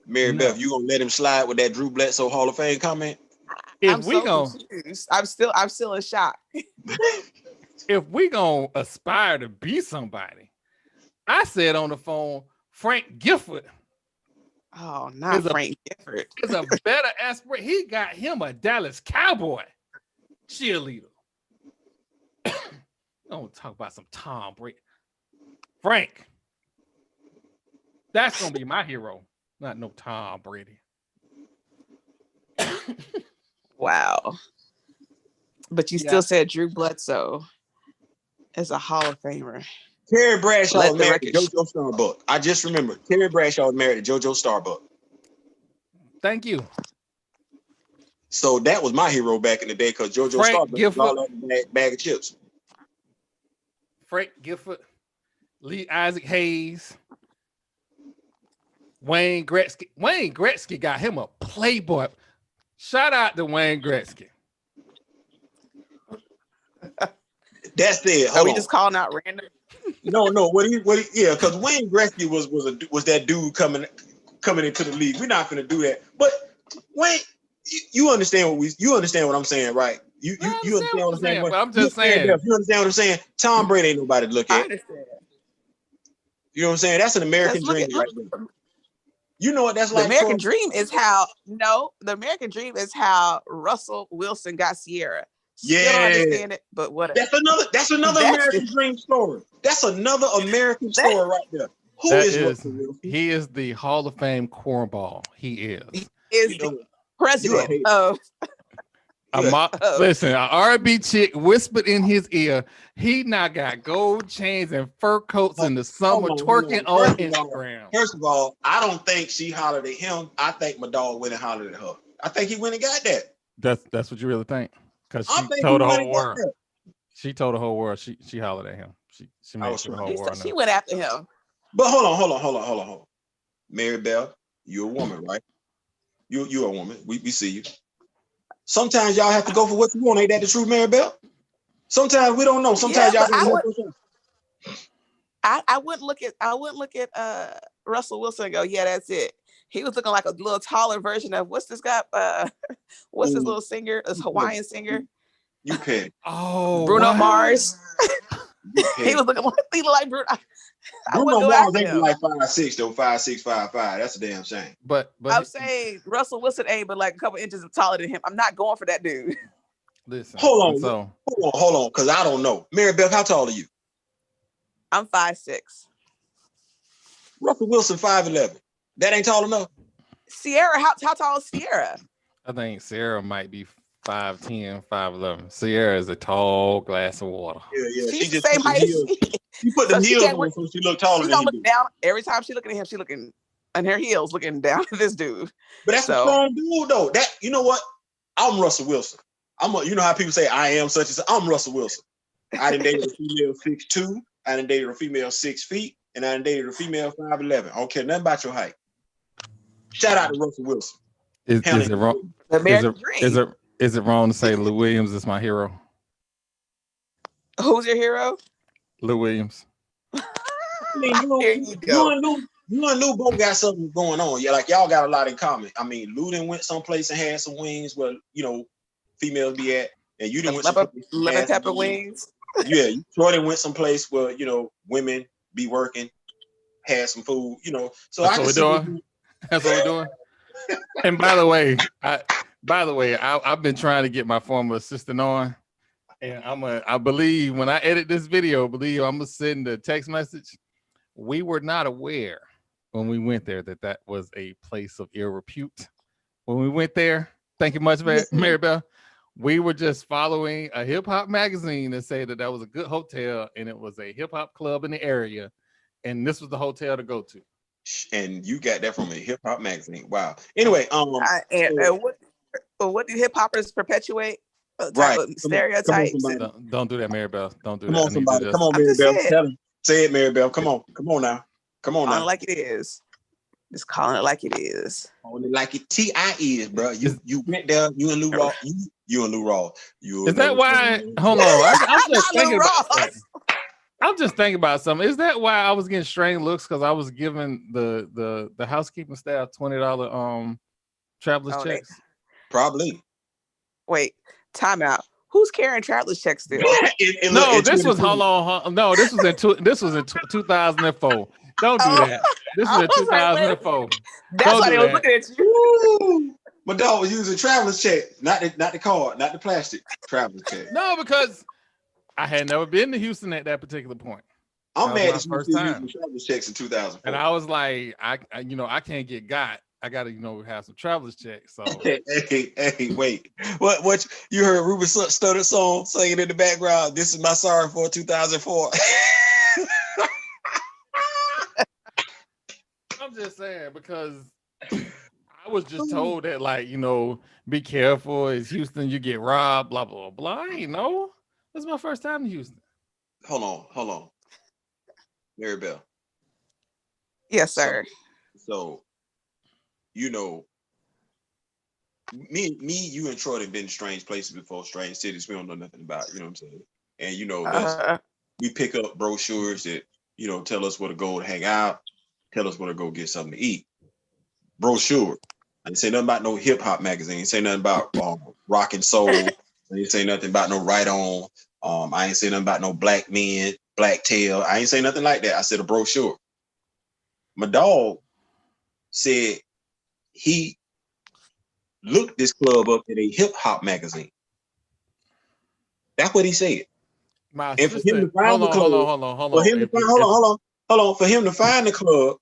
A: Mary Beth, you gonna let him slide with that Drew Bledsoe Hall of Fame comment?
C: I'm still in shock.
B: If we gonna aspire to be somebody, I said on the phone, Frank Gifford.
C: Oh, not Frank Gifford.
B: Is a better aspirant. He got him a Dallas Cowboy cheerleader. Don't talk about some Tom Brady. Frank. That's gonna be my hero, not no Tom Brady.
C: Wow. But you still said Drew Bledsoe is a Hall of Famer.
A: Terry Bradshaw was married to JoJo Starbuck. I just remembered. Terry Bradshaw was married to JoJo Starbuck.
B: Thank you.
A: So that was my hero back in the day because JoJo Starbuck was all that bag of chips.
B: Frank Gifford, Lee Isaac Hayes, Wayne Gretzky. Wayne Gretzky got him a Playboy. Shout out to Wayne Gretzky.
A: That's it.
C: Are we just calling out random?
A: No. Yeah, because Wayne Gretzky was that dude coming into the league. We're not going to do that. But Wayne, you understand what I'm saying, right? You understand what I'm saying?
B: But I'm just saying.
A: You understand what I'm saying? Tom Brady ain't nobody to look at.
C: I understand.
A: You know what I'm saying? That's an American dream right there. You know what that's like?
C: The American dream is how Russell Wilson got Sierra.
A: Yeah,
C: still don't understand it, but whatever.
A: That's another American dream story. That's another American story right there. Who is Russell Wilson?
B: He is the Hall of Fame cornball. He is.
C: He is the president of.
B: Listen, an R&B chick whispered in his ear, he now got gold chains and fur coats in the summer twerking on Instagram.
A: First of all, I don't think she hollered at him. I think my dog went and hollered at her. I think he went and got that.
B: That's what you really think? Because she told the whole world. She told the whole world. She hollered at him. She made sure the whole world.
C: She went after him.
A: But hold on. Mary Bell, you're a woman, right? You're a woman. We see you. Sometimes y'all have to go for what you want. Ain't that the truth, Mary Bell? Sometimes we don't know. Sometimes y'all don't
C: I wouldn't look at Russell Wilson and go, yeah, that's it. He was looking like a little taller version of what's this guy? What's this little singer? This Hawaiian singer?
A: You can.
B: Oh,
C: Bruno Mars. He was looking like Bruno.
A: Bruno Mars ain't like 5'6" though, 5'6", 5'5". That's a damn shame.
B: But
C: I'm saying Russell Wilson ain't but like a couple inches taller than him. I'm not going for that dude.
B: Listen.
A: Hold on, because I don't know. Mary Beth, how tall are you?
C: I'm 5'6".
A: Russell Wilson 5'11". That ain't tall enough.
C: Sierra, how tall is Sierra?
B: I think Sierra might be 5'10", 5'11". Sierra is a tall glass of water.
A: Yeah.
C: She's the same height.
A: She put the heels on so she look taller.
C: She's gonna look down every time she looking at him. She looking on her heels, looking down at this dude.
A: But that's a strong dude, though. That you know what? I'm Russell Wilson. You know how people say I am such and such. I'm Russell Wilson. I done dated a female 6'2". I done dated a female 6 feet, and I done dated a female 5'11". I don't care nothing about your height. Shout out to Russell Wilson.
B: Is it wrong? Is it wrong to say Lou Williams is my hero?
C: Who's your hero?
B: Lou Williams.
A: I mean, you and Lou both got something going on. Yeah, like y'all got a lot in common. I mean, Lou done went someplace and had some wings where females be at, and you done went
C: lemon pepper wings.
A: Yeah, Troy done went someplace where women be working, had some food, you know. So
B: That's what we're doing. That's what we're doing. And by the way, I've been trying to get my former assistant on, and I believe when I edit this video, I'm gonna send a text message. We were not aware when we went there that was a place of ill repute. When we went there, thank you much, Maribel. We were just following a hip hop magazine that said that was a good hotel and it was a hip hop club in the area, and this was the hotel to go to.
A: And you got that from a hip hop magazine. Wow. Anyway,
C: what do hip hoppers perpetuate?
A: Right.
C: Stereotypes.
B: Don't do that, Maribel. Don't do
A: come
B: that.
A: On, somebody. Come on, Maribel. Tell him. Say it, Maribel. Come on now. Come on now.
C: Like it is. Just calling it like it is.
A: Calling it like it T.I. is, bro. You went there. You and Lou Raw. You and Lou Raw.
B: Is that why? Hold on. I'm just thinking about something. Is that why I was getting strange looks? Because I was giving the housekeeping staff $20 traveler's checks.
A: Probably.
C: Wait, time out. Who's carrying traveler's checks still?
B: This was 2004. Don't do that. This is in 2004.
C: That's why they were looking at you.
A: My dog was using traveler's check, not the card, not the plastic traveler's check.
B: No, because I had never been to Houston at that particular point.
A: I'm mad at you using traveler's checks in 2004.
B: And I was like, I can't get got. I gotta, have some traveler's checks. So
A: hey, wait. What you heard Ruben Studdard song singing in the background? This is my sorry for 2004.
B: I'm just saying because I was just told that, like, be careful. It's Houston, you get robbed, blah, blah, blah. I ain't know. This is my first time in Houston.
A: Hold on. Maribel.
C: Yes, sir.
A: So me, you and Troy have been in strange places before, strange cities we don't know nothing about, you know what I'm saying? And we pick up brochures that, tell us where to go to hang out, tell us where to go get something to eat. Brochure. I didn't say nothing about no hip hop magazine. I didn't say nothing about rock and soul. I didn't say nothing about no Right On. I ain't say nothing about no Black Men, Black Tail. I ain't say nothing like that. I said a brochure. My dog said he looked this club up in a hip hop magazine. That's what he said.
B: My
A: and for him to find the club, hold on. For him to find the club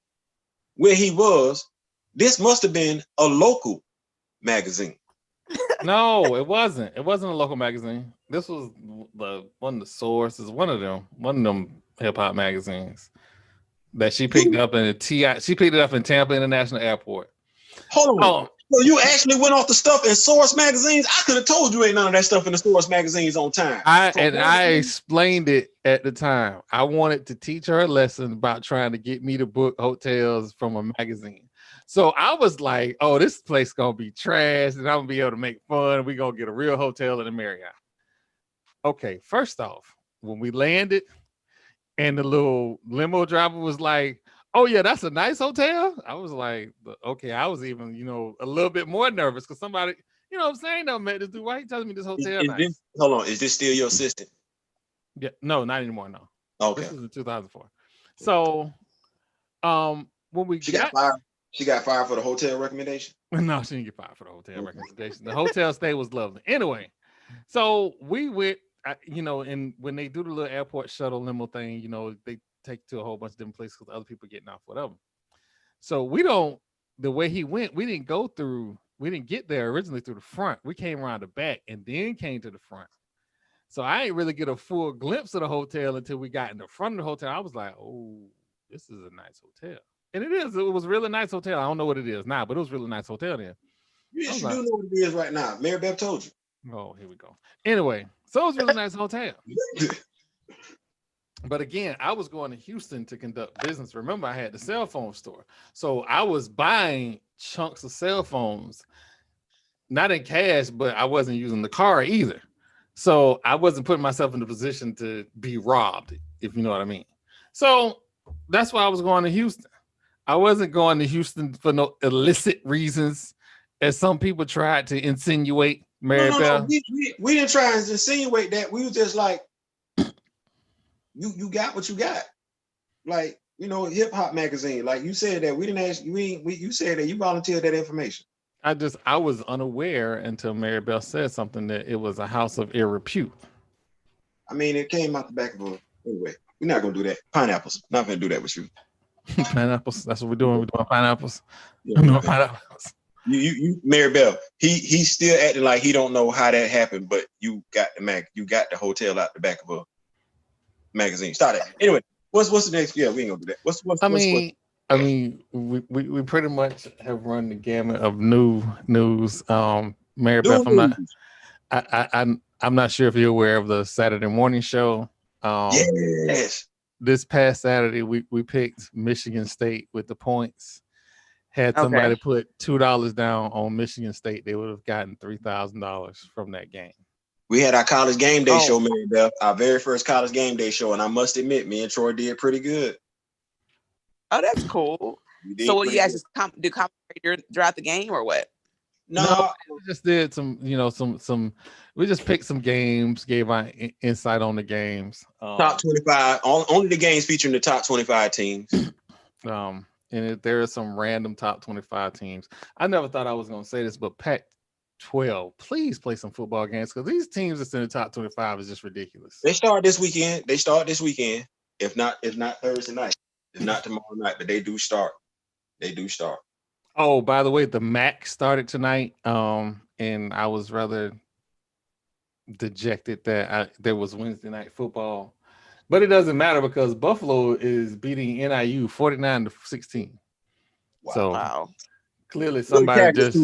A: where he was, this must have been a local magazine.
B: No, it wasn't. It wasn't a local magazine. This was one of the sources, one of them hip hop magazines that she picked up in She picked it up in Tampa International Airport.
A: Hold on. So you actually went off the stuff in Source magazines? I could have told you ain't none of that stuff in the Source magazines on time.
B: I explained it at the time. I wanted to teach her a lesson about trying to get me to book hotels from a magazine. So I was like, oh, this place gonna be trash and I'm gonna be able to make fun. We're gonna get a real hotel in the Marriott. Okay, first off, when we landed and the little limo driver was like, oh yeah, that's a nice hotel. I was like, okay, I was even, a little bit more nervous because somebody, what I'm saying, I met this dude. Why he telling me this hotel nice?
A: Hold on, is this still your assistant?
B: Yeah, no, not anymore, no.
A: Okay.
B: This was in 2004. So when we
A: got fired. She got fired for the hotel recommendation?
B: No, she didn't get fired for the hotel recommendation. The hotel stay was lovely. Anyway, so we went, and when they do the little airport shuttle limo thing, they take to a whole bunch of different places because other people getting off, whatever. So the way he went, we didn't get there originally through the front. We came around the back and then came to the front. So I didn't really get a full glimpse of the hotel until we got in the front of the hotel. I was like, oh, this is a nice hotel. And it was a really nice hotel. I don't know what it is now, but it was a really nice hotel then.
A: Yes, you do know what it is right now. Mary Beth told you.
B: Oh, here we go. Anyway, so it was a really nice hotel. But again, I was going to Houston to conduct business. Remember, I had the cell phone store. So I was buying chunks of cell phones, not in cash, but I wasn't using the car either. So I wasn't putting myself in the position to be robbed, if you know what I mean. So that's why I was going to Houston. I wasn't going to Houston for no illicit reasons, as some people tried to insinuate.
A: No. We didn't try to insinuate that. We were just like, you got what you got. Like, hip hop magazine. Like you said that we didn't ask you said that you volunteered that information.
B: I was unaware until Mary Bell said something that it was a house of ill repute.
A: I mean, it came out the back of a anyway. We're not gonna do that. Pineapples. Not gonna do that with you.
B: Pineapples. That's what we're doing. We're doing pineapples.
A: Yeah,
B: pineapples.
A: You, Mary Bell. He's still acting like he don't know how that happened, but you got the hotel out the back of a magazine. Start it anyway. What's the next? Yeah, we ain't gonna do that.
B: I mean, we pretty much have run the gamut of news. Mary Beth, I'm not sure if you're aware of the Saturday morning show.
A: Yes.
B: This past Saturday, we picked Michigan State with the points. Had somebody put $2 down on Michigan State, they would have gotten $3,000 from that game.
A: We had our college game day show, Mary Beth, our very first college game day show, and I must admit, me and Troy did pretty good.
C: Oh, that's cool. So, will you guys just do commentary throughout the game, or what?
B: No, we just did some. We just picked some games, gave our insight on the games.
A: Top 25, only the games featuring the top 25 teams.
B: And there are some random top 25 teams. I never thought I was going to say this, but Pac-12, please play some football games, because these teams that's in the top 25 is just ridiculous.
A: They start this weekend. If not Thursday night. If not tomorrow night, but they do start.
B: Oh, by the way, the MAC started tonight, and I was rather dejected that there was Wednesday night football. But it doesn't matter because Buffalo is beating NIU 49-16.
C: Wow.
B: So clearly somebody just...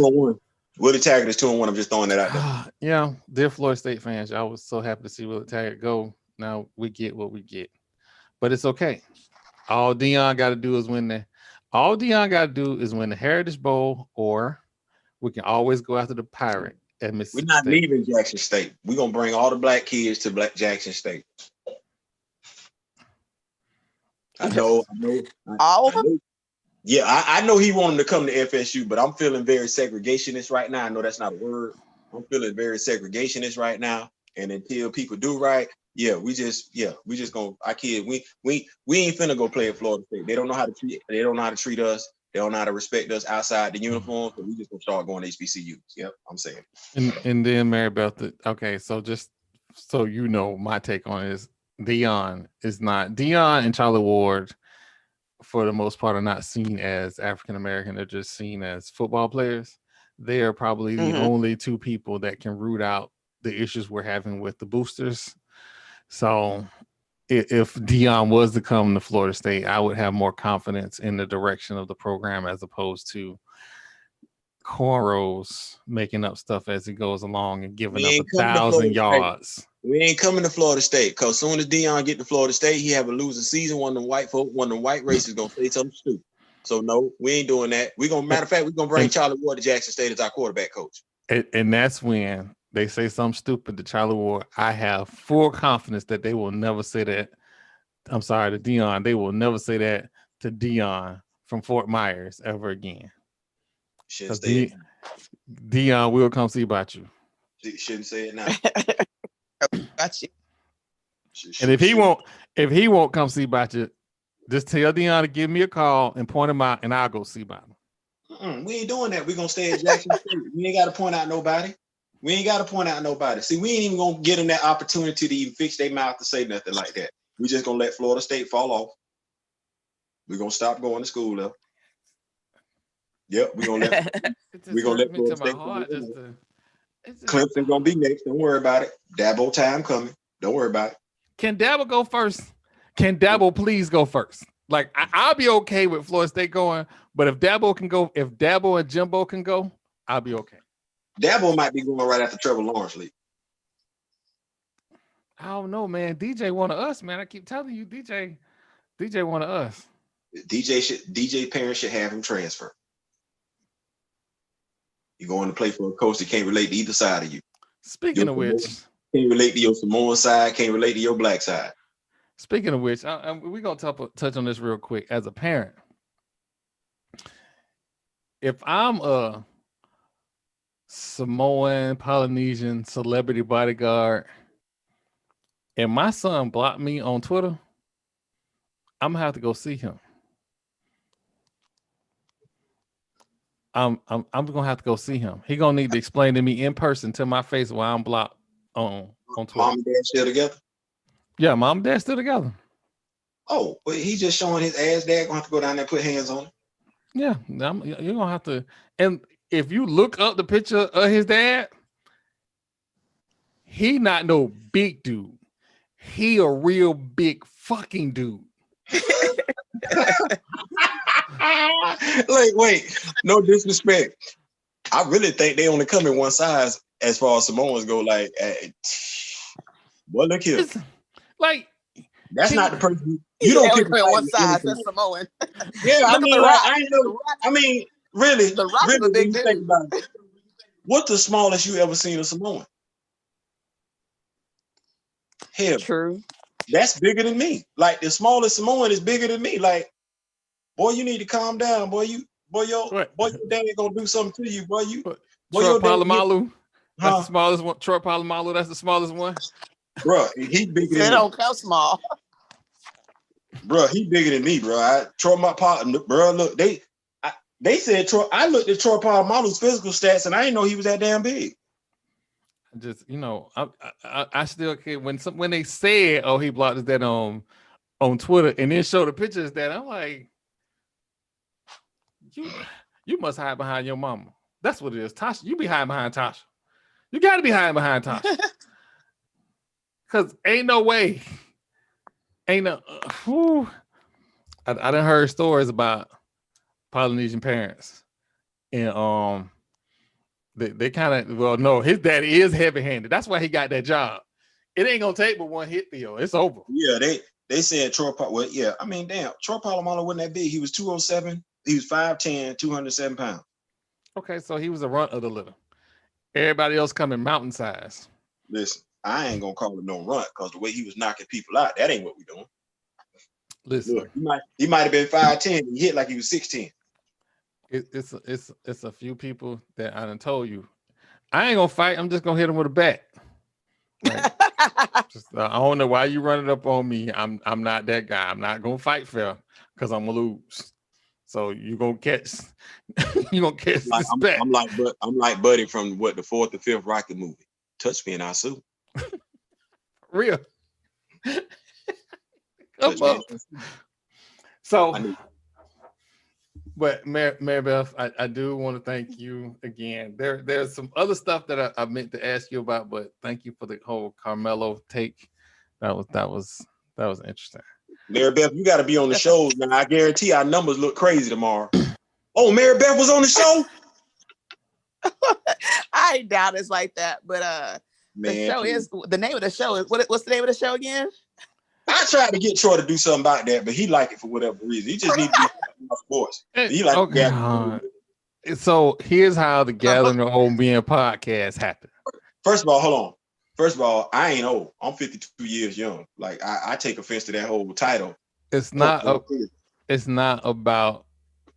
A: Willie Taggart is 2-1. I'm just throwing that out there.
B: Yeah, dear Florida State fans, I was so happy to see Willie Taggart go. Now we get what we get. But it's okay. All Deion got to do is win the Heritage Bowl, or we can always go after the Pirate at Mississippi
A: We're not
B: State.
A: leaving Jackson State. We're going to bring all the black kids to Jackson State. I know.
C: All of them?
A: Yeah, I know he wanted to come to FSU, but I'm feeling very segregationist right now. I know that's not a word. I'm feeling very segregationist right now. And until people do right, we just gonna our kid. We ain't finna go play at Florida State. They don't know how to treat. They don't know how to treat us. They don't know how to respect us outside the uniform. So we just gonna start going to HBCUs. Yep, I'm saying.
B: And then Mary Beth. Okay, so just so you know, my take on it is Deion and Charlie Ward, for the most part, are not seen as African American. They're just seen as football players. They are probably the only two people that can root out the issues we're having with the boosters. So if Deion was to come to Florida State, I would have more confidence in the direction of the program as opposed to cornrows making up stuff as he goes along and giving up 1,000 yards.
A: We ain't coming to Florida State, because soon as Deion get to Florida State, he have a losing season. One of the white races gonna say something stupid. So no, we ain't doing that. Matter of fact, we're gonna bring Charlie Ward to Jackson State as our quarterback coach.
B: And that's when they say something stupid to Charlie Ward. I have full confidence that they will never say that. I'm sorry, to Deion. They will never say that to Deion from Fort Myers ever again. Deion will come see about you.
A: Shouldn't say it now.
C: Gotcha.
B: And if he won't come see about you, just tell Deion to give me a call and point him out, and I'll go see about him.
A: We ain't doing that. We're gonna stay at Jackson State. We ain't got to point out nobody. See, we ain't even gonna get them that opportunity to even fix their mouth to say nothing like that. We just gonna let Florida State fall off. We're gonna stop going to school though. Yep, we're gonna let Florida State. Clemson gonna be next. Don't worry about it. Dabo time coming. Don't worry about it.
B: Can Dabo go first? Can Dabo please go first? Like I'll be okay with Florida State going, but if Dabo and Jimbo can go, I'll be okay.
A: Dabo might be going right after Trevor Lawrence league.
B: I don't know, man. DJ one of us, man. I keep telling you, DJ one of us.
A: DJ parents should have him transfer. You're going to play for a coach that can't relate to either side of you.
B: Speaking of which,
A: can't relate to your Samoan side, can't relate to your black side.
B: Speaking of which, we're going to touch on this real quick. As a parent, if I'm a Samoan, Polynesian celebrity bodyguard and my son blocked me on Twitter, I'm gonna have to go see him. I'm gonna have to go see him. He gonna need to explain to me in person to my face why I'm blocked on Twitter.
A: Mom and dad still together?
B: Yeah, mom and dad still together.
A: Oh, but he just showing his ass. Dad gonna have to go down there and put hands on him.
B: Yeah, you're gonna have to. And if you look up the picture of his dad, he not no big dude. He a real big fucking dude.
A: Like, wait, no disrespect. I really think they only come in one size as far as Samoans go. Like, boy, look here.
B: Like,
A: that's not the person you don't pick
C: one size. That's Samoan.
A: Yeah, I mean, like, I know. I mean, really,
C: the Rock
A: really,
C: is a big dude.
A: think about it, what's the smallest you ever seen a Samoan? Hell,
C: true.
A: That's bigger than me. Like, the smallest Samoan is bigger than me. Like, boy, you need to calm down, boy. Your dad gonna do something to you, boy.
B: Troy Polamalu. That's the smallest one. Troy Polamalu. That's the smallest one.
A: Bro, he bigger than me.
C: They don't come small.
A: Bro, he bigger than me, bro. Troy Polamalu, bro. Look, they said Troy. I looked at Troy Polamalu's physical stats, and I didn't know he was that damn big.
B: Just, I still can't. When they said, "Oh, he blocked his dad on Twitter," and then showed the pictures of that, I'm like, you must hide behind your mama. That's what it is, Tasha. You be hiding behind Tasha. You got to be hiding behind Tasha, because ain't no way. Ain't no. I done heard stories about Polynesian parents, and they kind of no. His daddy is heavy-handed. That's why he got that job. It ain't gonna take but one hit, Theo. It's over. Yeah,
A: they said Troy. Well, yeah. I mean, damn, Troy Polamalu wasn't that big. He was 207. He was 5'10", 207 pounds.
B: Okay, so he was a runt of the litter. Everybody else coming mountain size.
A: Listen, I ain't gonna call it no runt because the way he was knocking people out, that ain't what we doing.
B: Listen,
A: look, he might have been 5'10". He hit like he was 6'10".
B: It's a few people that I done told you, I ain't gonna fight. I'm just gonna hit him with a bat. Like, I don't know why you running up on me. I'm not that guy. I'm not gonna fight fair because I'm gonna lose. So you gonna catch this bat.
A: I'm like Buddy from the 4th or 5th Rocket movie. Touch me and I'll sue.
B: Real. So, but Mary Beth, I do want to thank you again. There's some other stuff that I meant to ask you about, but thank you for the whole Carmelo take. That was interesting.
A: Mary Beth, you got to be on the shows, man. I guarantee our numbers look crazy tomorrow. Oh, Mary Beth was on the show?
C: I doubt it's like that, but the name of the show is what's the name of the show again?
A: I tried to get Troy to do something about that, but he liked it for whatever reason. He just needs to be sports. He like
B: So here's how the Gathering of Old Men podcast happened.
A: First of all, hold on. First of all, I ain't old. I'm 52 years young. Like I take offense to that whole title.
B: It's not about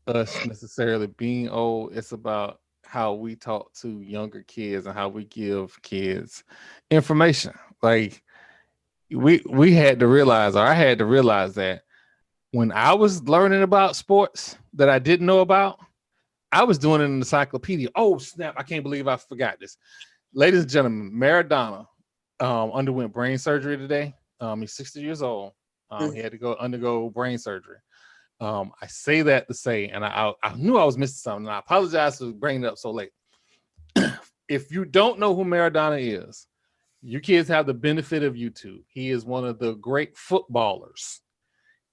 B: us necessarily being old. It's about how we talk to younger kids and how we give kids information. Like we had to realize, or I had to realize that when I was learning about sports that I didn't know about, I was doing it in an encyclopedia. Oh snap! I can't believe I forgot this. Ladies and gentlemen, Maradona underwent brain surgery today. He's 60 years old. He had to undergo brain surgery. I say that to say, and I knew I was missing something. And I apologize for bringing it up so late. If you don't know who Maradona is, you kids have the benefit of YouTube. He is one of the great footballers.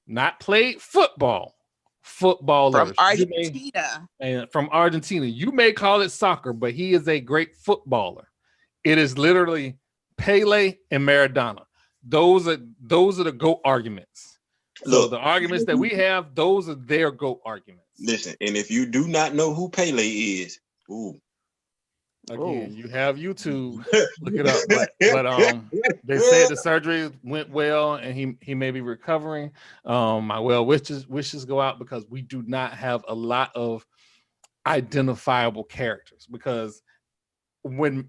B: Not played football. Footballers.
C: From Argentina.
B: From Argentina. You may call it soccer, but he is a great footballer. It is literally Pele and Maradona. Those are the GOAT arguments. So the arguments that we have, those are their GOAT arguments.
A: Listen, and if you do not know who Pele is,
B: again, you have YouTube. Look it up. But they said the surgery went well and he may be recovering. My well wishes go out because we do not have a lot of identifiable characters. Because when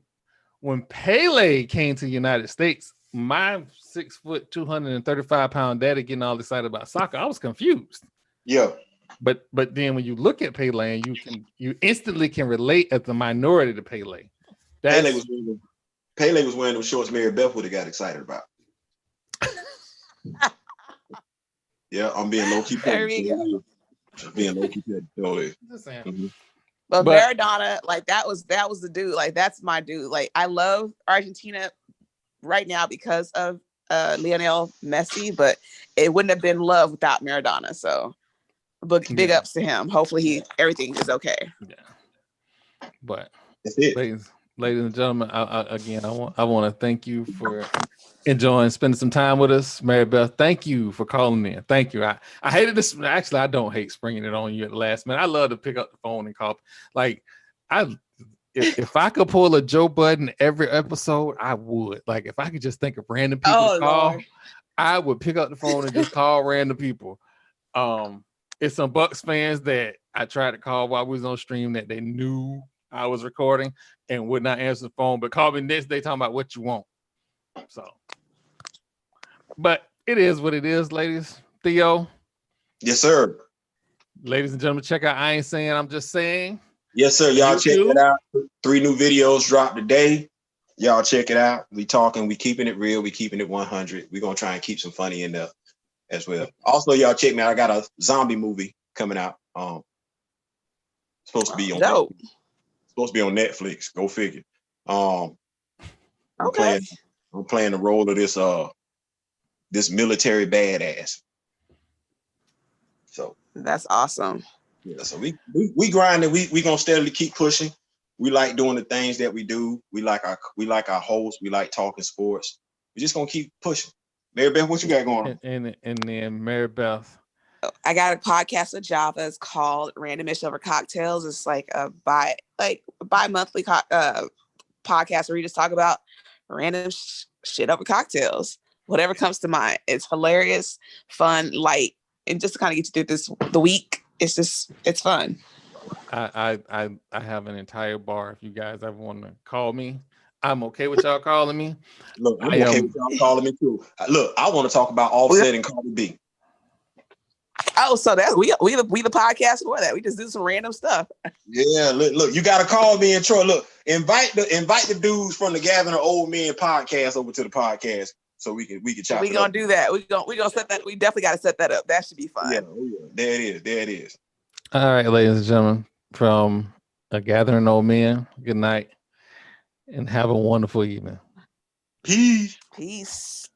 B: Pele came to the United States, my 6 foot, 235-pound daddy getting all excited about soccer, I was confused.
A: Yeah.
B: But then when you look at Pele, you instantly can relate as the minority to Pele.
A: Pele was wearing those shorts Mary Beth would have got excited about. Yeah, I'm being low key.
C: There we go.
A: Being low key.
C: But Maradona, like that was the dude. Like that's my dude. Like I love Argentina right now because of Lionel Messi, but it wouldn't have been love without Maradona. So big ups to him. Hopefully everything is okay.
B: Yeah. But
A: that's it.
B: Ladies and gentlemen, I want to thank you for enjoying spending some time with us. Mary Beth, thank you for calling in. Thank you. I hated this. Actually, I don't hate springing it on you at the last minute. I love to pick up the phone and call. Like if I could pull a Joe Budden every episode, I would. Like if I could just think of random people to call, Lord. I would pick up the phone and just call random people. It's some Bucks fans that I tried to call while we was on stream that they knew I was recording and would not answer the phone, but called me next day talking about what you want. So, but it is what it is, ladies. Theo.
A: Yes, sir.
B: Ladies and gentlemen, check out I Ain't Saying, I'm Just Saying.
A: Yes, sir. Y'all check it out. 3 new videos dropped today. Y'all check it out. We keeping it real. We keeping it 100. We're going to try and keep some funny in there as well. Also, y'all check me out. I got a zombie movie coming out. Supposed to be on Netflix. Go figure. I'm playing the role of this military badass. So
C: that's awesome.
A: Yeah, so we grinding. We gonna steadily keep pushing. We like doing the things that we do. We like our hosts. We like talking sports. We're just gonna keep pushing. Mary Beth, what you got going on?
B: And then Mary Beth.
C: I got a podcast with Java. It's called Random Ish Over Cocktails. It's like a bi-monthly podcast where we just talk about random shit over cocktails, whatever comes to mind. It's hilarious, fun, light, and just to kind of get you through the week. It's fun.
B: I have an entire bar. If you guys ever want to call me, I'm okay with y'all calling me.
A: Look, I'm okay with y'all calling me too. Look, I want to talk about Offset and Cardi B.
C: Oh, so that's we the podcast for that. We just do some random stuff.
A: Yeah, look, you gotta call me and Troy. Look, invite the dudes from the Gathering of Old Men podcast over to the podcast so we can chop.
C: We gonna do that. We gonna set that. We definitely gotta set that up. That should be fun.
A: Yeah, there it is.
B: All right, ladies and gentlemen, from a Gathering of Old Men. Good night, and have a wonderful evening.
A: Peace.
C: Peace.